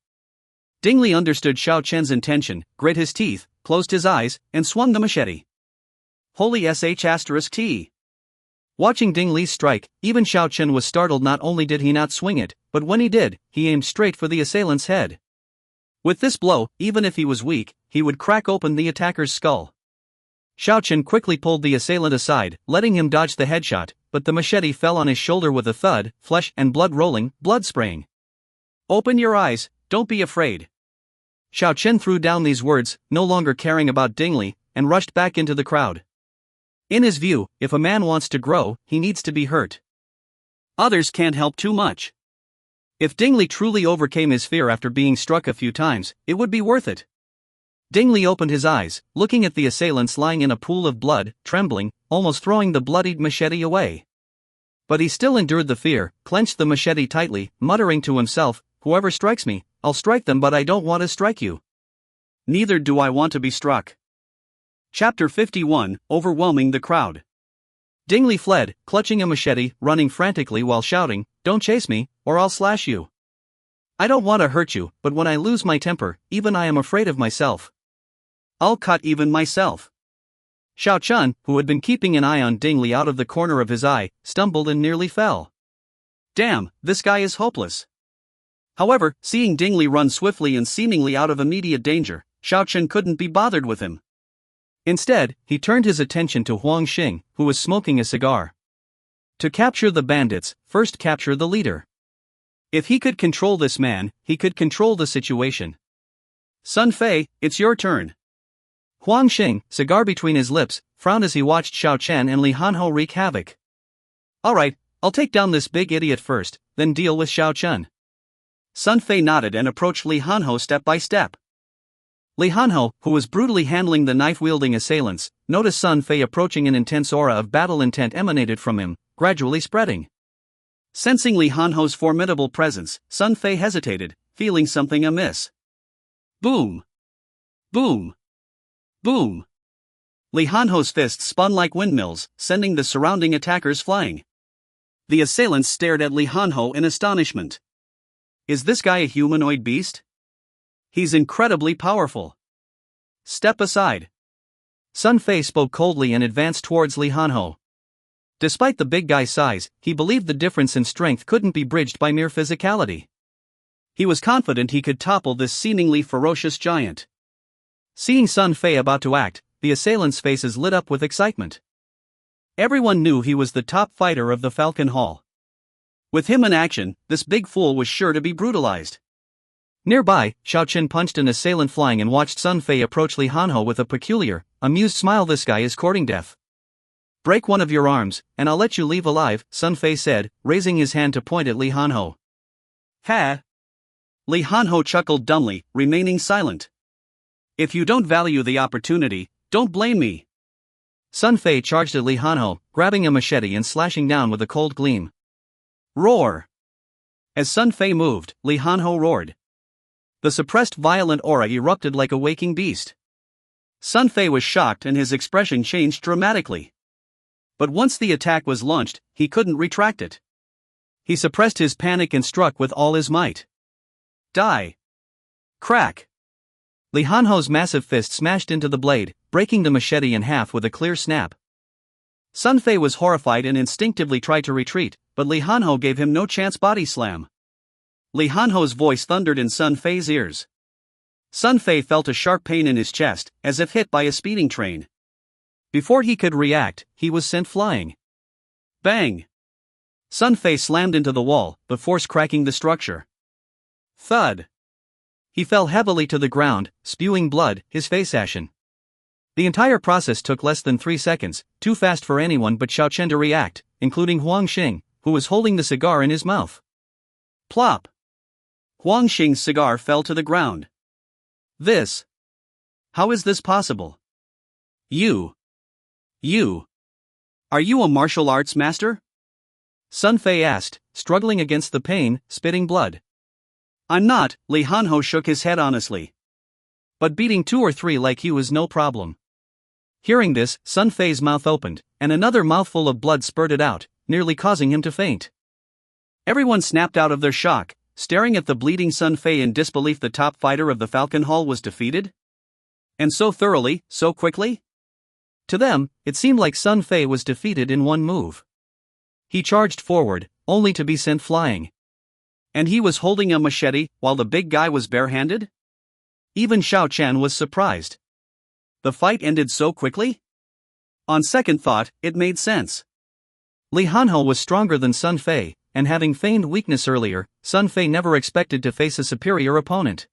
Ding Li understood Xiao Chen's intention, grit his teeth, closed his eyes, and swung the machete. Holy **T. Watching Ding Li's strike, even Xiao Chen was startled. Not only did he not swing it, but when he did, he aimed straight for the assailant's head. With this blow, even if he was weak, he would crack open the attacker's skull. Xiao Chen quickly pulled the assailant aside, letting him dodge the headshot, but the machete fell on his shoulder with a thud, flesh and blood rolling, blood spraying. Open your eyes, don't be afraid. Xiao Chen threw down these words, no longer caring about Ding Li, and rushed back into the crowd. In his view, if a man wants to grow, he needs to be hurt. Others can't help too much. If Ding Li truly overcame his fear after being struck a few times, it would be worth it. Ding Li opened his eyes, looking at the assailants lying in a pool of blood, trembling, almost throwing the bloodied machete away. But he still endured the fear, clenched the machete tightly, muttering to himself, whoever strikes me, I'll strike them, but I don't want to strike you. Neither do I want to be struck. Chapter 51, Overwhelming the Crowd. Ding Li fled, clutching a machete, running frantically while shouting, don't chase me, or I'll slash you. I don't want to hurt you, but when I lose my temper, even I am afraid of myself. I'll cut even myself. Xiao Chen, who had been keeping an eye on Ding Li out of the corner of his eye, stumbled and nearly fell. Damn, this guy is hopeless. However, seeing Ding Li run swiftly and seemingly out of immediate danger, Xiao Chen couldn't be bothered with him. Instead, he turned his attention to Huang Xing, who was smoking a cigar. To capture the bandits, first capture the leader. If he could control this man, he could control the situation. Sun Fei, it's your turn. Huang Xing, cigar between his lips, frowned as he watched Xiao Chen and Li Hanho wreak havoc. Alright, I'll take down this big idiot first, then deal with Xiao Chen. Sun Fei nodded and approached Li Hanho step by step. Li Hanho, who was brutally handling the knife-wielding assailants, noticed Sun Fei approaching. An intense aura of battle intent emanated from him, gradually spreading. Sensing Li Hanho's formidable presence, Sun Fei hesitated, feeling something amiss. Boom! Boom! Boom! Li Hanho's fists spun like windmills, sending the surrounding attackers flying. The assailants stared at Li Hanho in astonishment. Is this guy a humanoid beast? He's incredibly powerful. Step aside. Sun Fei spoke coldly and advanced towards Li Hanho. Despite the big guy's size, he believed the difference in strength couldn't be bridged by mere physicality. He was confident he could topple this seemingly ferocious giant. Seeing Sun Fei about to act, the assailants' faces lit up with excitement. Everyone knew he was the top fighter of the Falcon Hall. With him in action, this big fool was sure to be brutalized. Nearby, Xiao Chen punched an assailant flying and watched Sun Fei approach Li Hanho with a peculiar, amused smile. This guy is courting death. Break one of your arms, and I'll let you leave alive, Sun Fei said, raising his hand to point at Li Hanho. Ha! Li Hanho chuckled dumbly, remaining silent. If you don't value the opportunity, don't blame me. Sun Fei charged at Li Hanho, grabbing a machete and slashing down with a cold gleam. Roar! As Sun Fei moved, Li Hanho roared. The suppressed violent aura erupted like a waking beast. Sun Fei was shocked and his expression changed dramatically. But once the attack was launched, he couldn't retract it. He suppressed his panic and struck with all his might. Die! Crack! Li Hanho's massive fist smashed into the blade, breaking the machete in half with a clear snap. Sun Fei was horrified and instinctively tried to retreat, but Li Hanho gave him no chance. Body slam. Li Hanho's voice thundered in Sun Fei's ears. Sun Fei felt a sharp pain in his chest, as if hit by a speeding train. Before he could react, he was sent flying. Bang! Sun Fei slammed into the wall, the force cracking the structure. Thud! He fell heavily to the ground, spewing blood, his face ashen. The entire process took less than 3 seconds, too fast for anyone but Xiao Chen to react, including Huang Xing, who was holding the cigar in his mouth. Plop! Huang Xing's cigar fell to the ground. This. How is this possible? You. Are you a martial arts master? Sun Fei asked, struggling against the pain, spitting blood. I'm not, Li Hanho shook his head honestly. But beating 2 or 3 like you is no problem. Hearing this, Sun Fei's mouth opened, and another mouthful of blood spurted out, nearly causing him to faint. Everyone snapped out of their shock, staring at the bleeding Sun Fei in disbelief. The top fighter of the Falcon Hall was defeated? And so thoroughly, so quickly? To them, it seemed like Sun Fei was defeated in one move. He charged forward, only to be sent flying. And he was holding a machete, while the big guy was barehanded? Even Xiao Chen was surprised. The fight ended so quickly? On second thought, it made sense. Li Hanho was stronger than Sun Fei, and having feigned weakness earlier, Sun Fei never expected to face a superior opponent.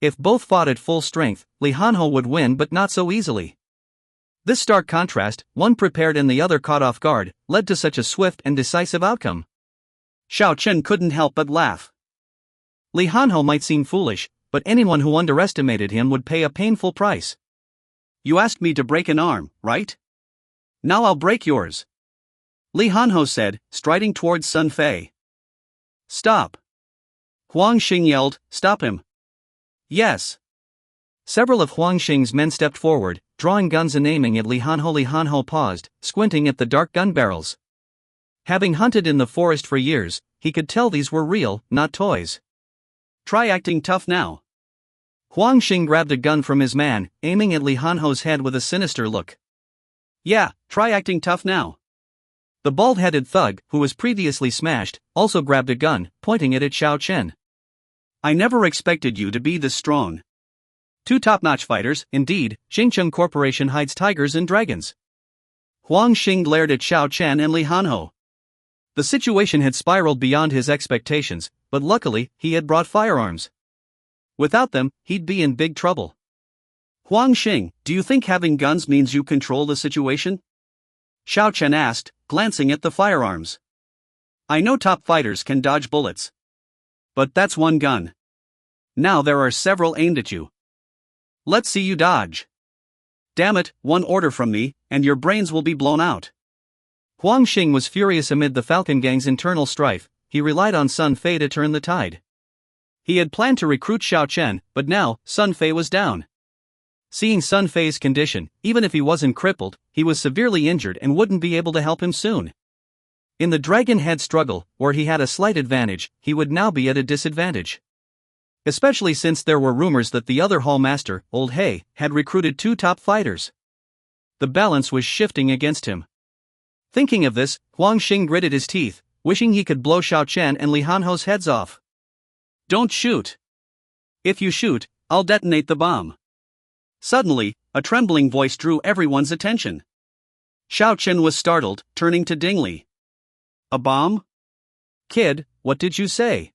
If both fought at full strength, Li Hanho would win, but not so easily. This stark contrast, one prepared and the other caught off guard, led to such a swift and decisive outcome. Xiao Chen couldn't help but laugh. Li Hanho might seem foolish, but anyone who underestimated him would pay a painful price. You asked me to break an arm, right? Now I'll break yours. Li Hanho said, striding towards Sun Fei. Stop! Huang Xing yelled, stop him. Yes. Several of Huang Xing's men stepped forward, drawing guns and aiming at Li Hanho. Li Hanho paused, squinting at the dark gun barrels. Having hunted in the forest for years, he could tell these were real, not toys. Try acting tough now. Huang Xing grabbed a gun from his man, aiming at Li Hanho's head with a sinister look. Yeah, try acting tough now. The bald-headed thug, who was previously smashed, also grabbed a gun, pointing it at Xiao Chen. I never expected you to be this strong. 2 top-notch fighters, indeed. Xingcheng Corporation hides tigers and dragons. Huang Xing glared at Xiao Chen and Li Hanho. The situation had spiraled beyond his expectations, but luckily, he had brought firearms. Without them, he'd be in big trouble. Huang Xing, do you think having guns means you control the situation? Xiao Chen asked, glancing at the firearms. I know top fighters can dodge bullets. But that's one gun. Now there are several aimed at you. Let's see you dodge. Damn it, one order from me, and your brains will be blown out. Huang Xing was furious amid the Falcon Gang's internal strife. He relied on Sun Fei to turn the tide. He had planned to recruit Xiao Chen, but now, Sun Fei was down. Seeing Sun Fei's condition, even if he wasn't crippled, he was severely injured and wouldn't be able to help him soon. In the Dragon Head struggle, where he had a slight advantage, he would now be at a disadvantage. Especially since there were rumors that the other hallmaster, Old Hay, had recruited 2 top fighters. The balance was shifting against him. Thinking of this, Huang Xing gritted his teeth, wishing he could blow Xiao Chen and Li Hanho's heads off. Don't shoot. If you shoot, I'll detonate the bomb. Suddenly, a trembling voice drew everyone's attention. Xiao Chen was startled, turning to Dingley. A bomb? Kid, what did you say?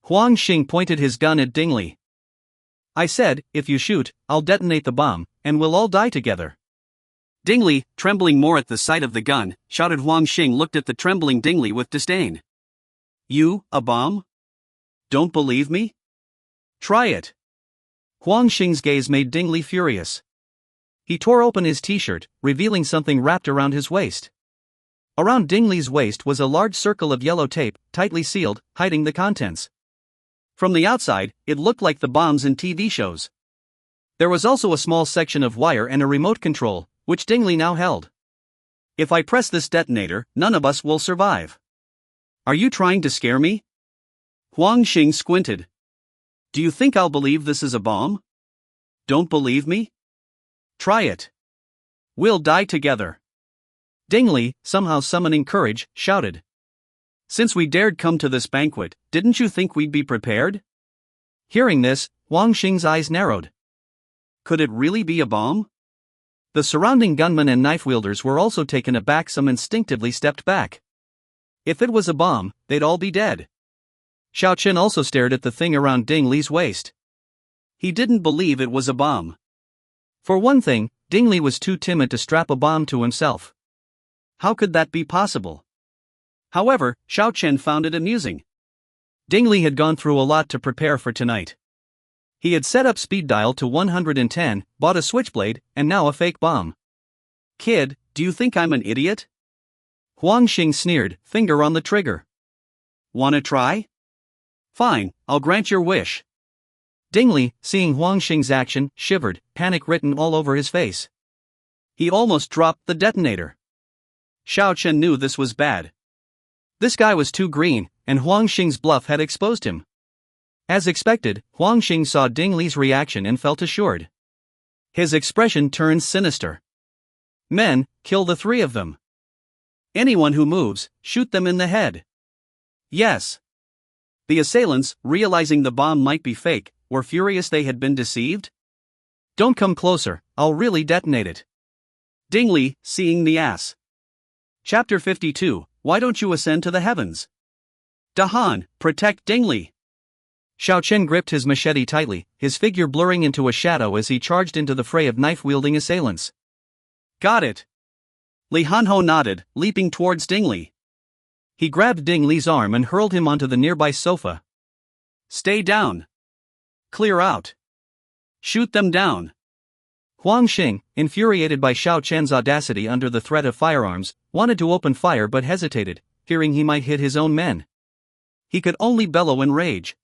Huang Xing pointed his gun at Dingley. I said, if you shoot, I'll detonate the bomb, and we'll all die together. Dingley, trembling more at the sight of the gun, shouted. Huang Xing looked at the trembling Dingley with disdain. You, a bomb? Don't believe me? Try it. Huang Xing's gaze made Dingley furious. He tore open his t-shirt, revealing something wrapped around his waist. Around Dingley's waist was a large circle of yellow tape, tightly sealed, hiding the contents. From the outside, it looked like the bombs in TV shows. There was also a small section of wire and a remote control, which Dingley now held. If I press this detonator, none of us will survive. Are you trying to scare me? Huang Xing squinted. Do you think I'll believe this is a bomb? Don't believe me? Try it. We'll die together. Dingley, somehow summoning courage, shouted. Since we dared come to this banquet, didn't you think we'd be prepared? Hearing this, Huang Xing's eyes narrowed. Could it really be a bomb? The surrounding gunmen and knife wielders were also taken aback. Some instinctively stepped back. If it was a bomb, they'd all be dead. Xiao Chen also stared at the thing around Dingley's waist. He didn't believe it was a bomb. For one thing, Dingley was too timid to strap a bomb to himself. How could that be possible? However, Xiao Chen found it amusing. Dingley had gone through a lot to prepare for tonight. He had set up speed dial to 110, bought a switchblade, and now a fake bomb. Kid, do you think I'm an idiot? Huang Xing sneered, finger on the trigger. Wanna try? Fine, I'll grant your wish. Dingley, seeing Huang Xing's action, shivered, panic written all over his face. He almost dropped the detonator. Xiao Chen knew this was bad. This guy was too green, and Huang Xing's bluff had exposed him. As expected, Huang Xing saw Dingley's reaction and felt assured. His expression turned sinister. Men, kill the 3 of them. Anyone who moves, shoot them in the head. Yes. The assailants, realizing the bomb might be fake, were furious they had been deceived. Don't come closer, I'll really detonate it. Dingley, seeing the ass. Chapter 52, Why don't you ascend to the heavens? Dahan, protect Dingley. Xiao Chen gripped his machete tightly, his figure blurring into a shadow as he charged into the fray of knife-wielding assailants. Got it. Li Hanho nodded, leaping towards Dingley. He grabbed Dingley's arm and hurled him onto the nearby sofa. Stay down. Clear out. Shoot them down. Huang Xing, infuriated by Xiao Chen's audacity under the threat of firearms, wanted to open fire but hesitated, fearing he might hit his own men. He could only bellow in rage.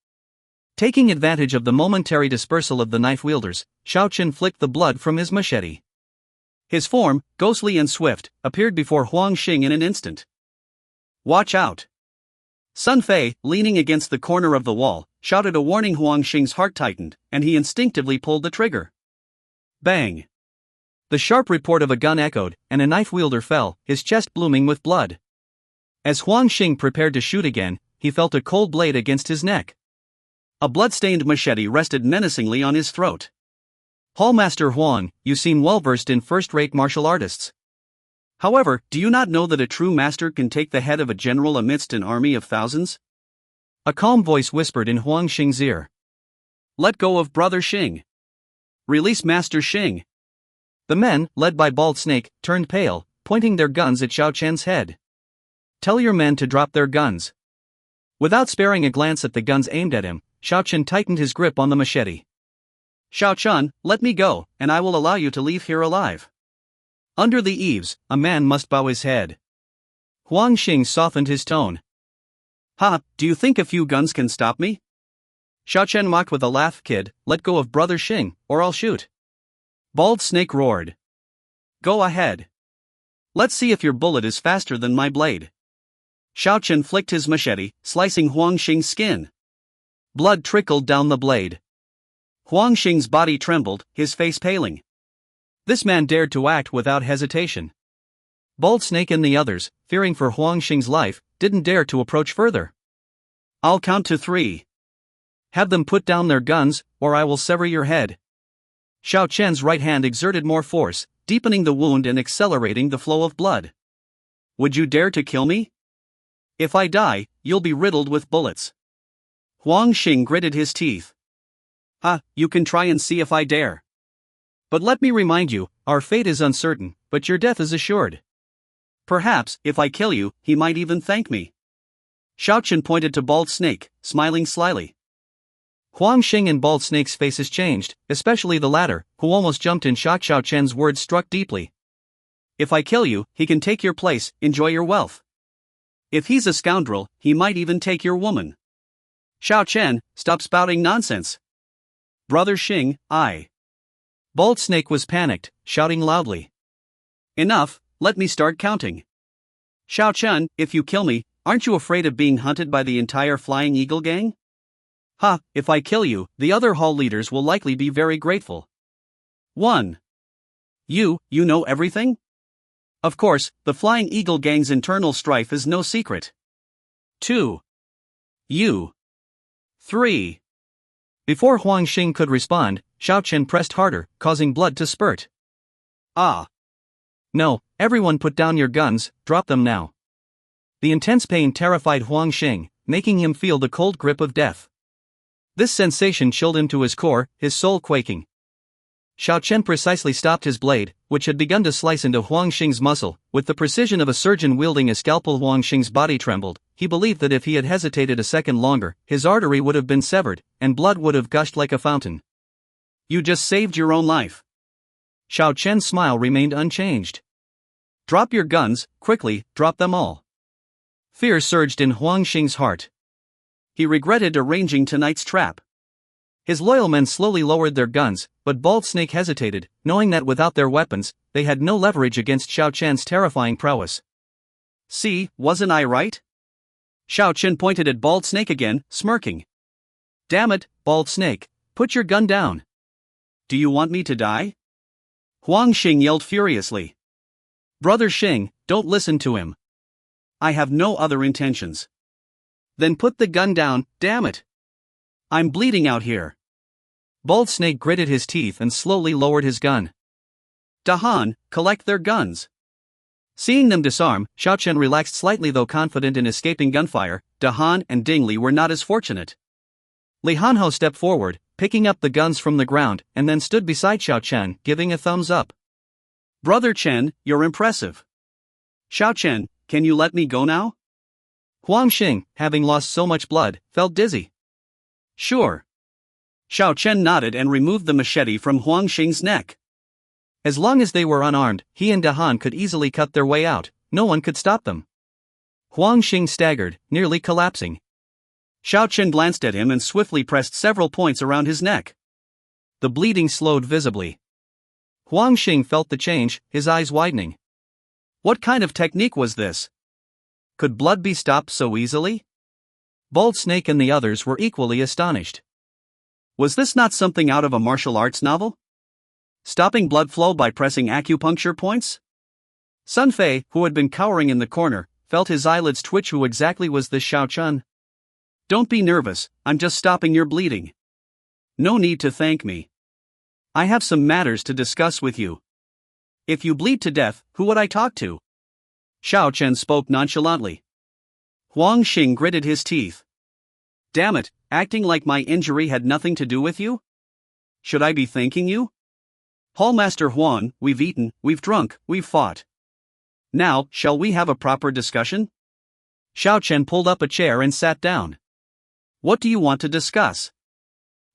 Taking advantage of the momentary dispersal of the knife wielders, Xiao Chen flicked the blood from his machete. His form, ghostly and swift, appeared before Huang Xing in an instant. Watch out. Sun Fei, leaning against the corner of the wall, shouted a warning. Huang Xing's heart tightened, and he instinctively pulled the trigger. Bang! The sharp report of a gun echoed, and a knife wielder fell, his chest blooming with blood. As Huang Xing prepared to shoot again, he felt a cold blade against his neck. A blood-stained machete rested menacingly on his throat. Hallmaster Huang, you seem well-versed in first-rate martial artists. However, do you not know that a true master can take the head of a general amidst an army of thousands? A calm voice whispered in Huang Xing's ear. Let go of Brother Xing. Release Master Xing. The men, led by Bald Snake, turned pale, pointing their guns at Xiao Chen's head. Tell your men to drop their guns. Without sparing a glance at the guns aimed at him, Xiao Chen tightened his grip on the machete. Xiao Chen, let me go, and I will allow you to leave here alive. Under the eaves, a man must bow his head. Huang Xing softened his tone. Ha, do you think a few guns can stop me? Xiao Chen mocked with a laugh. Kid, let go of Brother Xing, or I'll shoot. Bald Snake roared. Go ahead. Let's see if your bullet is faster than my blade. Xiao Chen flicked his machete, slicing Huang Xing's skin. Blood trickled down the blade. Huang Xing's body trembled, his face paling. This man dared to act without hesitation. Bald Snake and the others, fearing for Huang Xing's life, didn't dare to approach further. I'll count to 3. Have them put down their guns, or I will sever your head. Xiao Chen's right hand exerted more force, deepening the wound and accelerating the flow of blood. Would you dare to kill me? If I die, you'll be riddled with bullets. Huang Xing gritted his teeth. You can try and see if I dare. But let me remind you, our fate is uncertain, but your death is assured. Perhaps, if I kill you, he might even thank me. Xiao Chen pointed to Bald Snake, smiling slyly. Huang Xing and Bald Snake's faces changed, especially the latter, who almost jumped in shock. Xiao Chen's words struck deeply. If I kill you, he can take your place, enjoy your wealth. If he's a scoundrel, he might even take your woman. Xiao Chen, stop spouting nonsense. Brother Xing, Bald Snake was panicked, shouting loudly. Enough, let me start counting. Xiao Chen, if you kill me, aren't you afraid of being hunted by the entire Flying Eagle gang? If I kill you, the other hall leaders will likely be very grateful. 1. You know everything? Of course, the Flying Eagle gang's internal strife is no secret. 2. You. 3. Before Huang Xing could respond, Xiao Chen pressed harder, causing blood to spurt. No, everyone put down your guns, drop them now. The intense pain terrified Huang Xing, making him feel the cold grip of death. This sensation chilled him to his core, his soul quaking. Xiao Chen precisely stopped his blade, which had begun to slice into Huang Xing's muscle, with the precision of a surgeon wielding a scalpel. Huang Xing's body trembled. He believed that if he had hesitated a second longer, his artery would have been severed, and blood would have gushed like a fountain. You just saved your own life. Xiao Chen's smile remained unchanged. Drop your guns, quickly, drop them all. Fear surged in Huang Xing's heart. He regretted arranging tonight's trap. His loyal men slowly lowered their guns, but Bald Snake hesitated, knowing that without their weapons, they had no leverage against Xiao Chen's terrifying prowess. See, wasn't I right? Xiao Chen pointed at Bald Snake again, smirking. Damn it, Bald Snake, put your gun down. Do you want me to die? Huang Xing yelled furiously. Brother Xing, don't listen to him. I have no other intentions. Then put the gun down, damn it. I'm bleeding out here. Bald Snake gritted his teeth and slowly lowered his gun. Dahan, collect their guns. Seeing them disarm, Xiao Chen relaxed slightly. Though confident in escaping gunfire, Dahan and Ding Li were not as fortunate. Li Hanhou stepped forward, picking up the guns from the ground, and then stood beside Xiao Chen, giving a thumbs up. Brother Chen, you're impressive. Xiao Chen, can you let me go now? Huang Xing, having lost so much blood, felt dizzy. Sure. Xiao Chen nodded and removed the machete from Huang Xing's neck. As long as they were unarmed, he and Dahan could easily cut their way out. No one could stop them. Huang Xing staggered, nearly collapsing. Xiao Chen glanced at him and swiftly pressed several points around his neck. The bleeding slowed visibly. Huang Xing felt the change, his eyes widening. What kind of technique was this? Could blood be stopped so easily? Bald Snake and the others were equally astonished. Was this not something out of a martial arts novel? Stopping blood flow by pressing acupuncture points? Sun Fei, who had been cowering in the corner, felt his eyelids twitch. Who exactly was this Xiao Chen? Don't be nervous, I'm just stopping your bleeding. No need to thank me. I have some matters to discuss with you. If you bleed to death, who would I talk to? Xiao Chen spoke nonchalantly. Huang Xing gritted his teeth. Damn it, acting like my injury had nothing to do with you? Should I be thanking you? Hallmaster Huan, we've eaten, we've drunk, we've fought. Now, shall we have a proper discussion? Xiao Chen pulled up a chair and sat down. What do you want to discuss?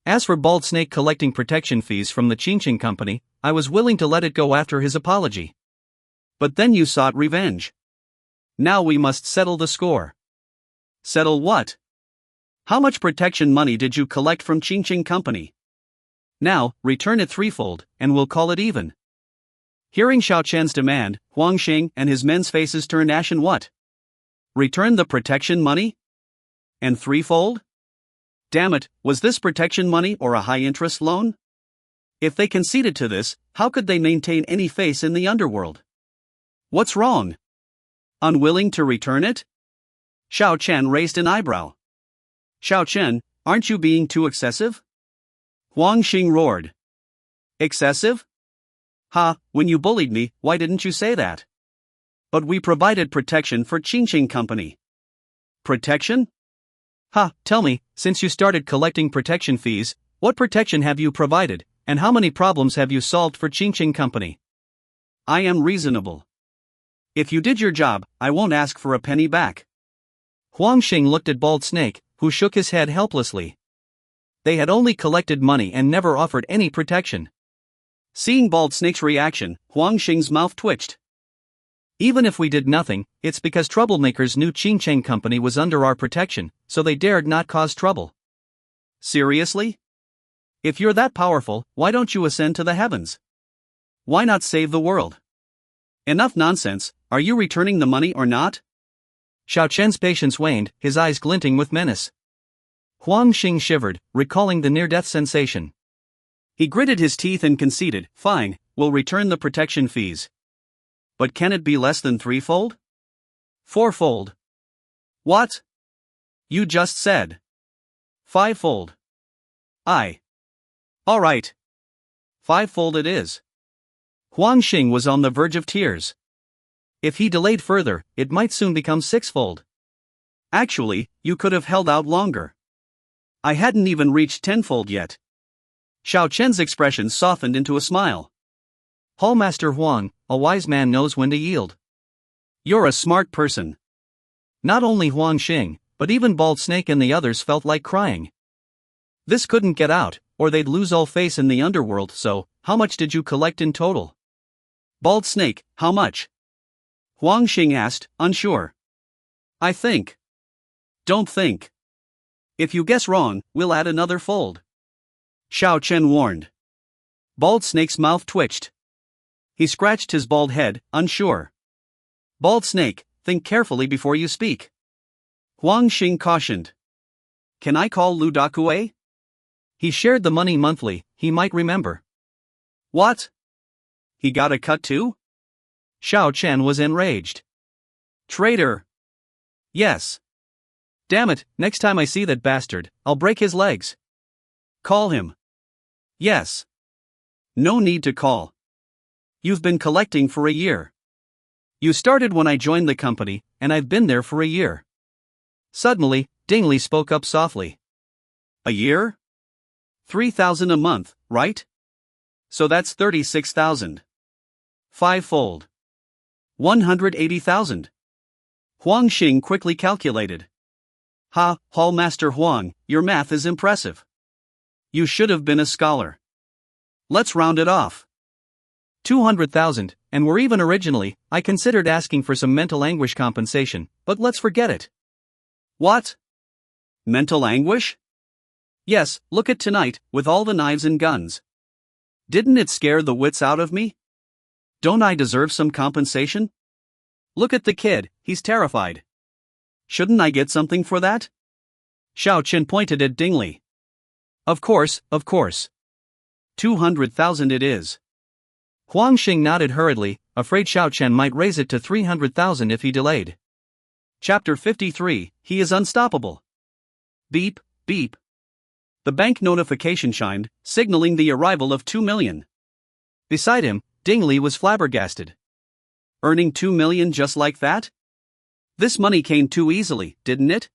As for Bald Snake collecting protection fees from the Qingqing Company, I was willing to let it go after his apology. But then you sought revenge. Now we must settle the score. Settle what? How much protection money did you collect from Qingqing Company? Now, return it threefold, and we'll call it even. Hearing Xiao Chen's demand, Huang Xing and his men's faces turned ashen. What? Return the protection money? And threefold? Damn it, was this protection money or a high-interest loan? If they conceded to this, how could they maintain any face in the underworld? What's wrong? Unwilling to return it? Xiao Chen raised an eyebrow. Xiao Chen, aren't you being too excessive? Huang Xing roared. Excessive? Ha, when you bullied me, why didn't you say that? But we provided protection for Qingqing Company. Protection? Ha, tell me, since you started collecting protection fees, what protection have you provided, and how many problems have you solved for Qingqing Company? I am reasonable. If you did your job, I won't ask for a penny back. Huang Xing looked at Bald Snake, who shook his head helplessly. They had only collected money and never offered any protection. Seeing Bald Snake's reaction, Huang Xing's mouth twitched. Even if we did nothing, it's because troublemakers knew Qingqing Company was under our protection, so they dared not cause trouble. Seriously? If you're that powerful, why don't you ascend to the heavens? Why not save the world? Enough nonsense, are you returning the money or not? Xiao Chen's patience waned, his eyes glinting with menace. Huang Xing shivered, recalling the near-death sensation. He gritted his teeth and conceded, fine, we'll return the protection fees. But can it be less than threefold? Fourfold? What? You just said. Fivefold. All right. Fivefold it is. Huang Xing was on the verge of tears. If he delayed further, it might soon become sixfold. Actually, you could have held out longer. I hadn't even reached tenfold yet. Xiao Chen's expression softened into a smile. Hallmaster Huang, a wise man knows when to yield. You're a smart person. Not only Huang Xing, but even Bald Snake and the others felt like crying. This couldn't get out, or they'd lose all face in the underworld, so, how much did you collect in total? Bald Snake, how much? Huang Xing asked, unsure. I think. Don't think. If you guess wrong, we'll add another fold. Xiao Chen warned. Bald Snake's mouth twitched. He scratched his bald head, unsure. Bald Snake, think carefully before you speak. Huang Xing cautioned. Can I call Lu Dakue? He shared the money monthly, he might remember. What? He got a cut too? Xiao Chen was enraged. Traitor! Yes. Damn it, next time I see that bastard, I'll break his legs. Call him. Yes. No need to call. You've been collecting for a year. You started when I joined the company, and I've been there for a year. Suddenly, Dingley spoke up softly. A year? 3,000 a month, right? So that's 36,000. Fivefold. 180,000. Huang Xing quickly calculated. Ha, Hallmaster Huang, your math is impressive. You should have been a scholar. Let's round it off. 200,000, and were even originally, I considered asking for some mental anguish compensation, but let's forget it. What? Mental anguish? Yes, look at tonight, with all the knives and guns. Didn't it scare the wits out of me? Don't I deserve some compensation? Look at the kid, he's terrified. Shouldn't I get something for that? Xiao Chen pointed at Dingley. Of course. 200,000 it is. Huang Xing nodded hurriedly, afraid Xiao Chen might raise it to 300,000 if he delayed. Chapter 53, He is Unstoppable. Beep, beep. The bank notification chimed, signaling the arrival of 2 million. Beside him, Dingley was flabbergasted. Earning 2 million just like that? This money came too easily, didn't it?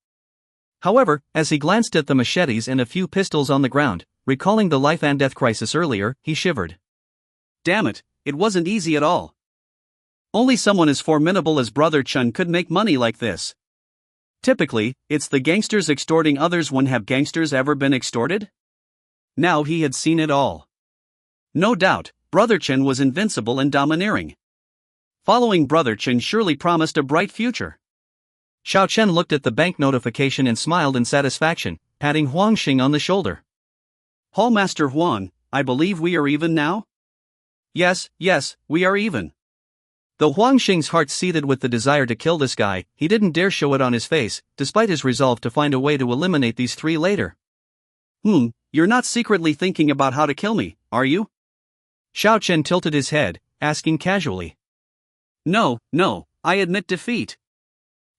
However, as he glanced at the machetes and a few pistols on the ground, recalling the life and death crisis earlier, he shivered. Damn it, it wasn't easy at all. Only someone as formidable as Brother Chen could make money like this. Typically, it's the gangsters extorting others. When have gangsters ever been extorted? Now he had seen it all. No doubt, Brother Chen was invincible and domineering. Following Brother Chen surely promised a bright future. Xiao Chen looked at the bank notification and smiled in satisfaction, patting Huang Xing on the shoulder. Hallmaster Huang, I believe we are even now? Yes, we are even. Though Huang Xing's heart seethed with the desire to kill this guy, he didn't dare show it on his face, despite his resolve to find a way to eliminate these three later. You're not secretly thinking about how to kill me, are you? Xiao Chen tilted his head, asking casually. No, I admit defeat.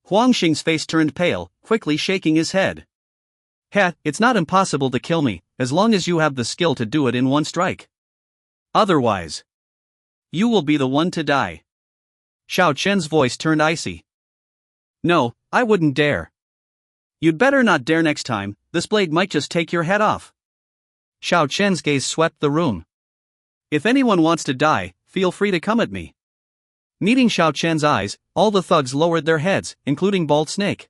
Huang Xing's face turned pale, quickly shaking his head. It's not impossible to kill me, as long as you have the skill to do it in one strike. Otherwise, you will be the one to die. Xiao Chen's voice turned icy. No, I wouldn't dare. You'd better not dare next time, this blade might just take your head off. Xiao Chen's gaze swept the room. If anyone wants to die, feel free to come at me. Meeting Xiao Chen's eyes, all the thugs lowered their heads, including Bald Snake.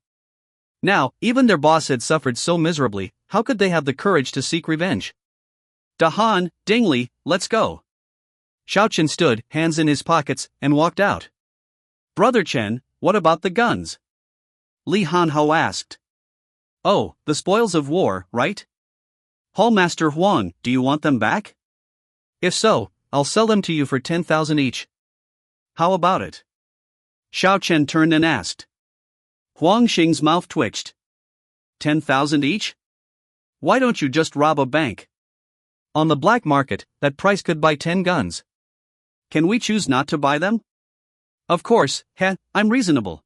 Now, even their boss had suffered so miserably, how could they have the courage to seek revenge? Dahan, Dingli, let's go. Xiao Chen stood, hands in his pockets, and walked out. Brother Chen, what about the guns? Li Hanhou asked. Oh, the spoils of war, right? Hallmaster Huang, do you want them back? If so, I'll sell them to you for 10,000 each. How about it? Xiao Chen turned and asked. Huang Xing's mouth twitched. 10,000 each? Why don't you just rob a bank? On the black market, that price could buy 10 guns. Can we choose not to buy them? Of course, I'm reasonable.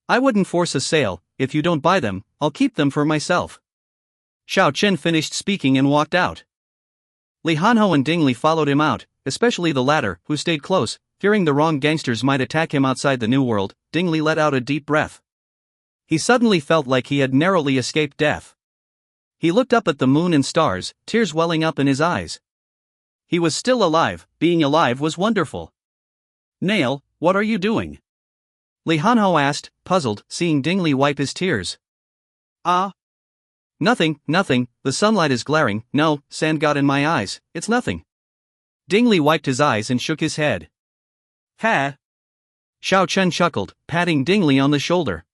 I wouldn't force a sale. If you don't buy them, I'll keep them for myself. Xiao Chen finished speaking and walked out. Li Hanhou and Ding Li followed him out, especially the latter, who stayed close, fearing the wrong gangsters might attack him outside the New World. Ding Li let out a deep breath. He suddenly felt like he had narrowly escaped death. He looked up at the moon and stars, tears welling up in his eyes. He was still alive. Being alive was wonderful. Nail, what are you doing? Li Hanhou asked, puzzled, seeing Ding Li wipe his tears. Nothing, the sunlight is glaring. No, sand got in my eyes, it's nothing. Ding Li wiped his eyes and shook his head. Xiao Chen chuckled, patting Ding Li on the shoulder.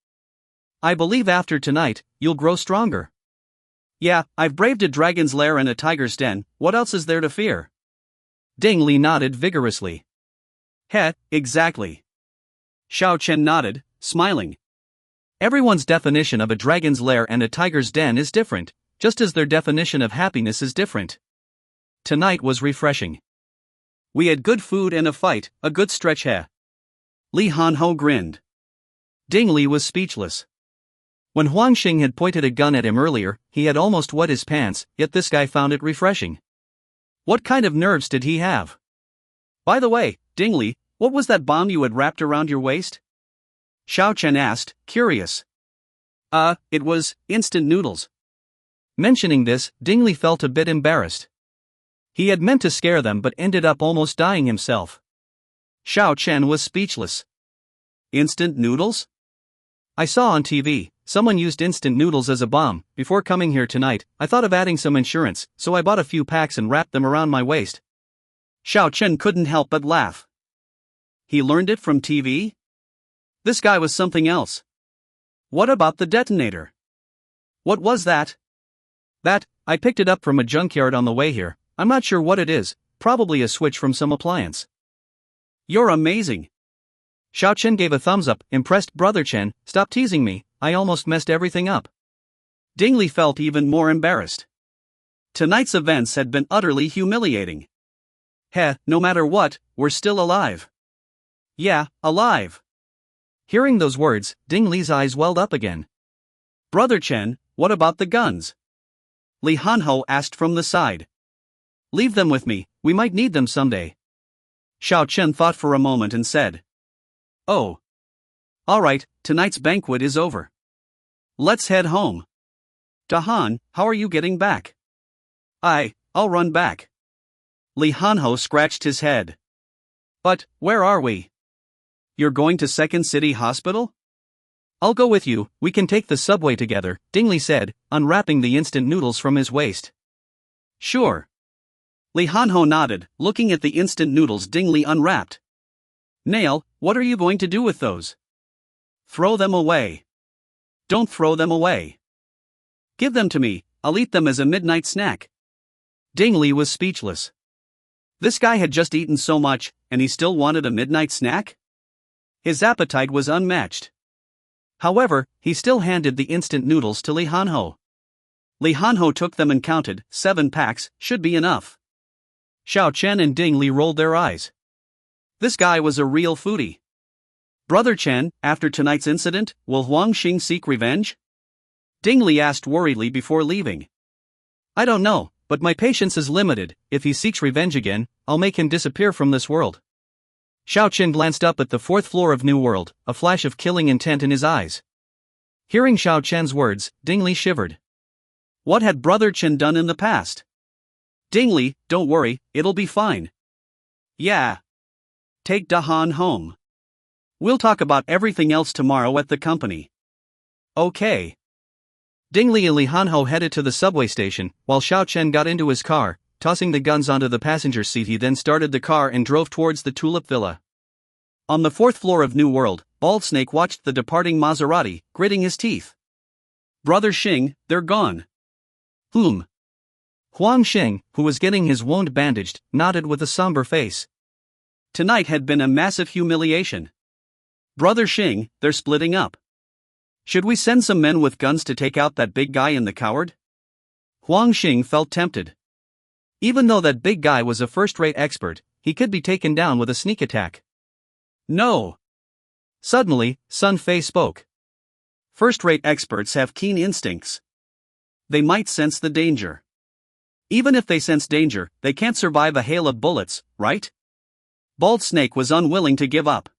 I believe after tonight, you'll grow stronger. Yeah, I've braved a dragon's lair and a tiger's den, what else is there to fear? Ding Li nodded vigorously. Exactly. Xiao Chen nodded, smiling. Everyone's definition of a dragon's lair and a tiger's den is different, just as their definition of happiness is different. Tonight was refreshing. We had good food and a fight, a good stretch. Li Hanhou grinned. Ding Li was speechless. When Huang Xing had pointed a gun at him earlier, he had almost wet his pants, yet this guy found it refreshing. What kind of nerves did he have? By the way, Ding Li, what was that bomb you had wrapped around your waist? Xiao Chen asked, curious. It was instant noodles. Mentioning this, Ding Li felt a bit embarrassed. He had meant to scare them but ended up almost dying himself. Xiao Chen was speechless. Instant noodles? I saw on TV, someone used instant noodles as a bomb. Before coming here tonight, I thought of adding some insurance, so I bought a few packs and wrapped them around my waist. Xiao Chen couldn't help but laugh. He learned it from TV? This guy was something else. What about the detonator? What was that? I picked it up from a junkyard on the way here. I'm not sure what it is, probably a switch from some appliance. You're amazing. Xiao Chen gave a thumbs up, impressed. Brother Chen, stop teasing me, I almost messed everything up. Ding Li felt even more embarrassed. Tonight's events had been utterly humiliating. No matter what, we're still alive. Yeah, alive. Hearing those words, Ding Li's eyes welled up again. Brother Chen, what about the guns? Li Hanhou asked from the side. Leave them with me, we might need them someday. Xiao Chen thought for a moment and said. Oh. Alright, tonight's banquet is over. Let's head home. Dahan, how are you getting back? I'll run back. Li Hanhou scratched his head. But, where are we? You're going to Second City Hospital? I'll go with you, we can take the subway together, Ding Li said, unwrapping the instant noodles from his waist. Sure. Li Hanhou nodded, looking at the instant noodles Ding Li unwrapped. Nail, what are you going to do with those? Throw them away. Don't throw them away. Give them to me, I'll eat them as a midnight snack. Ding Li was speechless. This guy had just eaten so much, and he still wanted a midnight snack? His appetite was unmatched. However, he still handed the instant noodles to Li Hanhou. Li Hanho took them and counted, 7 packs, should be enough. Xiao Chen and Ding Li rolled their eyes. This guy was a real foodie. Brother Chen, after tonight's incident, will Huang Xing seek revenge? Ding Li asked worriedly before leaving. I don't know, but my patience is limited. If he seeks revenge again, I'll make him disappear from this world. Xiao Chen glanced up at the 4th floor of New World, a flash of killing intent in his eyes. Hearing Xiao Chen's words, Ding Li shivered. What had Brother Chen done in the past? Ding Li, don't worry, it'll be fine. Yeah. Take Dahan home. We'll talk about everything else tomorrow at the company. Okay. Ding Li and Li Hanho headed to the subway station, while Xiao Chen got into his car, tossing the guns onto the passenger seat. He then started the car and drove towards the Tulip Villa. On the 4th floor of New World, Bald Snake watched the departing Maserati, gritting his teeth. Brother Xing, they're gone. Huang Xing, who was getting his wound bandaged, nodded with a somber face. Tonight had been a massive humiliation. Brother Xing, they're splitting up. Should we send some men with guns to take out that big guy and the coward? Huang Xing felt tempted. Even though that big guy was a first-rate expert, he could be taken down with a sneak attack. No. Suddenly, Sun Fei spoke. First-rate experts have keen instincts. They might sense the danger. Even if they sense danger, they can't survive a hail of bullets, right? Bald Snake was unwilling to give up.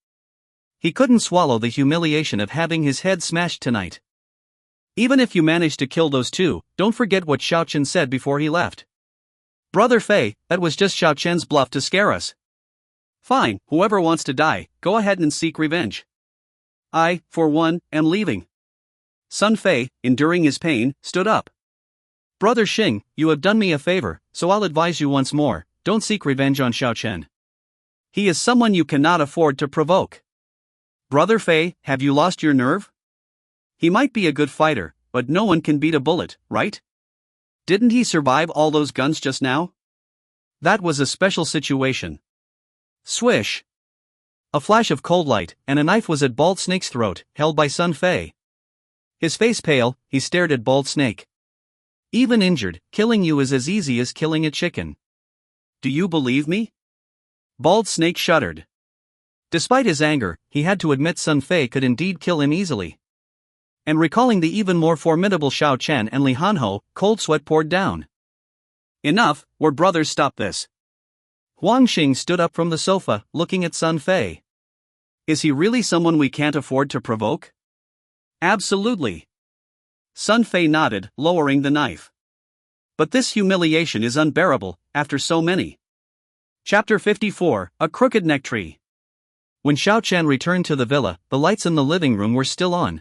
He couldn't swallow the humiliation of having his head smashed tonight. Even if you manage to kill those two, don't forget what Xiao Chen said before he left. Brother Fei, that was just Xiao Chen's bluff to scare us. Fine, whoever wants to die, go ahead and seek revenge. I, for one, am leaving. Sun Fei, enduring his pain, stood up. Brother Xing, you have done me a favor, so I'll advise you once more, don't seek revenge on Xiao Chen. He is someone you cannot afford to provoke. Brother Fei, have you lost your nerve? He might be a good fighter, but no one can beat a bullet, right? Didn't he survive all those guns just now? That was a special situation. Swish. A flash of cold light, and a knife was at Bald Snake's throat, held by Sun Fei. His face pale, he stared at Bald Snake. Even injured, killing you is as easy as killing a chicken. Do you believe me? Bald Snake shuddered. Despite his anger, he had to admit Sun Fei could indeed kill him easily. And recalling the even more formidable Xiao Chen and Li Hanho, cold sweat poured down. Enough, we're brothers, stop this. Huang Xing stood up from the sofa, looking at Sun Fei. Is he really someone we can't afford to provoke? Absolutely. Sun Fei nodded, lowering the knife. But this humiliation is unbearable, after so many. Chapter 54, A Crooked Neck Tree. When Xiao Chen returned to the villa, the lights in the living room were still on.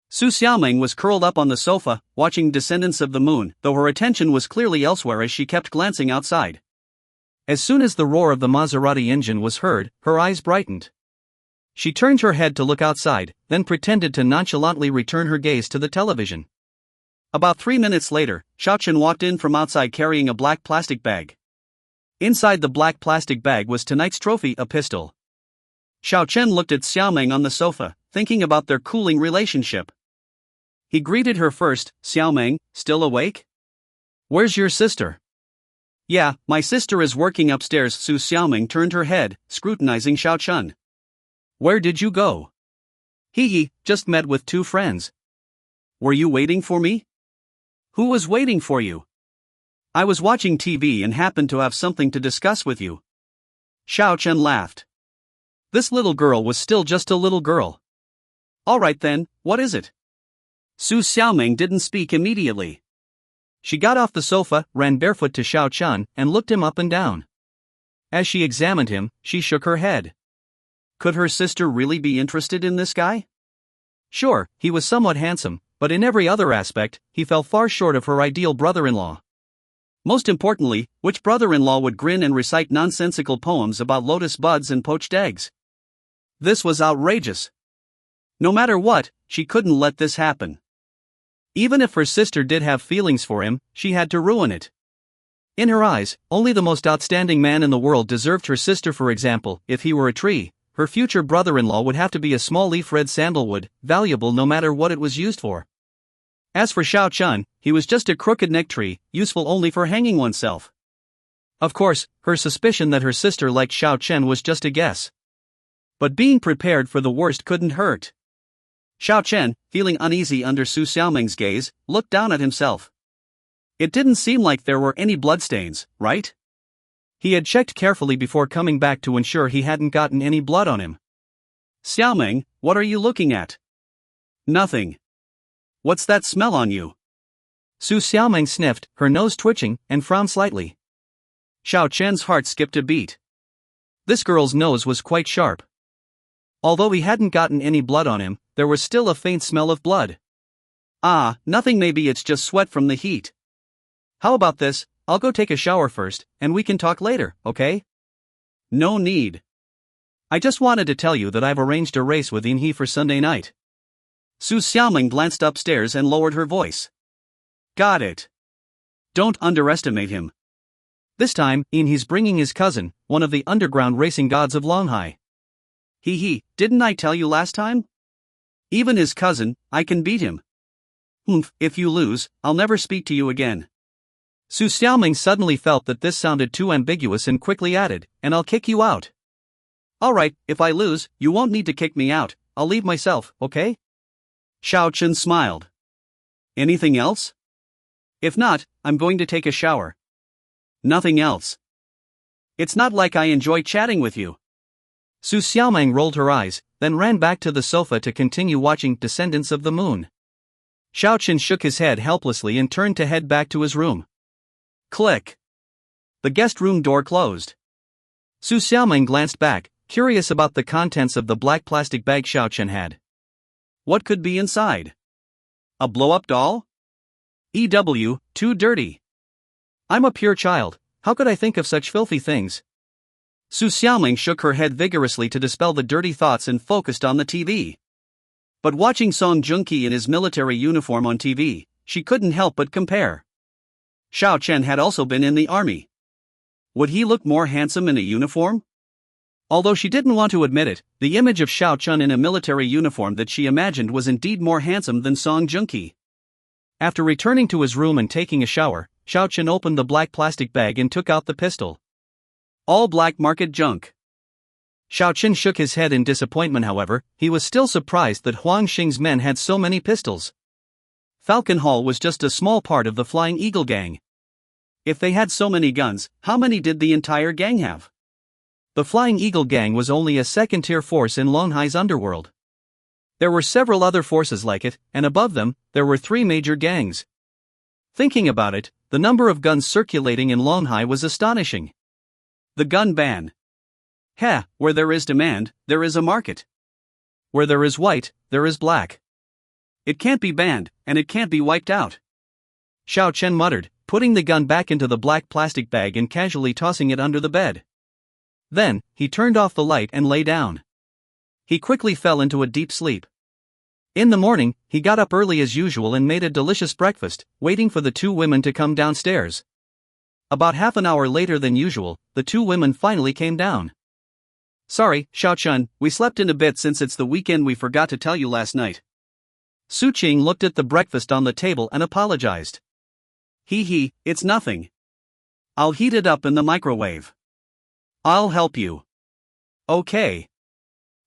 Su Xiaoming was curled up on the sofa, watching Descendants of the Moon, though her attention was clearly elsewhere as she kept glancing outside. As soon as the roar of the Maserati engine was heard, her eyes brightened. She turned her head to look outside, then pretended to nonchalantly return her gaze to the television. About 3 minutes later, Xiao Chen walked in from outside carrying a black plastic bag. Inside the black plastic bag was tonight's trophy, a pistol. Xiao Chen looked at Xiaoming on the sofa, thinking about their cooling relationship. He greeted her first. Xiaoming, still awake? Where's your sister? Yeah, my sister is working upstairs. Su Xiaoming turned her head, scrutinizing Xiao Chen. Where did you go? He just met with 2 friends. Were you waiting for me? Who was waiting for you? I was watching TV and happened to have something to discuss with you. Xiao Chen laughed. This little girl was still just a little girl. All right then, what is it? Su Xiaoming didn't speak immediately. She got off the sofa, ran barefoot to Xiao Chen, and looked him up and down. As she examined him, she shook her head. Could her sister really be interested in this guy? Sure, he was somewhat handsome, but in every other aspect, he fell far short of her ideal brother-in-law. Most importantly, which brother-in-law would grin and recite nonsensical poems about lotus buds and poached eggs? This was outrageous. No matter what, she couldn't let this happen. Even if her sister did have feelings for him, she had to ruin it. In her eyes, only the most outstanding man in the world deserved her sister. For example, if he were a tree, her future brother-in-law would have to be a small leaf red sandalwood, valuable no matter what it was used for. As for Xiao Chun, he was just a crooked neck tree, useful only for hanging oneself. Of course, her suspicion that her sister liked Xiao Chen was just a guess. But being prepared for the worst couldn't hurt. Xiao Chen, feeling uneasy under Su Xiaoming's gaze, looked down at himself. It didn't seem like there were any bloodstains, right? He had checked carefully before coming back to ensure he hadn't gotten any blood on him. Xiaoming, what are you looking at? Nothing. What's that smell on you? Su Xiaoming sniffed, her nose twitching, and frowned slightly. Xiao Chen's heart skipped a beat. This girl's nose was quite sharp. Although he hadn't gotten any blood on him, there was still a faint smell of blood. Ah, nothing, maybe it's just sweat from the heat. How about this, I'll go take a shower first, and we can talk later, okay? No need. I just wanted to tell you that I've arranged a race with Inhe for Sunday night. Su Xiaoming glanced upstairs and lowered her voice. Got it. Don't underestimate him. This time, Inhe's bringing his cousin, one of the underground racing gods of Longhai. Didn't I tell you last time? Even his cousin, I can beat him. If you lose, I'll never speak to you again. Su Xiaoming suddenly felt that this sounded too ambiguous and quickly added, and I'll kick you out. Alright, if I lose, you won't need to kick me out, I'll leave myself, okay? Xiao Chen smiled. Anything else? If not, I'm going to take a shower. Nothing else. It's not like I enjoy chatting with you. Su Xiaoming rolled her eyes, then ran back to the sofa to continue watching Descendants of the Moon. Xiao Chen shook his head helplessly and turned to head back to his room. Click. The guest room door closed. Su Xiaoming glanced back, curious about the contents of the black plastic bag Xiao Chen had. What could be inside? A blow-up doll? Too dirty. I'm a pure child, how could I think of such filthy things? Su Xiaoming shook her head vigorously to dispel the dirty thoughts and focused on the TV. But watching Song Joong-ki in his military uniform on TV, she couldn't help but compare. Xiao Chen had also been in the army. Would he look more handsome in a uniform? Although she didn't want to admit it, the image of Xiao Chen in a military uniform that she imagined was indeed more handsome than Song Joong-ki. After returning to his room and taking a shower, Xiao Chen opened the black plastic bag and took out the pistol. All black market junk. Xiao Chen shook his head in disappointment. However, he was still surprised that Huang Xing's men had so many pistols. Falcon Hall was just a small part of the Flying Eagle gang. If they had so many guns, how many did the entire gang have? The Flying Eagle gang was only a second-tier force in Longhai's underworld. There were several other forces like it, and above them, there were 3 major gangs. Thinking about it, the number of guns circulating in Longhai was astonishing. The gun ban. Where there is demand, there is a market. Where there is white, there is black. It can't be banned, and it can't be wiped out. Xiao Chen muttered, putting the gun back into the black plastic bag and casually tossing it under the bed. Then, he turned off the light and lay down. He quickly fell into a deep sleep. In the morning, he got up early as usual and made a delicious breakfast, waiting for the 2 women to come downstairs. About half an hour later than usual, the 2 women finally came down. Sorry, Xiao Chen, we slept in a bit since it's the weekend. We forgot to tell you last night. Su Qing looked at the breakfast on the table and apologized. It's nothing. I'll heat it up in the microwave. I'll help you. Okay.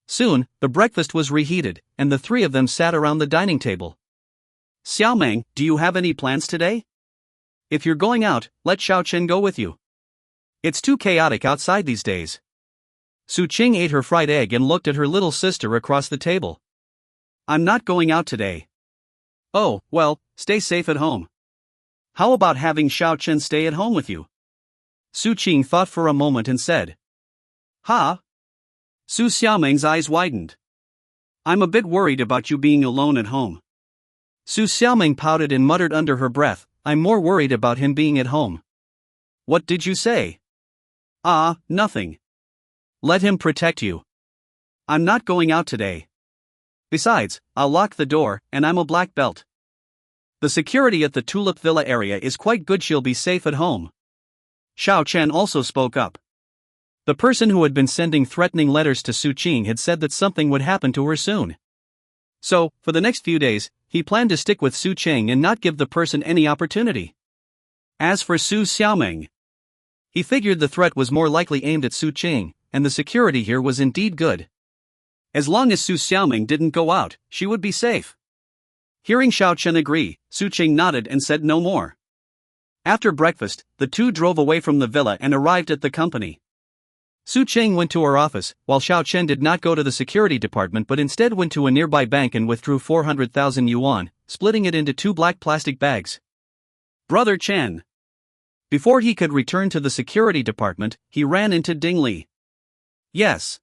Soon, the breakfast was reheated, and the 3 of them sat around the dining table. Xiaoming, do you have any plans today? If you're going out, let Xiao Chen go with you. It's too chaotic outside these days. Su Qing ate her fried egg and looked at her little sister across the table. I'm not going out today. Oh, well, stay safe at home. How about having Xiao Chen stay at home with you? Su Qing thought for a moment and said. Su Xiaoming's eyes widened. I'm a bit worried about you being alone at home. Su Xiaoming pouted and muttered under her breath, I'm more worried about him being at home. What did you say? Nothing. Let him protect you. I'm not going out today. Besides, I'll lock the door, and I'm a black belt. The security at the Tulip Villa area is quite good. She'll be safe at home. Xiao Chen also spoke up. The person who had been sending threatening letters to Su Qing had said that something would happen to her soon. So, for the next few days, He planned to stick with Su Cheng and not give the person any opportunity. As for Su Xiaoming, he figured the threat was more likely aimed at Su Cheng, and the security here was indeed good. As long as Su Xiaoming didn't go out, she would be safe. Hearing Xiao Chen agree, Su Cheng nodded and said no more. After breakfast, the two drove away from the villa and arrived at the company. Su Cheng went to her office, while Xiao Chen did not go to the security department but instead went to a nearby bank and withdrew 400,000 yuan, splitting it into 2 black plastic bags. Brother Chen. Before he could return to the security department, he ran into Ding Li. Yes.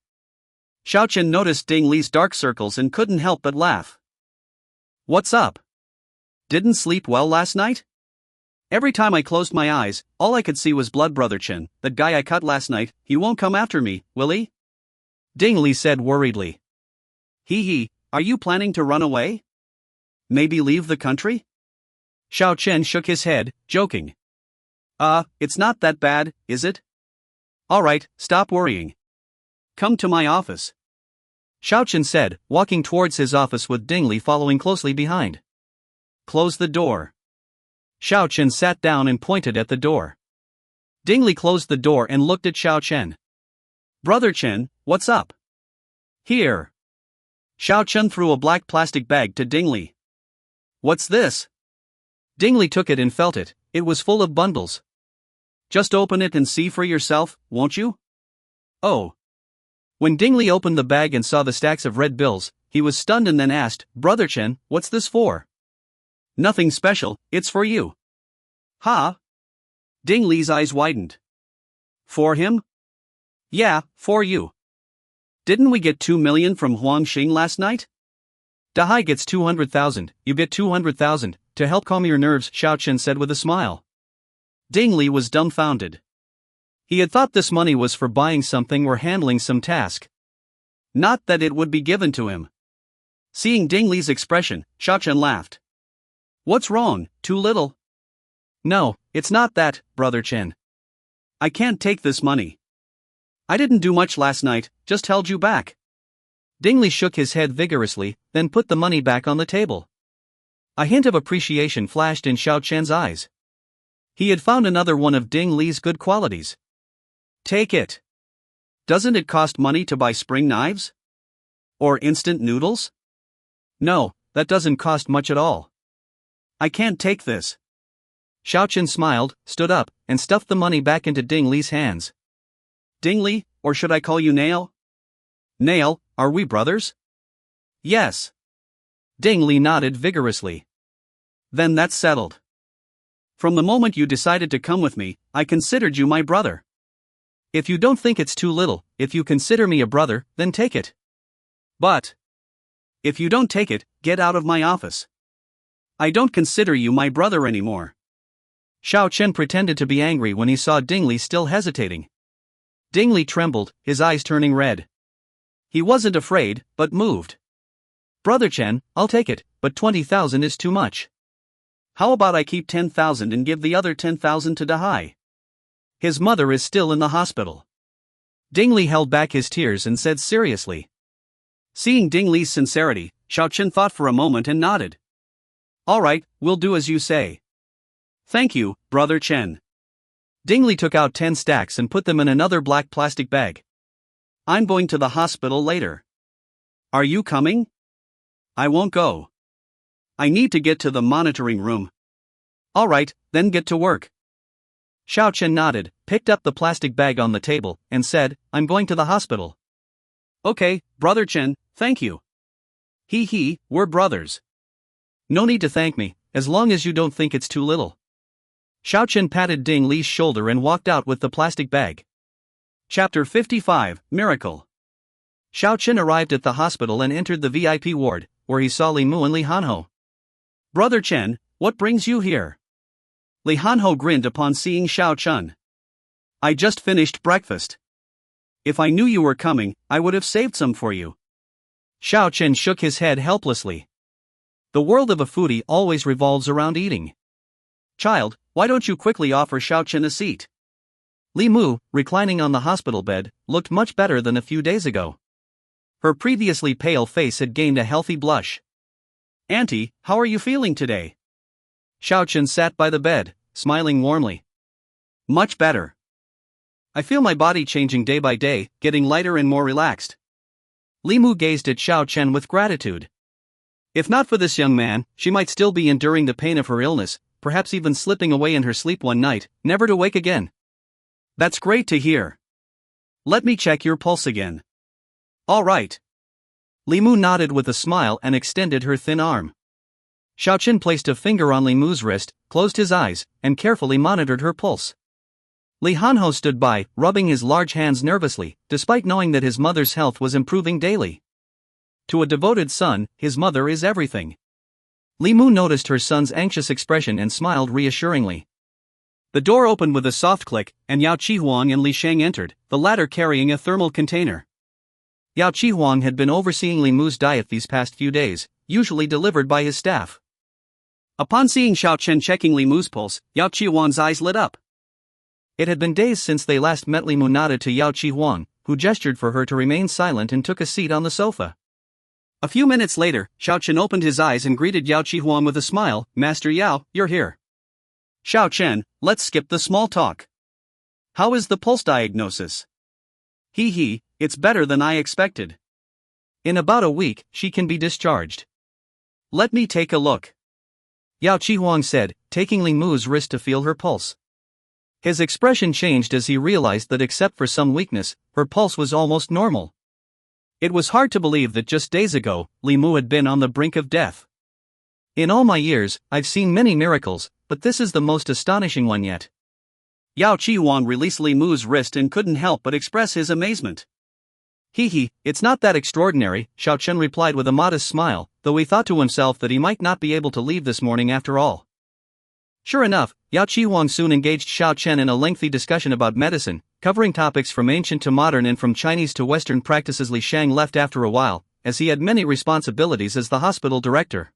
Xiao Chen noticed Ding Li's dark circles and couldn't help but laugh. What's up? Didn't sleep well last night? Every time I closed my eyes, all I could see was blood. Brother Chen, that guy I cut last night, he won't come after me, will he? Ding Li said worriedly. He, are you planning to run away? Maybe leave the country? Xiao Chen shook his head, joking. It's not that bad, is it? Alright, stop worrying. Come to my office. Xiao Chen said, walking towards his office with Ding Li following closely behind. Close the door. Xiao Chen sat down and pointed at the door. Ding Li closed the door and looked at Xiao Chen. Brother Chen, what's up? Here. Xiao Chen threw a black plastic bag to Ding Li. What's this? Ding Li took it and felt it. It was full of bundles. Just open it and see for yourself, won't you? Oh. When Ding Li opened the bag and saw the stacks of red bills, he was stunned and then asked, Brother Chen, what's this for? Nothing special, it's for you. Huh? Ding Li's eyes widened. For him? Yeah, for you. Didn't we get 2 million from Huang Xing last night? Dahai gets 200,000, you get 200,000, to help calm your nerves, Xiao Chen said with a smile. Ding Li was dumbfounded. He had thought this money was for buying something or handling some task. Not that it would be given to him. Seeing Ding Li's expression, Xiao Chen laughed. What's wrong, too little? No, it's not that, Brother Chen. I can't take this money. I didn't do much last night, just held you back. Ding Li shook his head vigorously, then put the money back on the table. A hint of appreciation flashed in Xiao Chen's eyes. He had found another one of Ding Li's good qualities. Take it. Doesn't it cost money to buy spring knives? Or instant noodles? No, that doesn't cost much at all. I can't take this. Xiao Chen smiled, stood up, and stuffed the money back into Ding Li's hands. Ding Li, or should I call you Nail? Nail, are we brothers? Yes. Ding Li nodded vigorously. Then that's settled. From the moment you decided to come with me, I considered you my brother. If you don't think it's too little, if you consider me a brother, then take it. But if you don't take it, get out of my office. I don't consider you my brother anymore. Xiao Chen pretended to be angry when he saw Ding Li still hesitating. Ding Li trembled, his eyes turning red. He wasn't afraid, but moved. Brother Chen, I'll take it, but 20,000 is too much. How about I keep 10,000 and give the other 10,000 to Dahai? His mother is still in the hospital. Ding Li held back his tears and said seriously. Seeing Ding Li's sincerity, Xiao Chen thought for a moment and nodded. All right, we'll do as you say. Thank you, Brother Chen. Ding Li took out 10 stacks and put them in another black plastic bag. I'm going to the hospital later. Are you coming? I won't go. I need to get to the monitoring room. All right, then get to work. Xiao Chen nodded, picked up the plastic bag on the table, and said, I'm going to the hospital. Okay, Brother Chen, thank you. We're brothers. No need to thank me, as long as you don't think it's too little. Xiao Chen patted Ding Li's shoulder and walked out with the plastic bag. Chapter 55, Miracle. Xiao Chen arrived at the hospital and entered the VIP ward, where he saw Li Mu and Li Hanho. Brother Chen, what brings you here? Li Hanho grinned upon seeing Xiao Chen. I just finished breakfast. If I knew you were coming, I would have saved some for you. Xiao Chen shook his head helplessly. The world of a foodie always revolves around eating. Child, why don't you quickly offer Xiao Chen a seat? Li Mu, reclining on the hospital bed, looked much better than a few days ago. Her previously pale face had gained a healthy blush. Auntie, how are you feeling today? Xiao Chen sat by the bed, smiling warmly. Much better. I feel my body changing day by day, getting lighter and more relaxed. Li Mu gazed at Xiao Chen with gratitude. If not for this young man, she might still be enduring the pain of her illness, perhaps even slipping away in her sleep one night, never to wake again. That's great to hear. Let me check your pulse again. All right. Li Mu nodded with a smile and extended her thin arm. Xiao Chen placed a finger on Li Mu's wrist, closed his eyes, and carefully monitored her pulse. Li Hanho stood by, rubbing his large hands nervously, despite knowing that his mother's health was improving daily. To a devoted son, his mother is everything. Li Mu noticed her son's anxious expression and smiled reassuringly. The door opened with a soft click, and Yao Qihuang and Li Sheng entered, the latter carrying a thermal container. Yao Qihuang had been overseeing Li Mu's diet these past few days, usually delivered by his staff. Upon seeing Xiao Chen checking Li Mu's pulse, Yao Qihuang's eyes lit up. It had been days since they last met. Li Mu nodded to Yao Qihuang, who gestured for her to remain silent and took a seat on the sofa. A few minutes later, Xiao Chen opened his eyes and greeted Yao Qihuang with a smile. Master Yao, you're here. Xiao Chen, let's skip the small talk. How is the pulse diagnosis? Hee, it's better than I expected. In about a week, she can be discharged. Let me take a look. Yao Qihuang said, taking Li Mu's wrist to feel her pulse. His expression changed as he realized that except for some weakness, her pulse was almost normal. It was hard to believe that just days ago, Li Mu had been on the brink of death. In all my years, I've seen many miracles, but this is the most astonishing one yet. Yao Qihuang released Li Mu's wrist and couldn't help but express his amazement. Hee, it's not that extraordinary, Xiao Chen replied with a modest smile, though he thought to himself that he might not be able to leave this morning after all. Sure enough, Yao Qihuang soon engaged Xiao Chen in a lengthy discussion about medicine, covering topics from ancient to modern and from Chinese to Western practices. Li Sheng left after a while, as he had many responsibilities as the hospital director.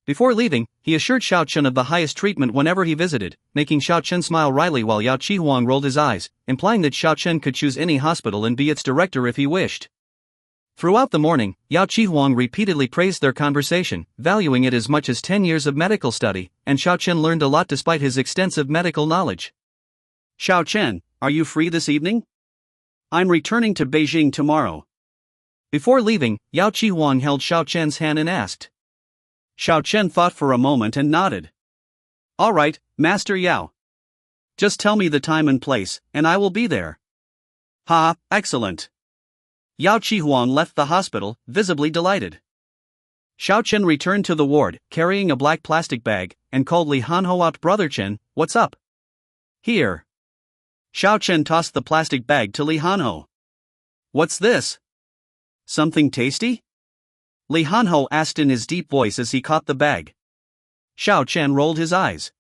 Before leaving, he assured Xiao Chen of the highest treatment whenever he visited, making Xiao Chen smile wryly while Yao Qihuang rolled his eyes, implying that Xiao Chen could choose any hospital and be its director if he wished. Throughout the morning, Yao Qihuang repeatedly praised their conversation, valuing it as much as 10 years of medical study, and Xiao Chen learned a lot despite his extensive medical knowledge. Xiao Chen, are you free this evening? I'm returning to Beijing tomorrow. Before leaving, Yao Qihuang held Xiao Chen's hand and asked. Xiao Chen thought for a moment and nodded. All right, Master Yao. Just tell me the time and place, and I will be there. Ha, excellent. Yao Qihuang left the hospital, visibly delighted. Xiao Chen returned to the ward, carrying a black plastic bag, and called Li Hanho out. Brother Chen, what's up? Here. Xiao Chen tossed the plastic bag to Li Hanho. What's this? Something tasty? Li Hanho asked in his deep voice as he caught the bag. Xiao Chen rolled his eyes.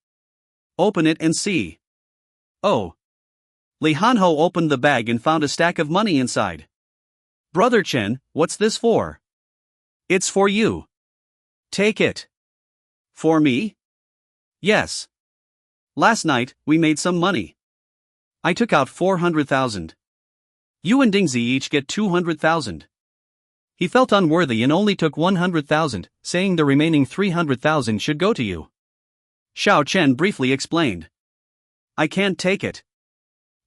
Open it and see. Oh. Li Hanho opened the bag and found a stack of money inside. Brother Chen, what's this for? It's for you. Take it. For me? Yes. Last night, we made some money. I took out 400,000. You and Dingzi each get 200,000. He felt unworthy and only took 100,000, saying the remaining 300,000 should go to you. Xiao Chen briefly explained. I can't take it.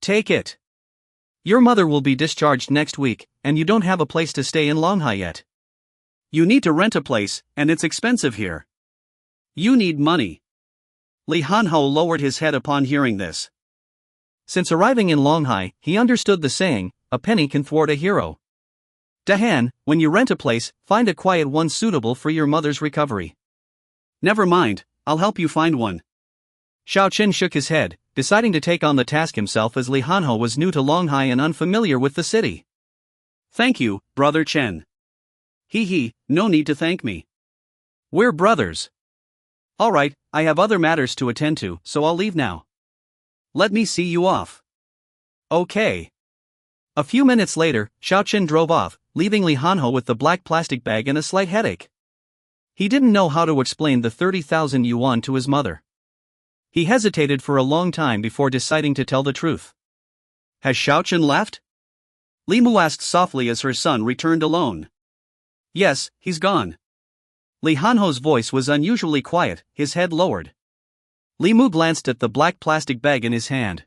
Take it. Your mother will be discharged next week, and you don't have a place to stay in Longhai yet. You need to rent a place, and it's expensive here. You need money. Li Hanho lowered his head upon hearing this. Since arriving in Longhai, he understood the saying, a penny can thwart a hero. Dahan, when you rent a place, find a quiet one suitable for your mother's recovery. Never mind, I'll help you find one. Xiao Chen shook his head, deciding to take on the task himself as Li Hanho was new to Longhai and unfamiliar with the city. Thank you, Brother Chen. Hee, no need to thank me. We're brothers. Alright, I have other matters to attend to, so I'll leave now. Let me see you off. Okay. A few minutes later, Xiao Chen drove off, leaving Li Hanho with the black plastic bag and a slight headache. He didn't know how to explain the 30,000 yuan to his mother. He hesitated for a long time before deciding to tell the truth. Has Xiao Chen left? Li Mu asked softly as her son returned alone. Yes, he's gone. Li Hanho's voice was unusually quiet, his head lowered. Li Mu glanced at the black plastic bag in his hand.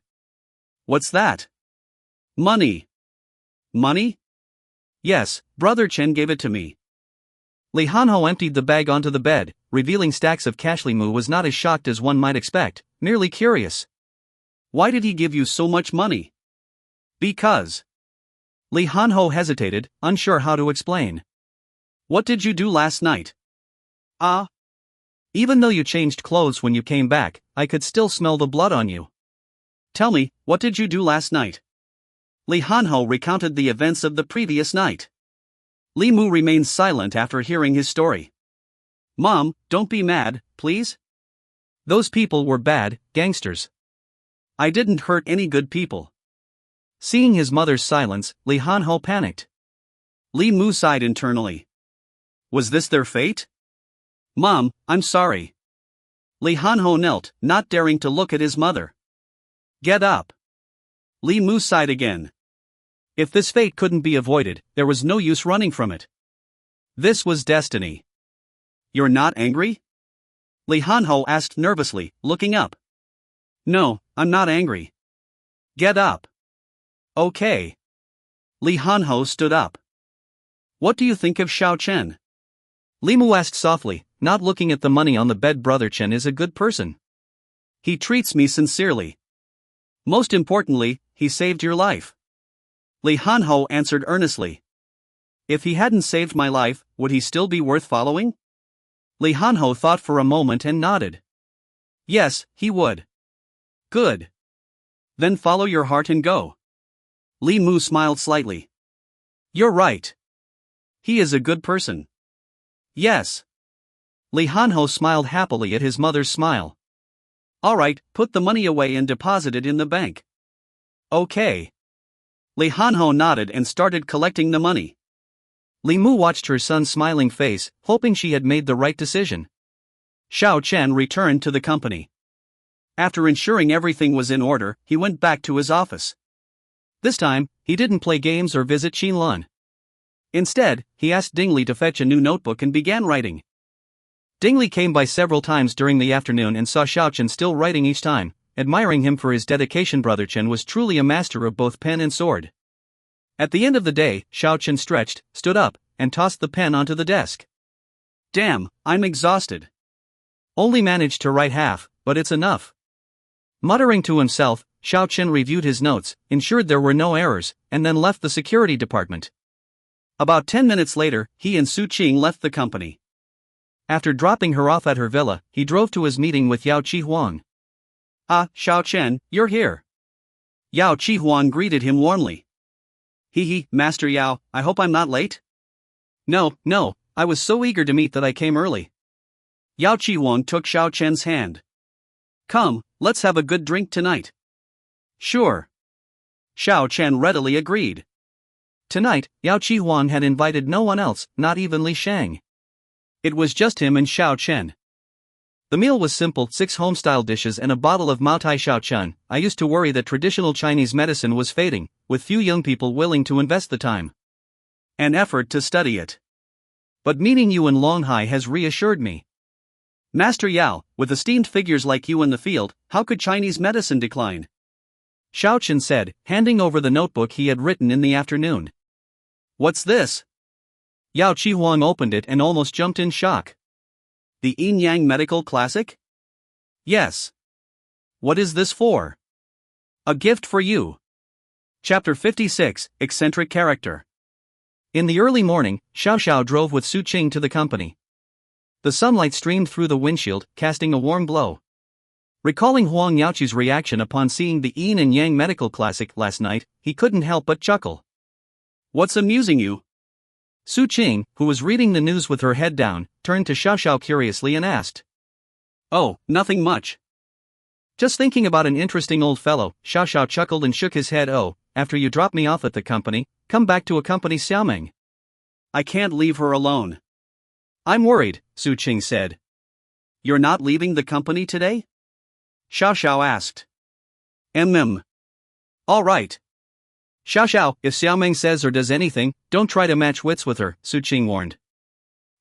What's that? Money. Money? Yes, Brother Chen gave it to me. Li Hanho emptied the bag onto the bed, revealing stacks of cash. Li Mu was not as shocked as one might expect, merely curious. Why did he give you so much money? Because. Li Hanho hesitated, unsure how to explain. What did you do last night? Even though you changed clothes when you came back, I could still smell the blood on you. Tell me, what did you do last night? Li Hanho recounted the events of the previous night. Li Mu remained silent after hearing his story. Mom, don't be mad, please. Those people were bad, gangsters. I didn't hurt any good people. Seeing his mother's silence, Li Hanho panicked. Li Mu sighed internally. Was this their fate? Mom, I'm sorry. Li Hanho knelt, not daring to look at his mother. Get up. Li Mu sighed again. If this fate couldn't be avoided, there was no use running from it. This was destiny. You're not angry? Li Hanho asked nervously, looking up. No, I'm not angry. Get up. Okay. Li Hanho stood up. What do you think of Xiao Chen? Li Mu asked softly, not looking at the money on the bed. Brother Chen is a good person. He treats me sincerely. Most importantly, he saved your life. Li Hanho answered earnestly. If he hadn't saved my life, would he still be worth following? Li Hanho thought for a moment and nodded. Yes, he would. Good. Then follow your heart and go. Li Mu smiled slightly. You're right. He is a good person. Yes. Li Hanho smiled happily at his mother's smile. All right, put the money away and deposit it in the bank. Okay. Li Hanho nodded and started collecting the money. Li Mu watched her son's smiling face, hoping she had made the right decision. Xiao Chen returned to the company. After ensuring everything was in order, he went back to his office. This time, he didn't play games or visit Qinlun. Instead, he asked Dingli to fetch a new notebook and began writing. Dingli came by several times during the afternoon and saw Xiao Chen still writing each time, admiring him for his dedication. Brother Chen was truly a master of both pen and sword. At the end of the day, Xiao Chen stretched, stood up, and tossed the pen onto the desk. Damn, I'm exhausted. Only managed to write half, but it's enough. Muttering to himself, Xiao Chen reviewed his notes, ensured there were no errors, and then left the security department. About 10 minutes later, he and Su Qing left the company. After dropping her off at her villa, he drove to his meeting with Yao Qihuang. Ah, Xiao Chen, you're here. Yao Qihuang greeted him warmly. Hee, Master Yao, I hope I'm not late? No, I was so eager to meet that I came early. Yao Qihuang took Xiao Chen's hand. Come, let's have a good drink tonight. Sure. Xiao Chen readily agreed. Tonight, Yao Qihuang had invited no one else, not even Li Shang. It was just him and Xiao Chen. The meal was simple, 6 home-style dishes and a bottle of Maotai. Xiao Chen, I used to worry that traditional Chinese medicine was fading, with few young people willing to invest the time and effort to study it. But meeting you in Longhai has reassured me. Master Yao, with esteemed figures like you in the field, how could Chinese medicine decline? Xiao Chen said, handing over the notebook he had written in the afternoon. What's this? Yao Qihuang opened it and almost jumped in shock. The Yin Yang Medical Classic? Yes. What is this for? A gift for you. Chapter 56, Eccentric Character. In the early morning, Xiao Xiao drove with Su Qing to the company. The sunlight streamed through the windshield, casting a warm glow. Recalling Huang Yaoqi's reaction upon seeing the Yin and Yang Medical Classic last night, he couldn't help but chuckle. What's amusing you? Su Qing, who was reading the news with her head down, turned to Xiao Xiao curiously and asked. Oh, nothing much. Just thinking about an interesting old fellow. Xiao Xiao chuckled and shook his head. Oh, after you drop me off at the company, come back to accompany Xiaoming. I can't leave her alone. I'm worried, Su Qing said. You're not leaving the company today? Xiao Xiao asked. All right. Xiao Xiao, if Xiaoming says or does anything, don't try to match wits with her, Su Qing warned.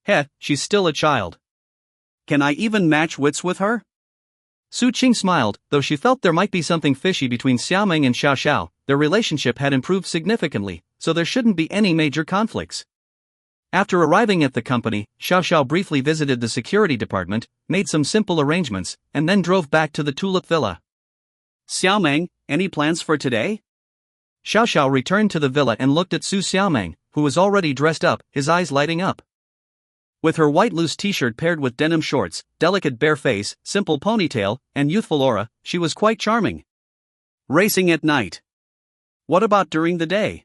Heh, she's still a child. Can I even match wits with her? Su Qing smiled, though she felt there might be something fishy between Xiaoming and Xiao Xiao. Their relationship had improved significantly, so there shouldn't be any major conflicts. After arriving at the company, Xiao Xiao briefly visited the security department, made some simple arrangements, and then drove back to the Tulip Villa. Xiaoming, any plans for today? Xiao Xiao returned to the villa and looked at Su Xiaoming, who was already dressed up, his eyes lighting up. With her white loose t-shirt paired with denim shorts, delicate bare face, simple ponytail, and youthful aura, she was quite charming. Racing at night. What about during the day?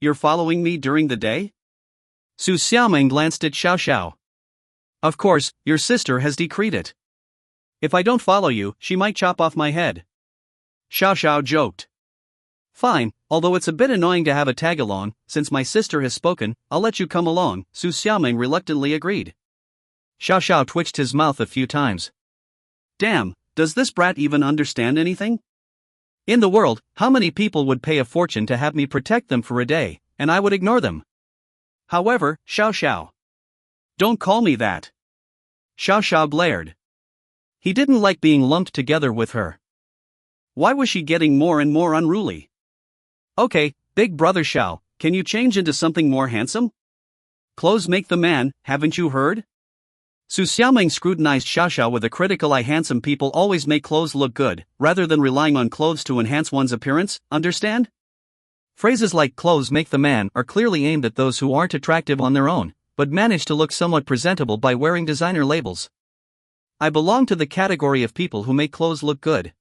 You're following me during the day? Su Xiaoming glanced at Xiao Xiao. Of course, your sister has decreed it. If I don't follow you, she might chop off my head. Xiao Xiao joked. Fine, although it's a bit annoying to have a tag-along, since my sister has spoken, I'll let you come along, Su Xiaoming reluctantly agreed. Xiao Xiao twitched his mouth a few times. Damn, does this brat even understand anything? In the world, how many people would pay a fortune to have me protect them for a day, and I would ignore them? However, Xiao Xiao. Don't call me that. Xiao Xiao glared. He didn't like being lumped together with her. Why was she getting more and more unruly? Okay, big brother Xiao, can you change into something more handsome? Clothes make the man, haven't you heard? Su Xiaoming scrutinized Xiao Xiao with a critical eye. Handsome people always make clothes look good, rather than relying on clothes to enhance one's appearance, understand? Phrases like clothes make the man are clearly aimed at those who aren't attractive on their own, but manage to look somewhat presentable by wearing designer labels. I belong to the category of people who make clothes look good.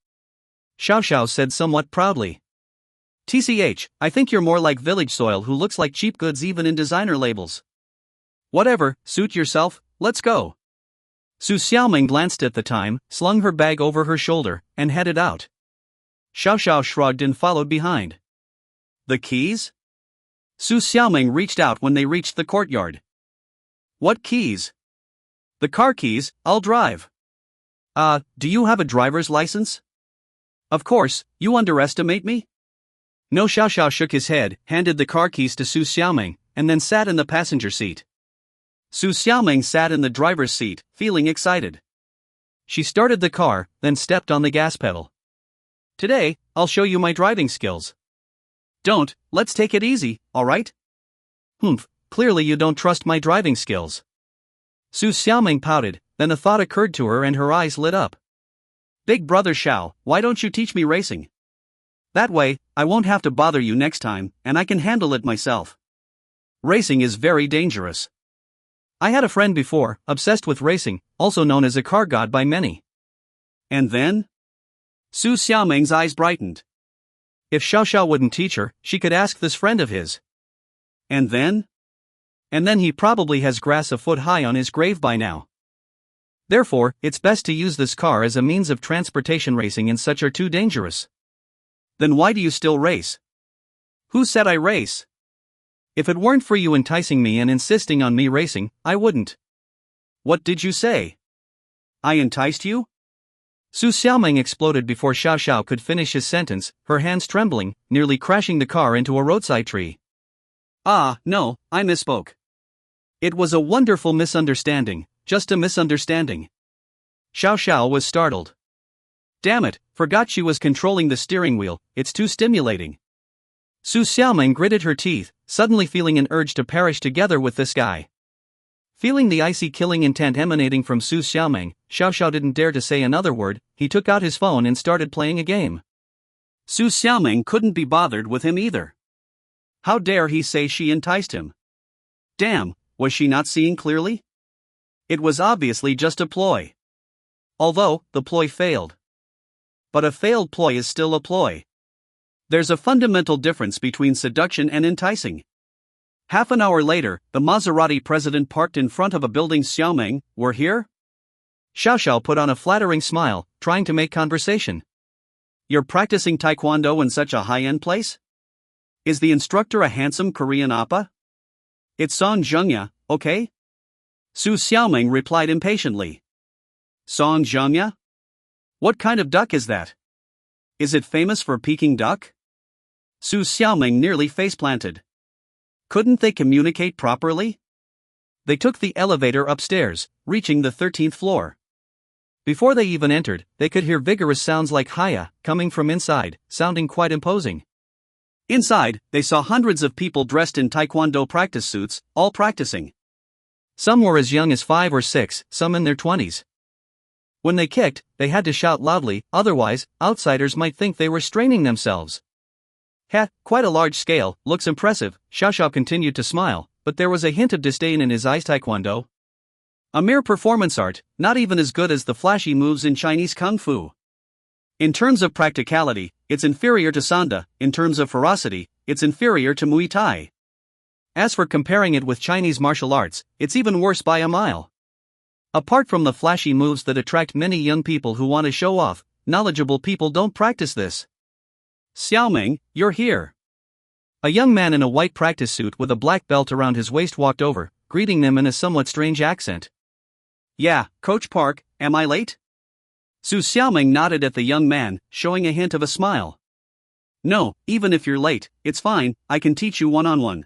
Xiao Xiao said somewhat proudly. TCH, I think you're more like village soil who looks like cheap goods even in designer labels. Whatever, suit yourself, let's go. Su Xiaoming glanced at the time, slung her bag over her shoulder, and headed out. Xiao Xiao shrugged and followed behind. The keys? Su Xiaoming reached out when they reached the courtyard. What keys? The car keys, I'll drive. Do you have a driver's license? Of course, you underestimate me? No. Xiao Xiao shook his head, handed the car keys to Su Xiaoming, and then sat in the passenger seat. Su Xiaoming sat in the driver's seat, feeling excited. She started the car, then stepped on the gas pedal. Today, I'll show you my driving skills. Don't, let's take it easy, alright? Humph, clearly you don't trust my driving skills. Su Xiaoming pouted, then a thought occurred to her and her eyes lit up. Big brother Xiao, why don't you teach me racing? That way, I won't have to bother you next time, and I can handle it myself. Racing is very dangerous. I had a friend before, obsessed with racing, also known as a car god by many. And then? Su Xiaoming's eyes brightened. If Xiao Xiao wouldn't teach her, she could ask this friend of his. And then? And then he probably has grass a foot high on his grave by now. Therefore, it's best to use this car as a means of transportation. Racing and such are too dangerous. Then why do you still race? Who said I race? If it weren't for you enticing me and insisting on me racing, I wouldn't. What did you say? I enticed you? Su Xiaoming exploded before Xiao Xiao could finish his sentence, her hands trembling, nearly crashing the car into a roadside tree. No, I misspoke. It was a wonderful misunderstanding, just a misunderstanding. Xiao Xiao was startled. Damn it, forgot she was controlling the steering wheel, it's too stimulating. Su Xiaoming gritted her teeth, suddenly feeling an urge to perish together with this guy. Feeling the icy killing intent emanating from Su Xiaoming, Xiao Xiao didn't dare to say another word. He took out his phone and started playing a game. Su Xiaoming couldn't be bothered with him either. How dare he say she enticed him? Damn, was she not seeing clearly? It was obviously just a ploy. Although, the ploy failed. But a failed ploy is still a ploy. There's a fundamental difference between seduction and enticing. Half an hour later, the Maserati president parked in front of a building. Xiaoming, we're here? Xiao Xiao put on a flattering smile, trying to make conversation. You're practicing taekwondo in such a high-end place? Is the instructor a handsome Korean oppa? It's Son Zhengya, okay? Su Xiaoming replied impatiently. Son Zhengya? What kind of duck is that? Is it famous for Peking duck? Su Xiaoming nearly faceplanted. Couldn't they communicate properly? they took the elevator upstairs, reaching the 13th floor. Before they even entered, they could hear vigorous sounds like "hiya" coming from inside, sounding quite imposing. Inside, they saw hundreds of people dressed in taekwondo practice suits, all practicing. Some were as young as 5 or 6, some in their 20s. When they kicked, they had to shout loudly, otherwise, outsiders might think they were straining themselves. Quite a large scale, looks impressive, Xiao Xiao continued to smile, but there was a hint of disdain in his eyes. Taekwondo? A mere performance art, not even as good as the flashy moves in Chinese Kung Fu. In terms of practicality, it's inferior to Sanda. In terms of ferocity, it's inferior to Muay Thai. As for comparing it with Chinese martial arts, it's even worse by a mile. Apart from the flashy moves that attract many young people who want to show off, knowledgeable people don't practice this. Xiaoming, you're here. A young man in a white practice suit with a black belt around his waist walked over, greeting them in a somewhat strange accent. Yeah, Coach Park, am I late? Su Xiaoming nodded at the young man, showing a hint of a smile. No, even if you're late, it's fine, I can teach you one-on-one.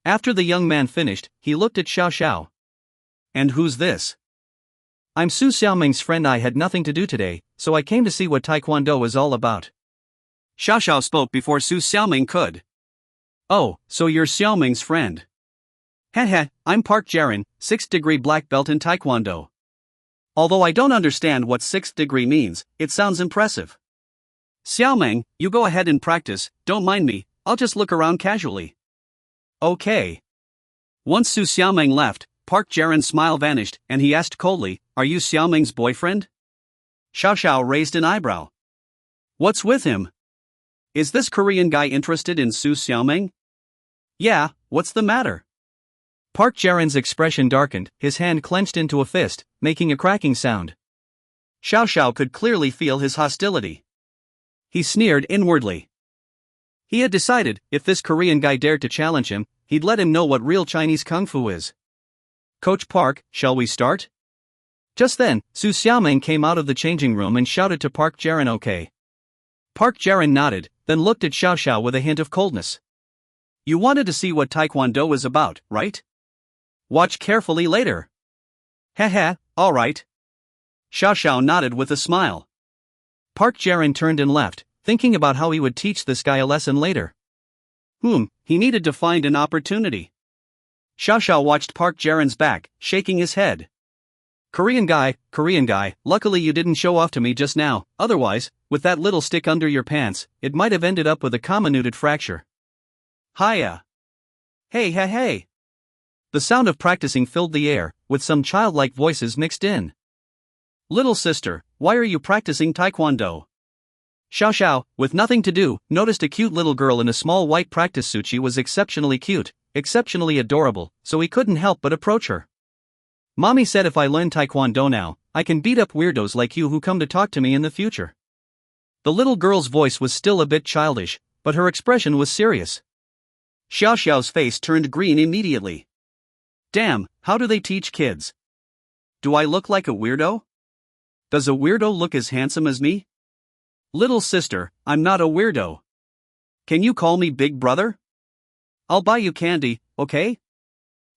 After the young man finished, he looked at Xiao Xiao. And who's this? I'm Su Xiaoming's friend. I had nothing to do today, so I came to see what Taekwondo is all about. Xiao Xiao spoke before Su Xiaoming could. Oh, so you're Xiaoming's friend. I'm Park Jiren, 6th degree black belt in Taekwondo. Although I don't understand what 6th degree means, it sounds impressive. Xiaoming, you go ahead and practice, don't mind me, I'll just look around casually. Okay. Once Su Xiaoming left, Park Jiren's smile vanished, and he asked coldly, Are you Xiaoming's boyfriend? Xiao Xiao raised an eyebrow. What's with him? Is this Korean guy interested in Su Xiaoming? Yeah, what's the matter? Park Jiren's expression darkened, his hand clenched into a fist, making a cracking sound. Xiao Xiao could clearly feel his hostility. He sneered inwardly. He had decided, if this Korean guy dared to challenge him, he'd let him know what real Chinese Kung Fu is. Coach Park, shall we start? Just then, Su Xiaoming came out of the changing room and shouted to Park Jiren. Okay. Park Jiren nodded, then looked at Xiao Xiao with a hint of coldness. You wanted to see what Taekwondo is about, right? Watch carefully later. Alright. Xiao Xiao nodded with a smile. Park Jiren turned and left, thinking about how he would teach this guy a lesson later. He needed to find an opportunity. Xiao Xiao watched Park Jiren's back, shaking his head. Korean guy, luckily you didn't show off to me just now, otherwise, with that little stick under your pants, it might have ended up with a comminuted fracture. Hiya. Hey. The sound of practicing filled the air, with some childlike voices mixed in. Little sister, why are you practicing Taekwondo? Xiao Xiao, with nothing to do, noticed a cute little girl in a small white practice suit. She was exceptionally cute, exceptionally adorable, so he couldn't help but approach her. Mommy said if I learn Taekwondo now, I can beat up weirdos like you who come to talk to me in the future. The little girl's voice was still a bit childish, but her expression was serious. Xiao Xiao's face turned green immediately. Damn, how do they teach kids? Do I look like a weirdo? Does a weirdo look as handsome as me? Little sister, I'm not a weirdo. Can you call me big brother? I'll buy you candy, okay?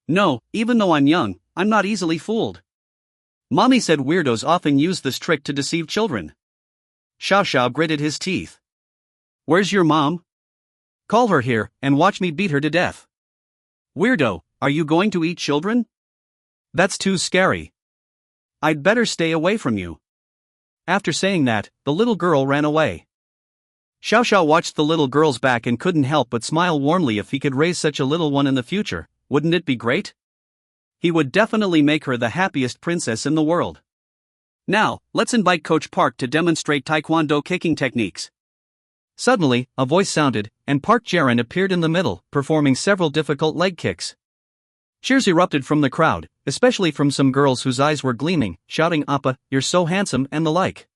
No, even though I'm young, I'm not easily fooled. Mommy said weirdos often use this trick to deceive children. Xiao Xiao gritted his teeth. Where's your mom? Call her here, and watch me beat her to death. Weirdo, are you going to eat children? That's too scary. I'd better stay away from you. After saying that, the little girl ran away. Xiao Xiao watched the little girl's back and couldn't help but smile warmly. If he could raise such a little one in the future, wouldn't it be great? He would definitely make her the happiest princess in the world. Now, let's invite Coach Park to demonstrate Taekwondo kicking techniques. Suddenly, a voice sounded, and Park Jiren appeared in the middle, performing several difficult leg kicks. Cheers erupted from the crowd, especially from some girls whose eyes were gleaming, shouting "Appa, you're so handsome," and the like.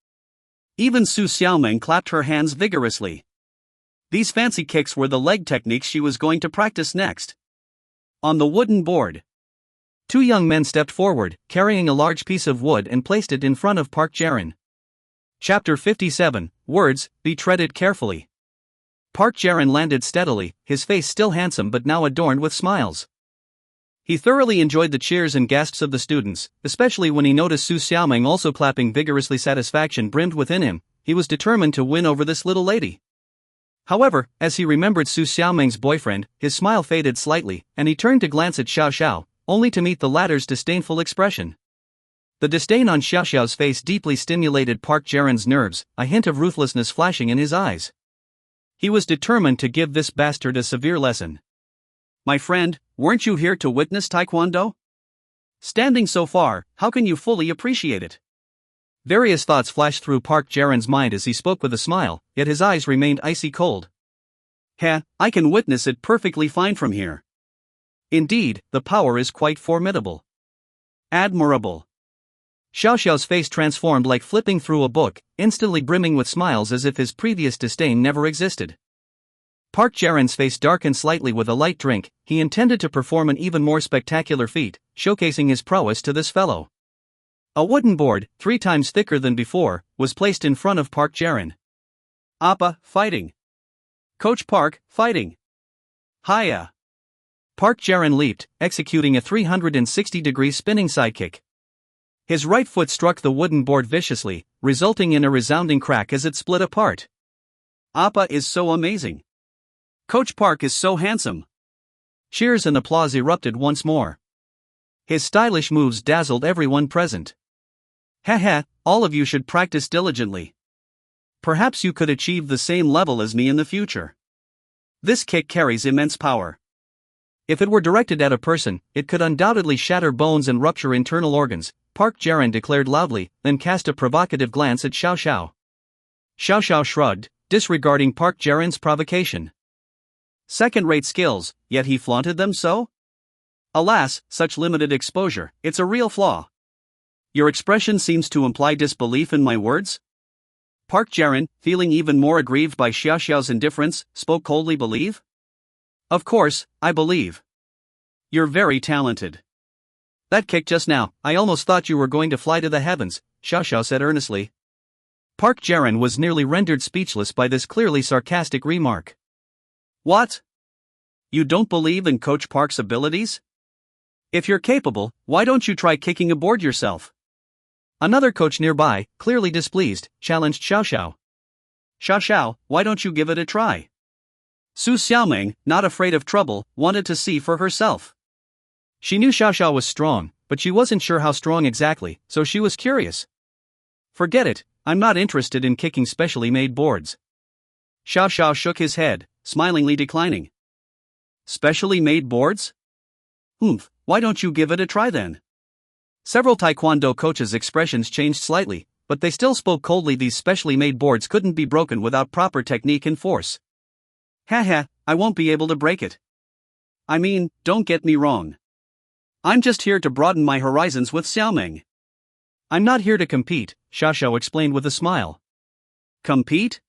Even Su Xiaoming clapped her hands vigorously. These fancy kicks were the leg techniques she was going to practice next. On the wooden board, two young men stepped forward, carrying a large piece of wood and placed it in front of Park Jiren. Chapter 57, Words, Be Treaded Carefully. Park Jiren landed steadily, his face still handsome but now adorned with smiles. He thoroughly enjoyed the cheers and gasps of the students, especially when he noticed Su Xiaoming also clapping vigorously. Satisfaction brimmed within him. He was determined to win over this little lady. However, as he remembered Su Xiaoming's boyfriend, his smile faded slightly, and he turned to glance at Xiao Xiao, only to meet the latter's disdainful expression. The disdain on Xiao Xiao's face deeply stimulated Park Jaren's nerves, a hint of ruthlessness flashing in his eyes. He was determined to give this bastard a severe lesson. My friend, weren't you here to witness Taekwondo? Standing so far, how can you fully appreciate it? Various thoughts flashed through Park Jaren's mind as he spoke with a smile, yet his eyes remained icy cold. I can witness it perfectly fine from here. Indeed, the power is quite formidable. Admirable. Xiao Xiao's face transformed like flipping through a book, instantly brimming with smiles as if his previous disdain never existed. Park Jaren's face darkened slightly with a light drink. He intended to perform an even more spectacular feat, showcasing his prowess to this fellow. A wooden board, 3 times thicker than before, was placed in front of Park Jaren. Appa, fighting. Coach Park, fighting. Hiya. Park Jaren leaped, executing a 360-degree spinning sidekick. His right foot struck the wooden board viciously, resulting in a resounding crack as it split apart. Appa is so amazing. Coach Park is so handsome. Cheers and applause erupted once more. His stylish moves dazzled everyone present. All of you should practice diligently. Perhaps you could achieve the same level as me in the future. This kick carries immense power. If it were directed at a person, it could undoubtedly shatter bones and rupture internal organs, Park Jaren declared loudly, then cast a provocative glance at Xiao Xiao. Xiao Xiao shrugged, disregarding Park Jaren's provocation. Second-rate skills, yet he flaunted them so? Alas, such limited exposure, it's a real flaw. Your expression seems to imply disbelief in my words? Park Jaren, feeling even more aggrieved by Xiao Xiao's indifference, spoke coldly. Believe? Of course, I believe. You're very talented. That kick just now, I almost thought you were going to fly to the heavens, Xiao Xiao said earnestly. Park Jaren was nearly rendered speechless by this clearly sarcastic remark. What? You don't believe in Coach Park's abilities? If you're capable, why don't you try kicking a board yourself? Another coach nearby, clearly displeased, challenged Xiao Xiao. Xiao Xiao, why don't you give it a try? Su Xiaoming, not afraid of trouble, wanted to see for herself. She knew Xiao Xiao was strong, but she wasn't sure how strong exactly, so she was curious. Forget it, I'm not interested in kicking specially made boards. Xiao Xiao shook his head, smilingly declining. Specially made boards? Why don't you give it a try then? Several Taekwondo coaches' expressions changed slightly, but they still spoke coldly. These specially made boards couldn't be broken without proper technique and force. I won't be able to break it. I mean, don't get me wrong. I'm just here to broaden my horizons with Xiaoming. I'm not here to compete, Xiao Xiao explained with a smile. Compete?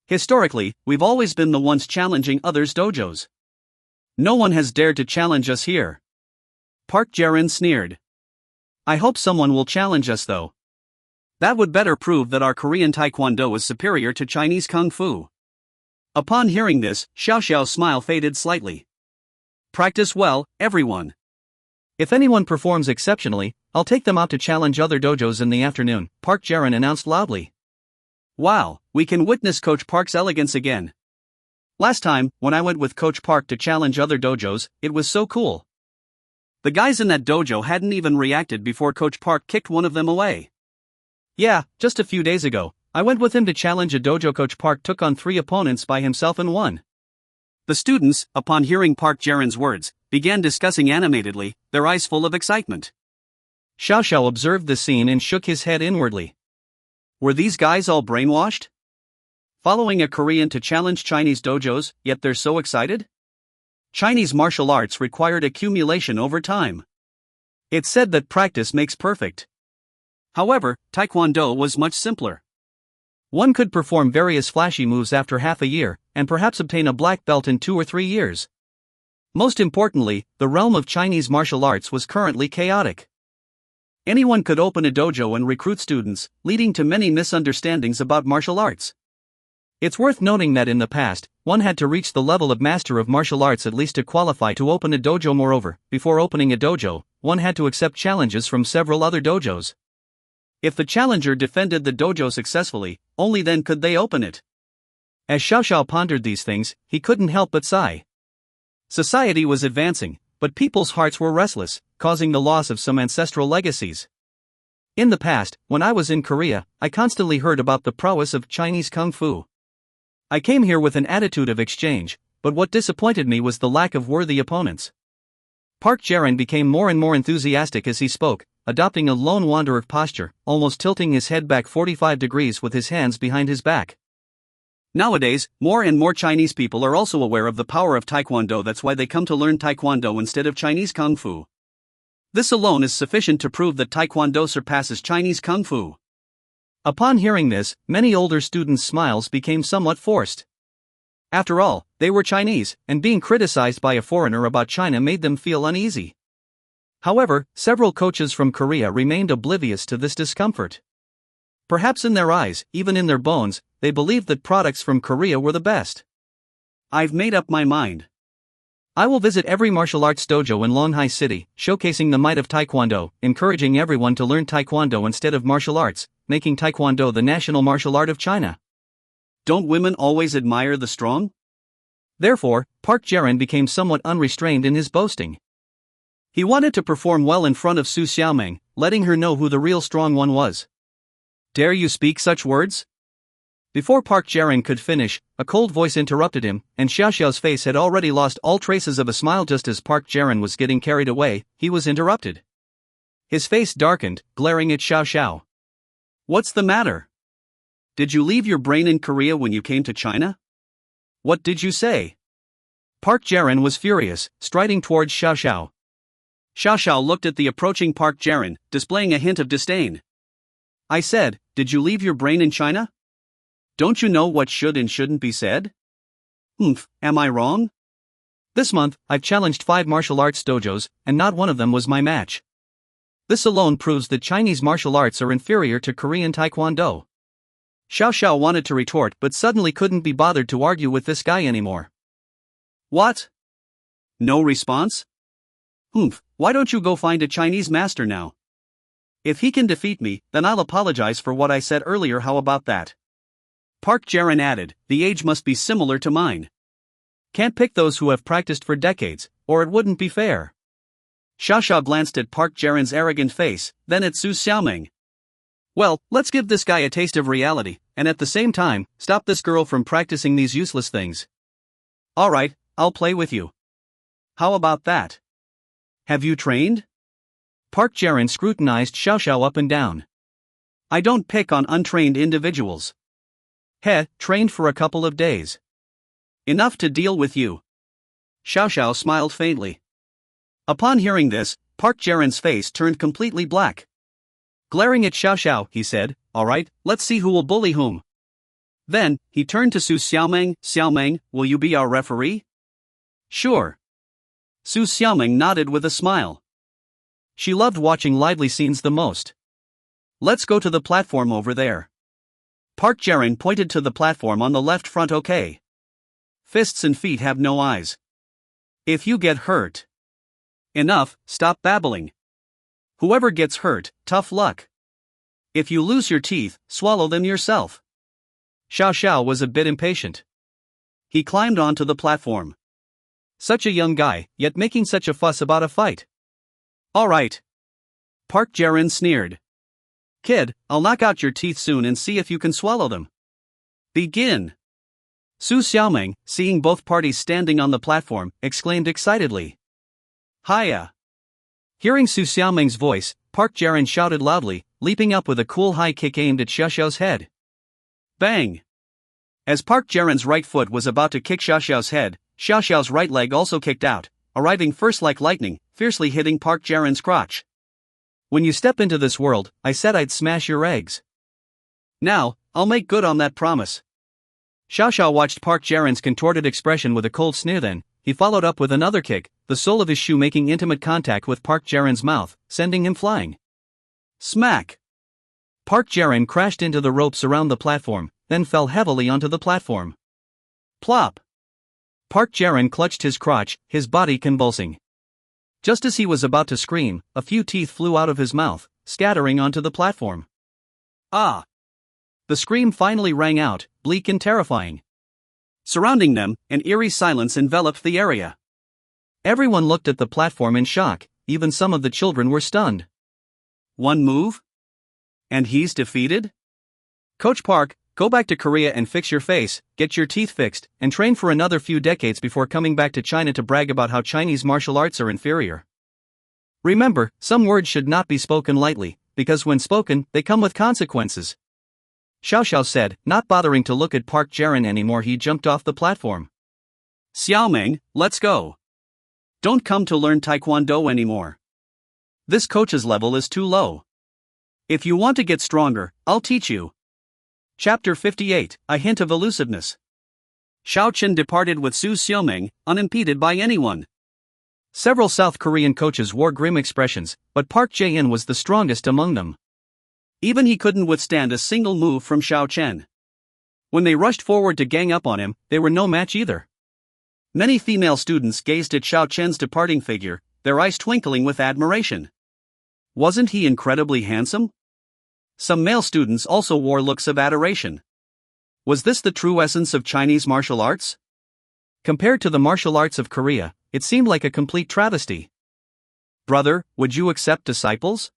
Historically, we've always been the ones challenging others' dojos. No one has dared to challenge us here. Park Jaren sneered. I hope someone will challenge us though. That would better prove that our Korean Taekwondo is superior to Chinese Kung Fu. Upon hearing this, Xiao Xiao's smile faded slightly. Practice well, everyone. If anyone performs exceptionally, I'll take them out to challenge other dojos in the afternoon, Park Jaren announced loudly. Wow, we can witness Coach Park's elegance again. Last time, when I went with Coach Park to challenge other dojos, it was so cool. The guys in that dojo hadn't even reacted before Coach Park kicked one of them away. Yeah, just a few days ago, I went with him to challenge a dojo. Coach Park took on 3 opponents by himself and won. The students, upon hearing Park Jaren's words, began discussing animatedly, their eyes full of excitement. Xiao Xiao observed the scene and shook his head inwardly. Were these guys all brainwashed? Following a Korean to challenge Chinese dojos, yet they're so excited? Chinese martial arts required accumulation over time. It's said that practice makes perfect. However, Taekwondo was much simpler. One could perform various flashy moves after half a year, and perhaps obtain a black belt in 2 or 3 years. Most importantly, the realm of Chinese martial arts was currently chaotic. Anyone could open a dojo and recruit students, leading to many misunderstandings about martial arts. It's worth noting that in the past, one had to reach the level of master of martial arts at least to qualify to open a dojo. Moreover, before opening a dojo, one had to accept challenges from several other dojos. If the challenger defended the dojo successfully, only then could they open it. As Xiao Xiao pondered these things, he couldn't help but sigh. Society was advancing, but people's hearts were restless, causing the loss of some ancestral legacies. In the past, when I was in Korea, I constantly heard about the prowess of Chinese Kung Fu. I came here with an attitude of exchange, but what disappointed me was the lack of worthy opponents. Park Jaron became more and more enthusiastic as he spoke, adopting a lone wanderer posture, almost tilting his head back 45 degrees with his hands behind his back. Nowadays, more and more Chinese people are also aware of the power of Taekwondo. That's why they come to learn Taekwondo instead of Chinese Kung Fu. This alone is sufficient to prove that Taekwondo surpasses Chinese Kung Fu. Upon hearing this, many older students' smiles became somewhat forced. After all, they were Chinese, and being criticized by a foreigner about China made them feel uneasy. However, several coaches from Korea remained oblivious to this discomfort. Perhaps in their eyes, even in their bones, they believed that products from Korea were the best. I've made up my mind. I will visit every martial arts dojo in Longhai City, showcasing the might of Taekwondo, encouraging everyone to learn Taekwondo instead of martial arts, making Taekwondo the national martial art of China. Don't women always admire the strong? Therefore, Park Jaron became somewhat unrestrained in his boasting. He wanted to perform well in front of Su Xiaoming, letting her know who the real strong one was. Dare you speak such words? Before Park Jaron could finish, a cold voice interrupted him, and Xiao Xiao's face had already lost all traces of a smile. Just as Park Jaron was getting carried away, he was interrupted. His face darkened, glaring at Xiao Xiao. What's the matter? Did you leave your brain in Korea when you came to China? What did you say? Park Jaron was furious, striding towards Xiao Xiao. Xiao Xiao looked at the approaching Park Jaron, displaying a hint of disdain. I said, did you leave your brain in China? Don't you know what should and shouldn't be said? Am I wrong? This month, I've challenged 5 martial arts dojos, and not one of them was my match. This alone proves that Chinese martial arts are inferior to Korean Taekwondo. Xiao Xiao wanted to retort but suddenly couldn't be bothered to argue with this guy anymore. What? No response? Why don't you go find a Chinese master now? If he can defeat me, then I'll apologize for what I said earlier. How about that? Park Jaron added, the age must be similar to mine. Can't pick those who have practiced for decades, or it wouldn't be fair. Xiao Xiao glanced at Park Jaron's arrogant face, then at Su Xiaoming. Well, let's give this guy a taste of reality, and at the same time, stop this girl from practicing these useless things. Alright, I'll play with you. How about that? Have you trained? Park Jaron scrutinized Xiao Xiao up and down. I don't pick on untrained individuals. Trained for a couple of days. Enough to deal with you. Xiao Xiao smiled faintly. Upon hearing this, Park Jaron's face turned completely black. Glaring at Xiao Xiao, he said, alright, let's see who will bully whom. Then, he turned to Su Xiaoming. Xiaoming, will you be our referee? Sure. Su Xiaoming nodded with a smile. She loved watching lively scenes the most. Let's go to the platform over there. Park Jaron pointed to the platform on the left front. Okay. Fists and feet have no eyes. If you get hurt. Enough, stop babbling. Whoever gets hurt, tough luck. If you lose your teeth, swallow them yourself. Xiao Xiao was a bit impatient. He climbed onto the platform. Such a young guy, yet making such a fuss about a fight. Alright. Park Jaron sneered. Kid, I'll knock out your teeth soon and see if you can swallow them. Begin. Su Xiaoming, seeing both parties standing on the platform, exclaimed excitedly. Hiya! Hearing Su Xiaoming's voice, Park Jaron shouted loudly, leaping up with a cool high kick aimed at Xiao Xiao's head. Bang! As Park Jaron's right foot was about to kick Xiao Xiao's head, Xiao Xiao's right leg also kicked out, arriving first like lightning, fiercely hitting Park Jaron's crotch. When you step into this world, I said I'd smash your eggs. Now, I'll make good on that promise. Xiao Xiao watched Park Jaron's contorted expression with a cold sneer. Then, he followed up with another kick, the sole of his shoe making intimate contact with Park Jaron's mouth, sending him flying. Smack! Park Jaron crashed into the ropes around the platform, then fell heavily onto the platform. Plop! Park Jae-in clutched his crotch, his body convulsing. Just as he was about to scream, a few teeth flew out of his mouth, scattering onto the platform. Ah! The scream finally rang out, bleak and terrifying. Surrounding them, an eerie silence enveloped the area. Everyone looked at the platform in shock, even some of the children were stunned. One move? And he's defeated? Coach Park, go back to Korea and fix your face, get your teeth fixed, and train for another few decades before coming back to China to brag about how Chinese martial arts are inferior. Remember, some words should not be spoken lightly, because when spoken, they come with consequences. Xiao Xiao said, not bothering to look at Park Jae-in anymore. He jumped off the platform. Xiaoming, let's go. Don't come to learn Taekwondo anymore. This coach's level is too low. If you want to get stronger, I'll teach you. Chapter 58, A Hint of Elusiveness. Xiao Chen departed with Su Xiaoming, unimpeded by anyone. Several South Korean coaches wore grim expressions, but Park Jae-in was the strongest among them. Even he couldn't withstand a single move from Xiao Chen. When they rushed forward to gang up on him, they were no match either. Many female students gazed at Xiao Chen's departing figure, their eyes twinkling with admiration. Wasn't he incredibly handsome? Some male students also wore looks of adoration. Was this the true essence of Chinese martial arts? Compared to the martial arts of Korea, it seemed like a complete travesty. Brother, would you accept disciples?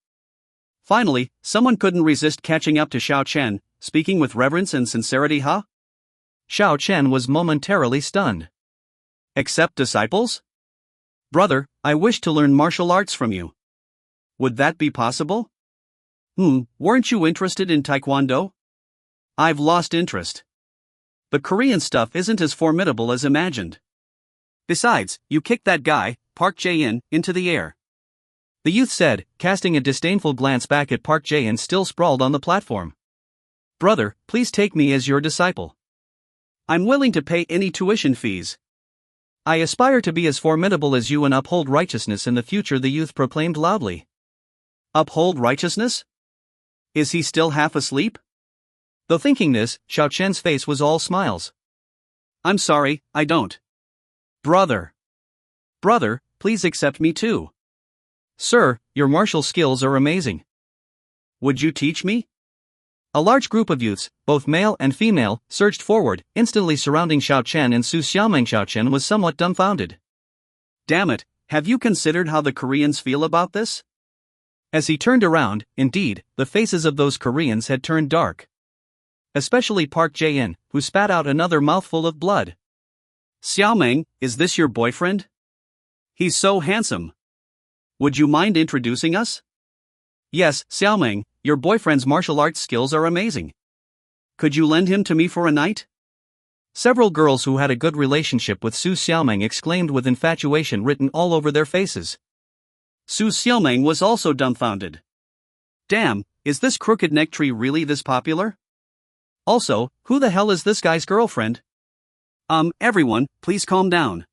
Finally, someone couldn't resist catching up to Xiao Chen, speaking with reverence and sincerity. Xiao Chen was momentarily stunned. Accept disciples? Brother, I wish to learn martial arts from you. Would that be possible? Weren't you interested in Taekwondo? I've lost interest. The Korean stuff isn't as formidable as imagined. Besides, you kicked that guy, Park Jae-in, into the air. The youth said, casting a disdainful glance back at Park Jae-in still sprawled on the platform. Brother, please take me as your disciple. I'm willing to pay any tuition fees. I aspire to be as formidable as you and uphold righteousness in the future, the youth proclaimed loudly. Uphold righteousness? Is he still half asleep? Though thinking this, Xiao Chen's face was all smiles. I'm sorry, I don't. Brother, please accept me too. Sir, your martial skills are amazing. Would you teach me? A large group of youths, both male and female, surged forward, instantly surrounding Xiao Chen and Su Xiaoming. Xiao Chen was somewhat dumbfounded. Damn it, have you considered how the Koreans feel about this? As he turned around, indeed, the faces of those Koreans had turned dark. Especially Park Jae-in, who spat out another mouthful of blood. Xiaoming, is this your boyfriend? He's so handsome. Would you mind introducing us? Yes, Xiaoming, your boyfriend's martial arts skills are amazing. Could you lend him to me for a night? Several girls who had a good relationship with Su Xiaoming exclaimed with infatuation written all over their faces. Su Xiaoming was also dumbfounded. Damn, is this crooked neck tree really this popular? Also, who the hell is this guy's girlfriend? Everyone, please calm down.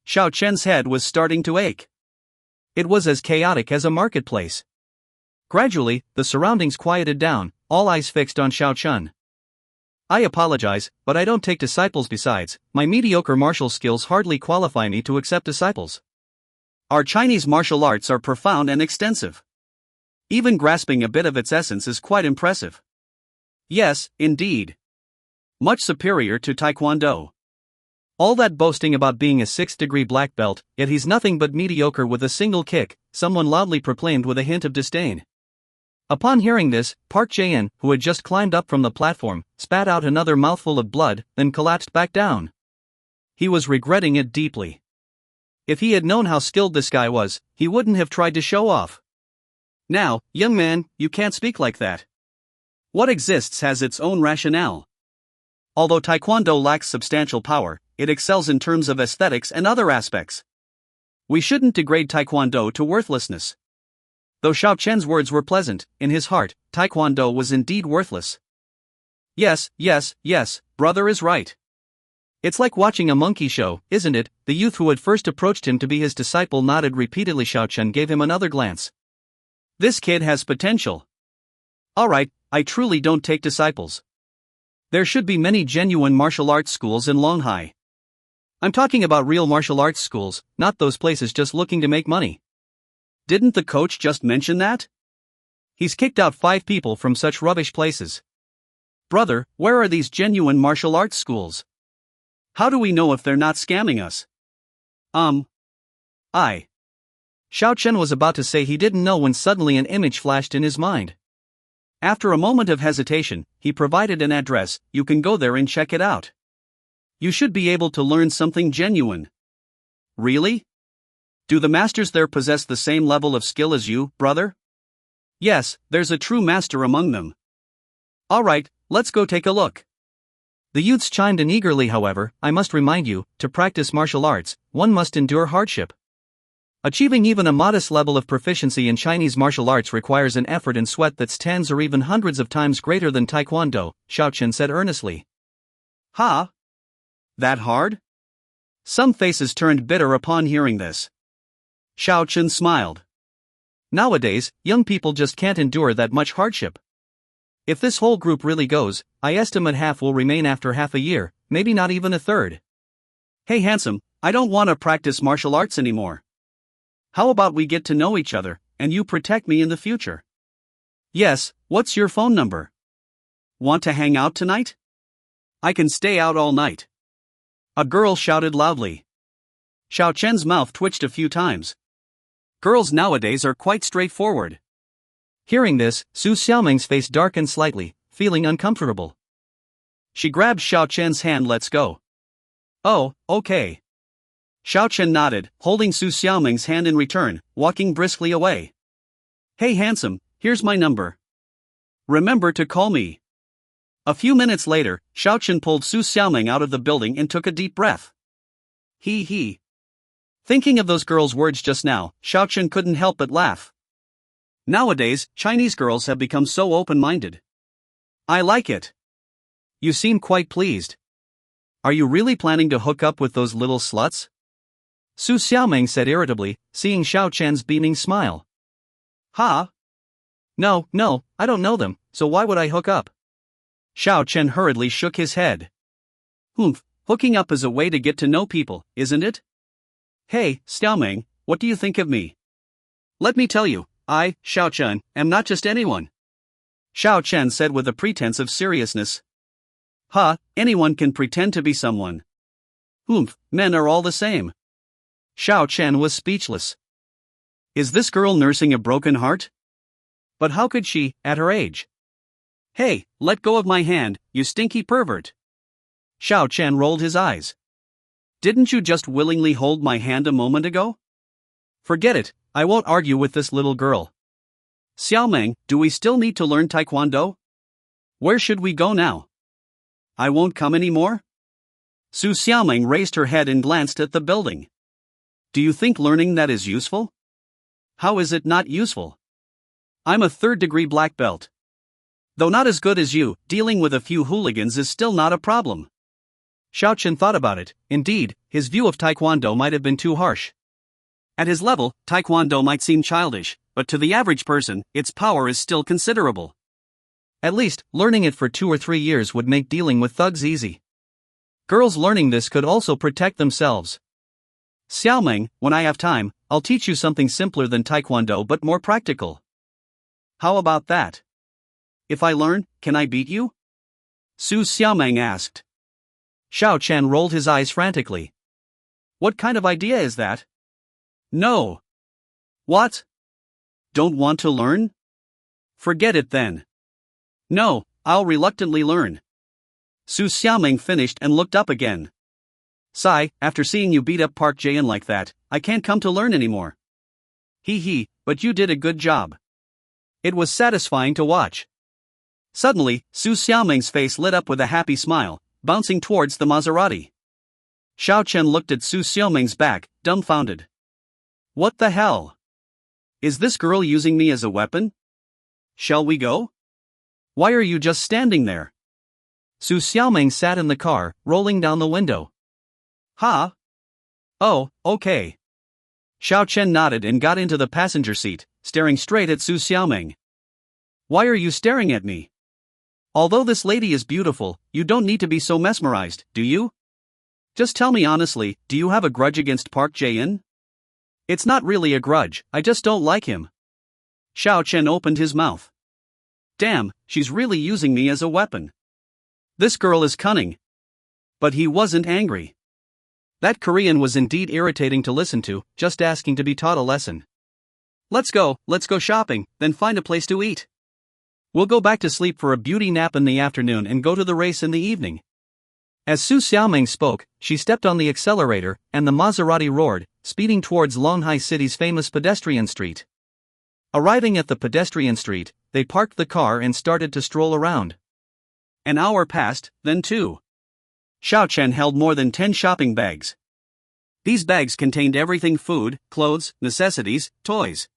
Xiao Chen's head was starting to ache. It was as chaotic as a marketplace. Gradually, the surroundings quieted down, all eyes fixed on Xiao Chen. I apologize, but I don't take disciples. Besides, my mediocre martial skills hardly qualify me to accept disciples. Our Chinese martial arts are profound and extensive. Even grasping a bit of its essence is quite impressive. Yes, indeed. Much superior to Taekwondo. All that boasting about being a 6th-degree black belt, yet he's nothing but mediocre with a single kick, someone loudly proclaimed with a hint of disdain. Upon hearing this, Park Jae-in, who had just climbed up from the platform, spat out another mouthful of blood, then collapsed back down. He was regretting it deeply. If he had known how skilled this guy was, he wouldn't have tried to show off. Now, young man, you can't speak like that. What exists has its own rationale. Although Taekwondo lacks substantial power, it excels in terms of aesthetics and other aspects. We shouldn't degrade Taekwondo to worthlessness. Though Xiao Chen's words were pleasant, in his heart, Taekwondo was indeed worthless. Yes, brother is right. It's like watching a monkey show, isn't it? The youth who had first approached him to be his disciple nodded repeatedly. Xiao Chen gave him another glance. This kid has potential. Alright, I truly don't take disciples. There should be many genuine martial arts schools in Longhai. I'm talking about real martial arts schools, not those places just looking to make money. Didn't the coach just mention that? He's kicked out 5 people from such rubbish places. Brother, where are these genuine martial arts schools? How do we know if they're not scamming us? Xiao Chen was about to say he didn't know when suddenly an image flashed in his mind. After a moment of hesitation, he provided an address. You can go there and check it out. You should be able to learn something genuine. Really? Do the masters there possess the same level of skill as you, brother? Yes, there's a true master among them. Alright, let's go take a look. The youths chimed in eagerly. However, I must remind you, to practice martial arts, one must endure hardship. Achieving even a modest level of proficiency in Chinese martial arts requires an effort and sweat that's tens or even hundreds of times greater than Taekwondo, Xiao Chen said earnestly. Ha? That hard? Some faces turned bitter upon hearing this. Xiao Chen smiled. Nowadays, young people just can't endure that much hardship. If this whole group really goes, I estimate half will remain after half a year, maybe not even a third. Hey handsome, I don't want to practice martial arts anymore. How about we get to know each other, and you protect me in the future? Yes, what's your phone number? Want to hang out tonight? I can stay out all night. A girl shouted loudly. Xiao Chen's mouth twitched a few times. Girls nowadays are quite straightforward. Hearing this, Su Xiaoming's face darkened slightly, feeling uncomfortable. She grabbed Xiao Chen's hand. Let's go. Oh, okay. Xiao Chen nodded, holding Su Xiaoming's hand in return, walking briskly away. Hey handsome, here's my number. Remember to call me. A few minutes later, Xiao Chen pulled Su Xiaoming out of the building and took a deep breath. He. Thinking of those girls' words just now, Xiao Chen couldn't help but laugh. Nowadays, Chinese girls have become so open-minded. I like it. You seem quite pleased. Are you really planning to hook up with those little sluts? Su Xiaoming said irritably, seeing Xiao Chen's beaming smile. Ha? No, I don't know them, so why would I hook up? Xiao Chen hurriedly shook his head. Hooking up is a way to get to know people, isn't it? Hey, Xiaoming, what do you think of me? Let me tell you, I, Xiao Chen, am not just anyone. Xiao Chen said with a pretense of seriousness. Anyone can pretend to be someone. Men are all the same. Xiao Chen was speechless. Is this girl nursing a broken heart? But how could she, at her age? Hey, let go of my hand, you stinky pervert. Xiao Chen rolled his eyes. Didn't you just willingly hold my hand a moment ago? Forget it, I won't argue with this little girl. Xiaoming, do we still need to learn Taekwondo? Where should we go now? I won't come anymore? Su Xiaoming raised her head and glanced at the building. Do you think learning that is useful? How is it not useful? I'm a 3rd-degree black belt. Though not as good as you, dealing with a few hooligans is still not a problem. Xiao Chen thought about it. Indeed, his view of Taekwondo might have been too harsh. At his level, Taekwondo might seem childish, but to the average person, its power is still considerable. At least, learning it for 2 or 3 years would make dealing with thugs easy. Girls learning this could also protect themselves. Xiaoming, when I have time, I'll teach you something simpler than Taekwondo but more practical. How about that? If I learn, can I beat you? Su Xiaoming asked. Xiao Chen rolled his eyes frantically. What kind of idea is that? No. What? Don't want to learn? Forget it then. No, I'll reluctantly learn. Su Xiaoming finished and looked up again. Sai, after seeing you beat up Park Jae-in like that, I can't come to learn anymore. But you did a good job. It was satisfying to watch. Suddenly, Su Xiaoming's face lit up with a happy smile, bouncing towards the Maserati. Xiao Chen looked at Su Xiaoming's back, dumbfounded. What the hell? Is this girl using me as a weapon? Shall we go? Why are you just standing there? Su Xiaoming sat in the car, rolling down the window. Oh, okay. Xiao Chen nodded and got into the passenger seat, staring straight at Su Xiaoming. Why are you staring at me? Although this lady is beautiful, you don't need to be so mesmerized, do you? Just tell me honestly, do you have a grudge against Park Jae-in? It's not really a grudge, I just don't like him. Xiao Chen opened his mouth. Damn, she's really using me as a weapon. This girl is cunning. But he wasn't angry. That Korean was indeed irritating to listen to, just asking to be taught a lesson. Let's go shopping, then find a place to eat. We'll go back to sleep for a beauty nap in the afternoon and go to the race in the evening. As Su Xiaoming spoke, she stepped on the accelerator, and the Maserati roared, speeding towards Longhai City's famous pedestrian street. Arriving at the pedestrian street, they parked the car and started to stroll around. An hour passed, then 2. Xiao Chen held more than 10 shopping bags. These bags contained everything: food, clothes, necessities, toys.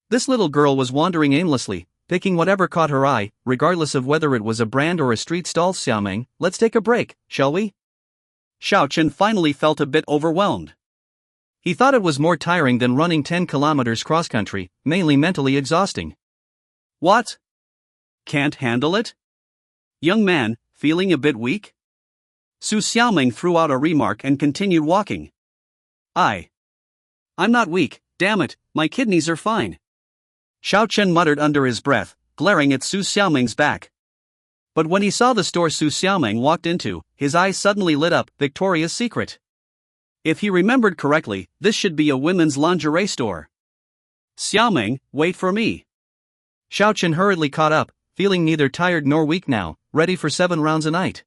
This little girl was wandering aimlessly, picking whatever caught her eye, regardless of whether it was a brand or a street stall. Xiaoming, let's take a break, shall we? Xiao Chen finally felt a bit overwhelmed. He thought it was more tiring than running 10 kilometers cross-country, mainly mentally exhausting. What? Can't handle it? Young man, feeling a bit weak? Su Xiaoming threw out a remark and continued walking. I'm not weak, damn it, my kidneys are fine. Xiao Chen muttered under his breath, glaring at Su Xiaoming's back. But when he saw the store Su Xiaoming walked into, his eyes suddenly lit up. Victoria's Secret. If he remembered correctly, this should be a women's lingerie store. Xiaoming, wait for me. Xiao Chen hurriedly caught up, feeling neither tired nor weak now, ready for 7 rounds a night.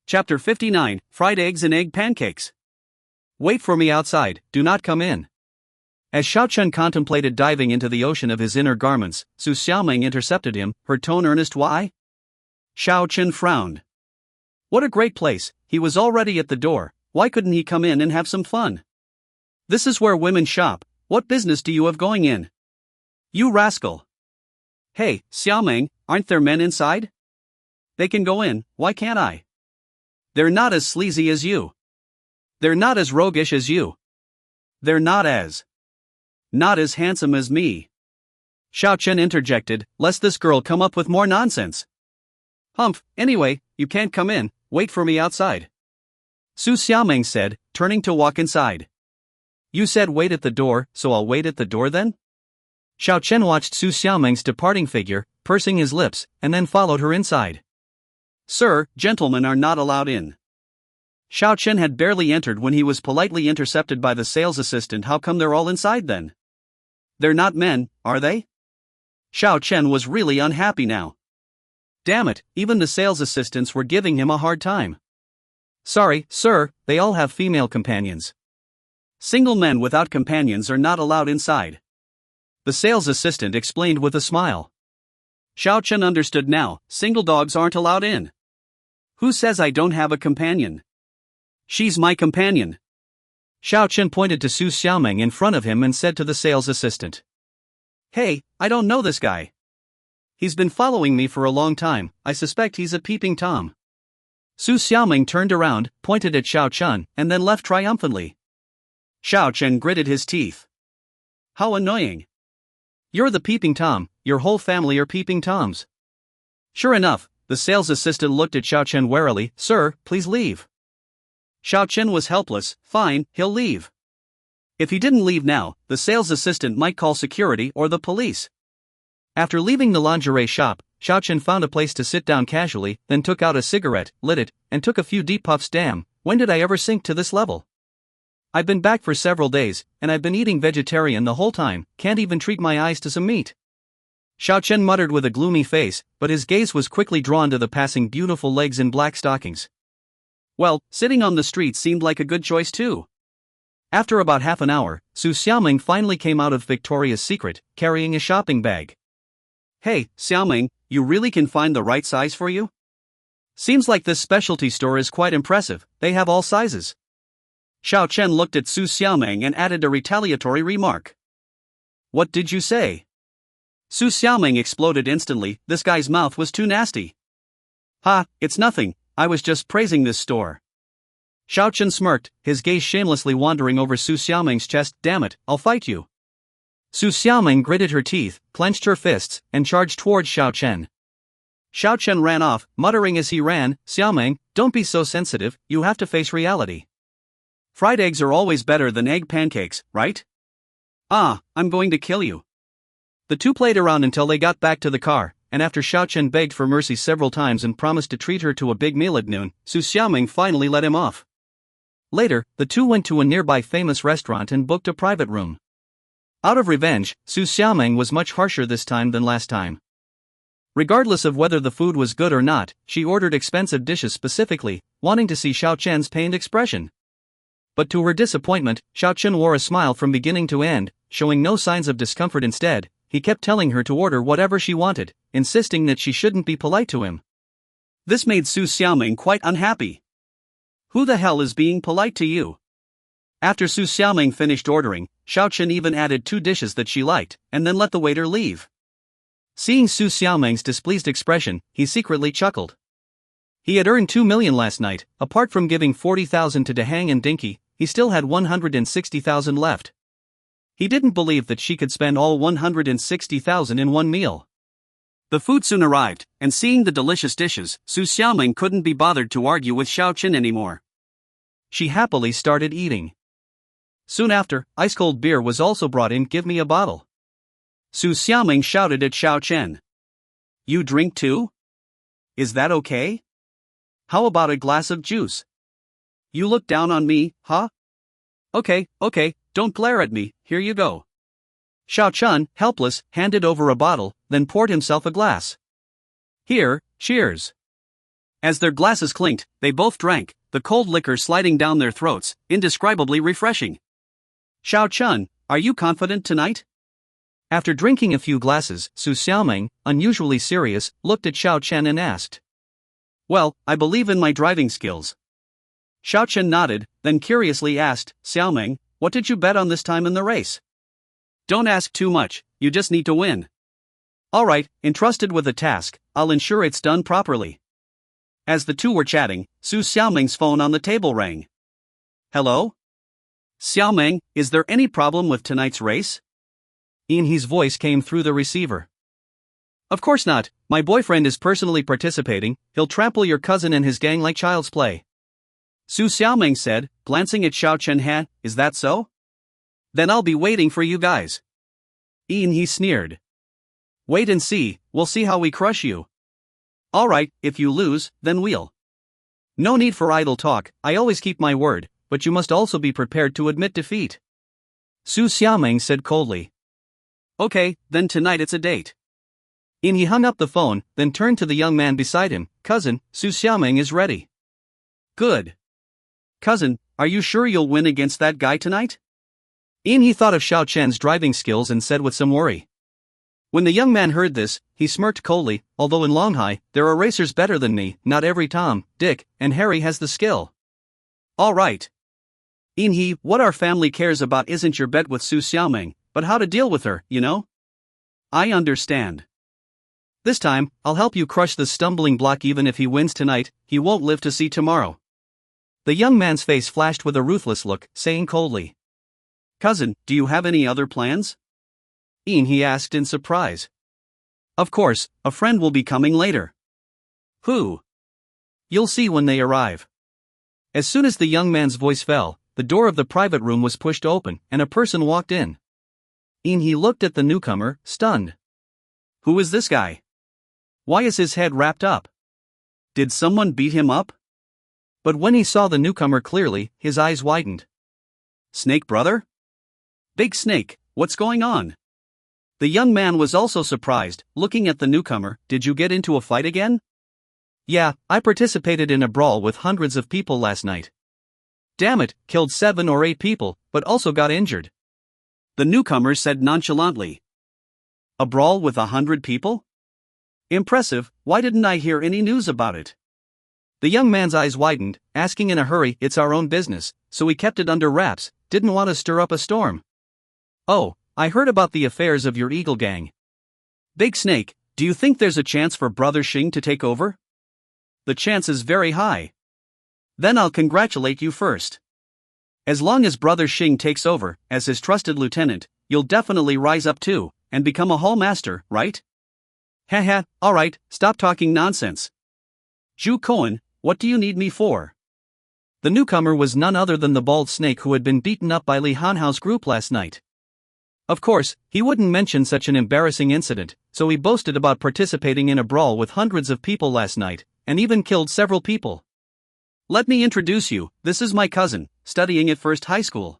Chapter 59, Fried Eggs and Egg Pancakes. Wait for me outside, do not come in. As Xiao Chen contemplated diving into the ocean of his inner garments, Su Xiaoming intercepted him, her tone earnest. Why? Xiao Chen frowned. What a great place, he was already at the door, why couldn't he come in and have some fun? This is where women shop, what business do you have going in? You rascal. Hey, Xiaoming, aren't there men inside? They can go in, why can't I? They're not as sleazy as you. They're not as roguish as you. They're not as handsome as me. Xiao Chen interjected, lest this girl come up with more nonsense. Humph, anyway, you can't come in, wait for me outside. Su Xiaoming said, turning to walk inside. You said wait at the door, so I'll wait at the door then? Xiao Chen watched Su Xiaoming's departing figure, pursing his lips, and then followed her inside. Sir, gentlemen are not allowed in. Xiao Chen had barely entered when he was politely intercepted by the sales assistant. How come they're all inside then? They're not men, are they? Xiao Chen was really unhappy now. Damn it, even the sales assistants were giving him a hard time. Sorry, sir, they all have female companions. Single men without companions are not allowed inside. The sales assistant explained with a smile. Xiao Chen understood now, single dogs aren't allowed in. Who says I don't have a companion? She's my companion. Xiao Chen pointed to Su Xiaoming in front of him and said to the sales assistant. Hey, I don't know this guy. He's been following me for a long time, I suspect he's a peeping Tom. Su Xiaoming turned around, pointed at Xiao Chen, and then left triumphantly. Xiao Chen gritted his teeth. How annoying. You're the peeping Tom, your whole family are peeping Toms. Sure enough, the sales assistant looked at Xiao Chen warily. Sir, please leave. Xiao Chen was helpless. Fine, he'll leave. If he didn't leave now, the sales assistant might call security or the police. After leaving the lingerie shop, Xiao Chen found a place to sit down casually, then took out a cigarette, lit it, and took a few deep puffs. Damn, when did I ever sink to this level? I've been back for several days, and I've been eating vegetarian the whole time, can't even treat my eyes to some meat. Xiao Chen muttered with a gloomy face, but his gaze was quickly drawn to the passing beautiful legs in black stockings. Well, sitting on the street seemed like a good choice too. After about half an hour, Su Xiaoming finally came out of Victoria's Secret, carrying a shopping bag. Hey, Xiaoming, you really can find the right size for you? Seems like this specialty store is quite impressive, they have all sizes. Xiao Chen looked at Su Xiaoming and added a retaliatory remark. What did you say? Su Xiaoming exploded instantly, this guy's mouth was too nasty. Ha, it's nothing, I was just praising this store. Xiao Chen smirked, his gaze shamelessly wandering over Su Xiaoming's chest. Damn it, I'll fight you. Su Xiaoming gritted her teeth, clenched her fists, and charged towards Xiao Chen. Xiao Chen ran off, muttering as he ran, "Xiaoming, don't be so sensitive, you have to face reality. Fried eggs are always better than egg pancakes, right? Ah, I'm going to kill you." The two played around until they got back to the car, and after Xiao Chen begged for mercy several times and promised to treat her to a big meal at noon, Su Xiaoming finally let him off. Later, the two went to a nearby famous restaurant and booked a private room. Out of revenge, Su Xiaoming was much harsher this time than last time. Regardless of whether the food was good or not, she ordered expensive dishes specifically, wanting to see Xiao Chen's pained expression. But to her disappointment, Xiao Chen wore a smile from beginning to end, showing no signs of discomfort. Instead, he kept telling her to order whatever she wanted, insisting that she shouldn't be polite to him. This made Su Xiaoming quite unhappy. Who the hell is being polite to you? After Su Xiaoming finished ordering, Xiao Chen even added 2 dishes that she liked, and then let the waiter leave. Seeing Su Xiaoming's displeased expression, he secretly chuckled. He had earned 2 million last night. Apart from giving 40,000 to Dehang and Dinky, he still had 160,000 left. He didn't believe that she could spend all 160,000 in one meal. The food soon arrived, and seeing the delicious dishes, Su Xiaoming couldn't be bothered to argue with Xiao Chen anymore. She happily started eating. Soon after, ice-cold beer was also brought in. "Give me a bottle." Su Xiaoming shouted at Xiao Chen. "You drink too? Is that okay? How about a glass of juice? You look down on me, huh? Okay, don't glare at me, here you go." Xiao Chen, helpless, handed over a bottle, then poured himself a glass. "Here, cheers." As their glasses clinked, they both drank, the cold liquor sliding down their throats, indescribably refreshing. "Xiao Chen, are you confident tonight?" After drinking a few glasses, Su Xiaoming, unusually serious, looked at Xiao Chen and asked. "Well, I believe in my driving skills." Xiao Chen nodded, then curiously asked, "Xiaoming, what did you bet on this time in the race?" "Don't ask too much, you just need to win." "Alright, entrusted with a task, I'll ensure it's done properly." As the two were chatting, Su Xiaoming's phone on the table rang. "Hello? Xiaoming, is there any problem with tonight's race?" Inhe's voice came through the receiver. "Of course not, my boyfriend is personally participating, he'll trample your cousin and his gang like child's play." Su Xiaoming said, glancing at Xiao Chen. "Is that so? Then I'll be waiting for you guys." Inhe sneered. "Wait and see, we'll see how we crush you." "Alright, if you lose, then we'll." "No need for idle talk, I always keep my word, but you must also be prepared to admit defeat," Su Xiaoming said coldly. "Okay, then tonight it's a date." Inhe hung up the phone, then turned to the young man beside him. "Cousin, Su Xiaoming is ready." "Good. Cousin, are you sure you'll win against that guy tonight?" Inhe thought of Xiao Chen's driving skills and said with some worry. When the young man heard this, he smirked coldly. "Although in Longhai, there are racers better than me, not every Tom, Dick, and Harry has the skill." "Alright. Inhe, what our family cares about isn't your bet with Su Xiaoming, but how to deal with her, you know?" "I understand. This time, I'll help you crush this stumbling block. Even if he wins tonight, he won't live to see tomorrow." The young man's face flashed with a ruthless look, saying coldly. "Cousin, do you have any other plans?" Inhe asked in surprise. "Of course, a friend will be coming later." "Who?" "You'll see when they arrive." As soon as the young man's voice fell, the door of the private room was pushed open, and a person walked in. Inhe looked at the newcomer, stunned. Who is this guy? Why is his head wrapped up? Did someone beat him up? But when he saw the newcomer clearly, his eyes widened. "Snake brother? Big Snake, what's going on?" The young man was also surprised, looking at the newcomer. "Did you get into a fight again?" "Yeah, I participated in a brawl with hundreds of people last night. Damn it, killed 7 or 8 people, but also got injured," the newcomer said nonchalantly. "A brawl with 100 people? Impressive, why didn't I hear any news about it?" The young man's eyes widened, asking in a hurry. "It's our own business, so we kept it under wraps, didn't want to stir up a storm." "Oh, I heard about the affairs of your Eagle Gang. Big Snake, do you think there's a chance for Brother Xing to take over?" "The chance is very high." "Then I'll congratulate you first. As long as Brother Xing takes over, as his trusted lieutenant, you'll definitely rise up too, and become a hall master, right?" Haha, alright, stop talking nonsense. Zhu Cohen, what do you need me for? The newcomer was none other than the bald snake who had been beaten up by Li Hanhao's group last night. Of course, he wouldn't mention such an embarrassing incident, so he boasted about participating in a brawl with hundreds of people last night, and even killed several people. Let me introduce you, this is my cousin, studying at First High School.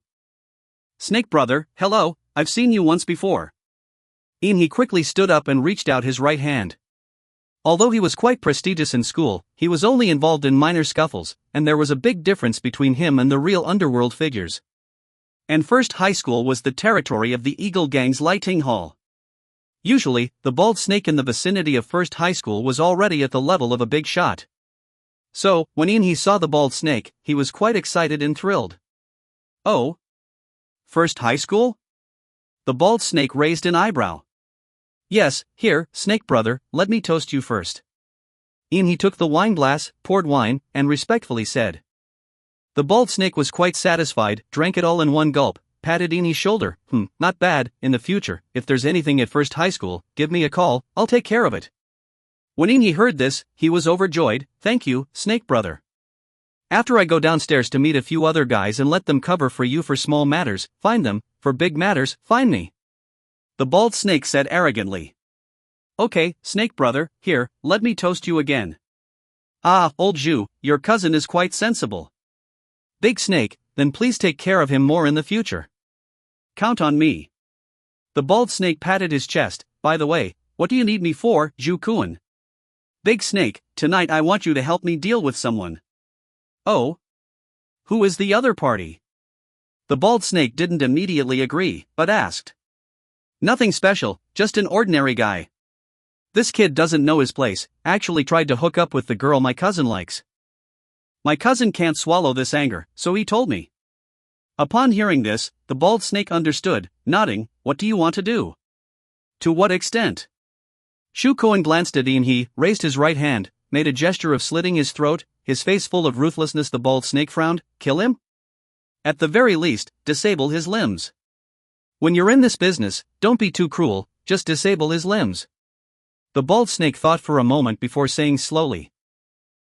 Snake brother, hello, I've seen you once before. He quickly stood up and reached out his right hand. Although he was quite prestigious in school, he was only involved in minor scuffles, and there was a big difference between him and the real underworld figures. And First High School was the territory of the Eagle Gang's Lighting Hall. Usually, the bald snake in the vicinity of First High School was already at the level of a big shot. So, when he saw the bald snake, he was quite excited and thrilled. Oh? First High School? The bald snake raised an eyebrow. Yes, here, snake brother, let me toast you first. He took the wine glass, poured wine, and respectfully said. The bald snake was quite satisfied, drank it all in one gulp, patted Inhi's shoulder. Not bad. In the future, if there's anything at First High School, give me a call, I'll take care of it. When Inhi heard this, he was overjoyed. Thank you, snake brother. After I go downstairs to meet a few other guys and let them cover for you for small matters, find them, for big matters, find me. The bald snake said arrogantly. Okay, snake brother, here, let me toast you again. Ah, old Zhu, your cousin is quite sensible. Big snake, then please take care of him more in the future. Count on me. The bald snake patted his chest. By the way, what do you need me for, Zhu Kuan? Big snake, tonight I want you to help me deal with someone. Oh? Who is the other party? The bald snake didn't immediately agree, but asked. Nothing special, just an ordinary guy. This kid doesn't know his place, actually tried to hook up with the girl my cousin likes. My cousin can't swallow this anger, so he told me. Upon hearing this, the bald snake understood, nodding. What do you want to do? To what extent? Zhu Cohen glanced at Inhi, raised his right hand, made a gesture of slitting his throat, his face full of ruthlessness. The bald snake frowned. Kill him? At the very least, disable his limbs. When you're in this business, don't be too cruel, just disable his limbs. The bald snake thought for a moment before saying slowly.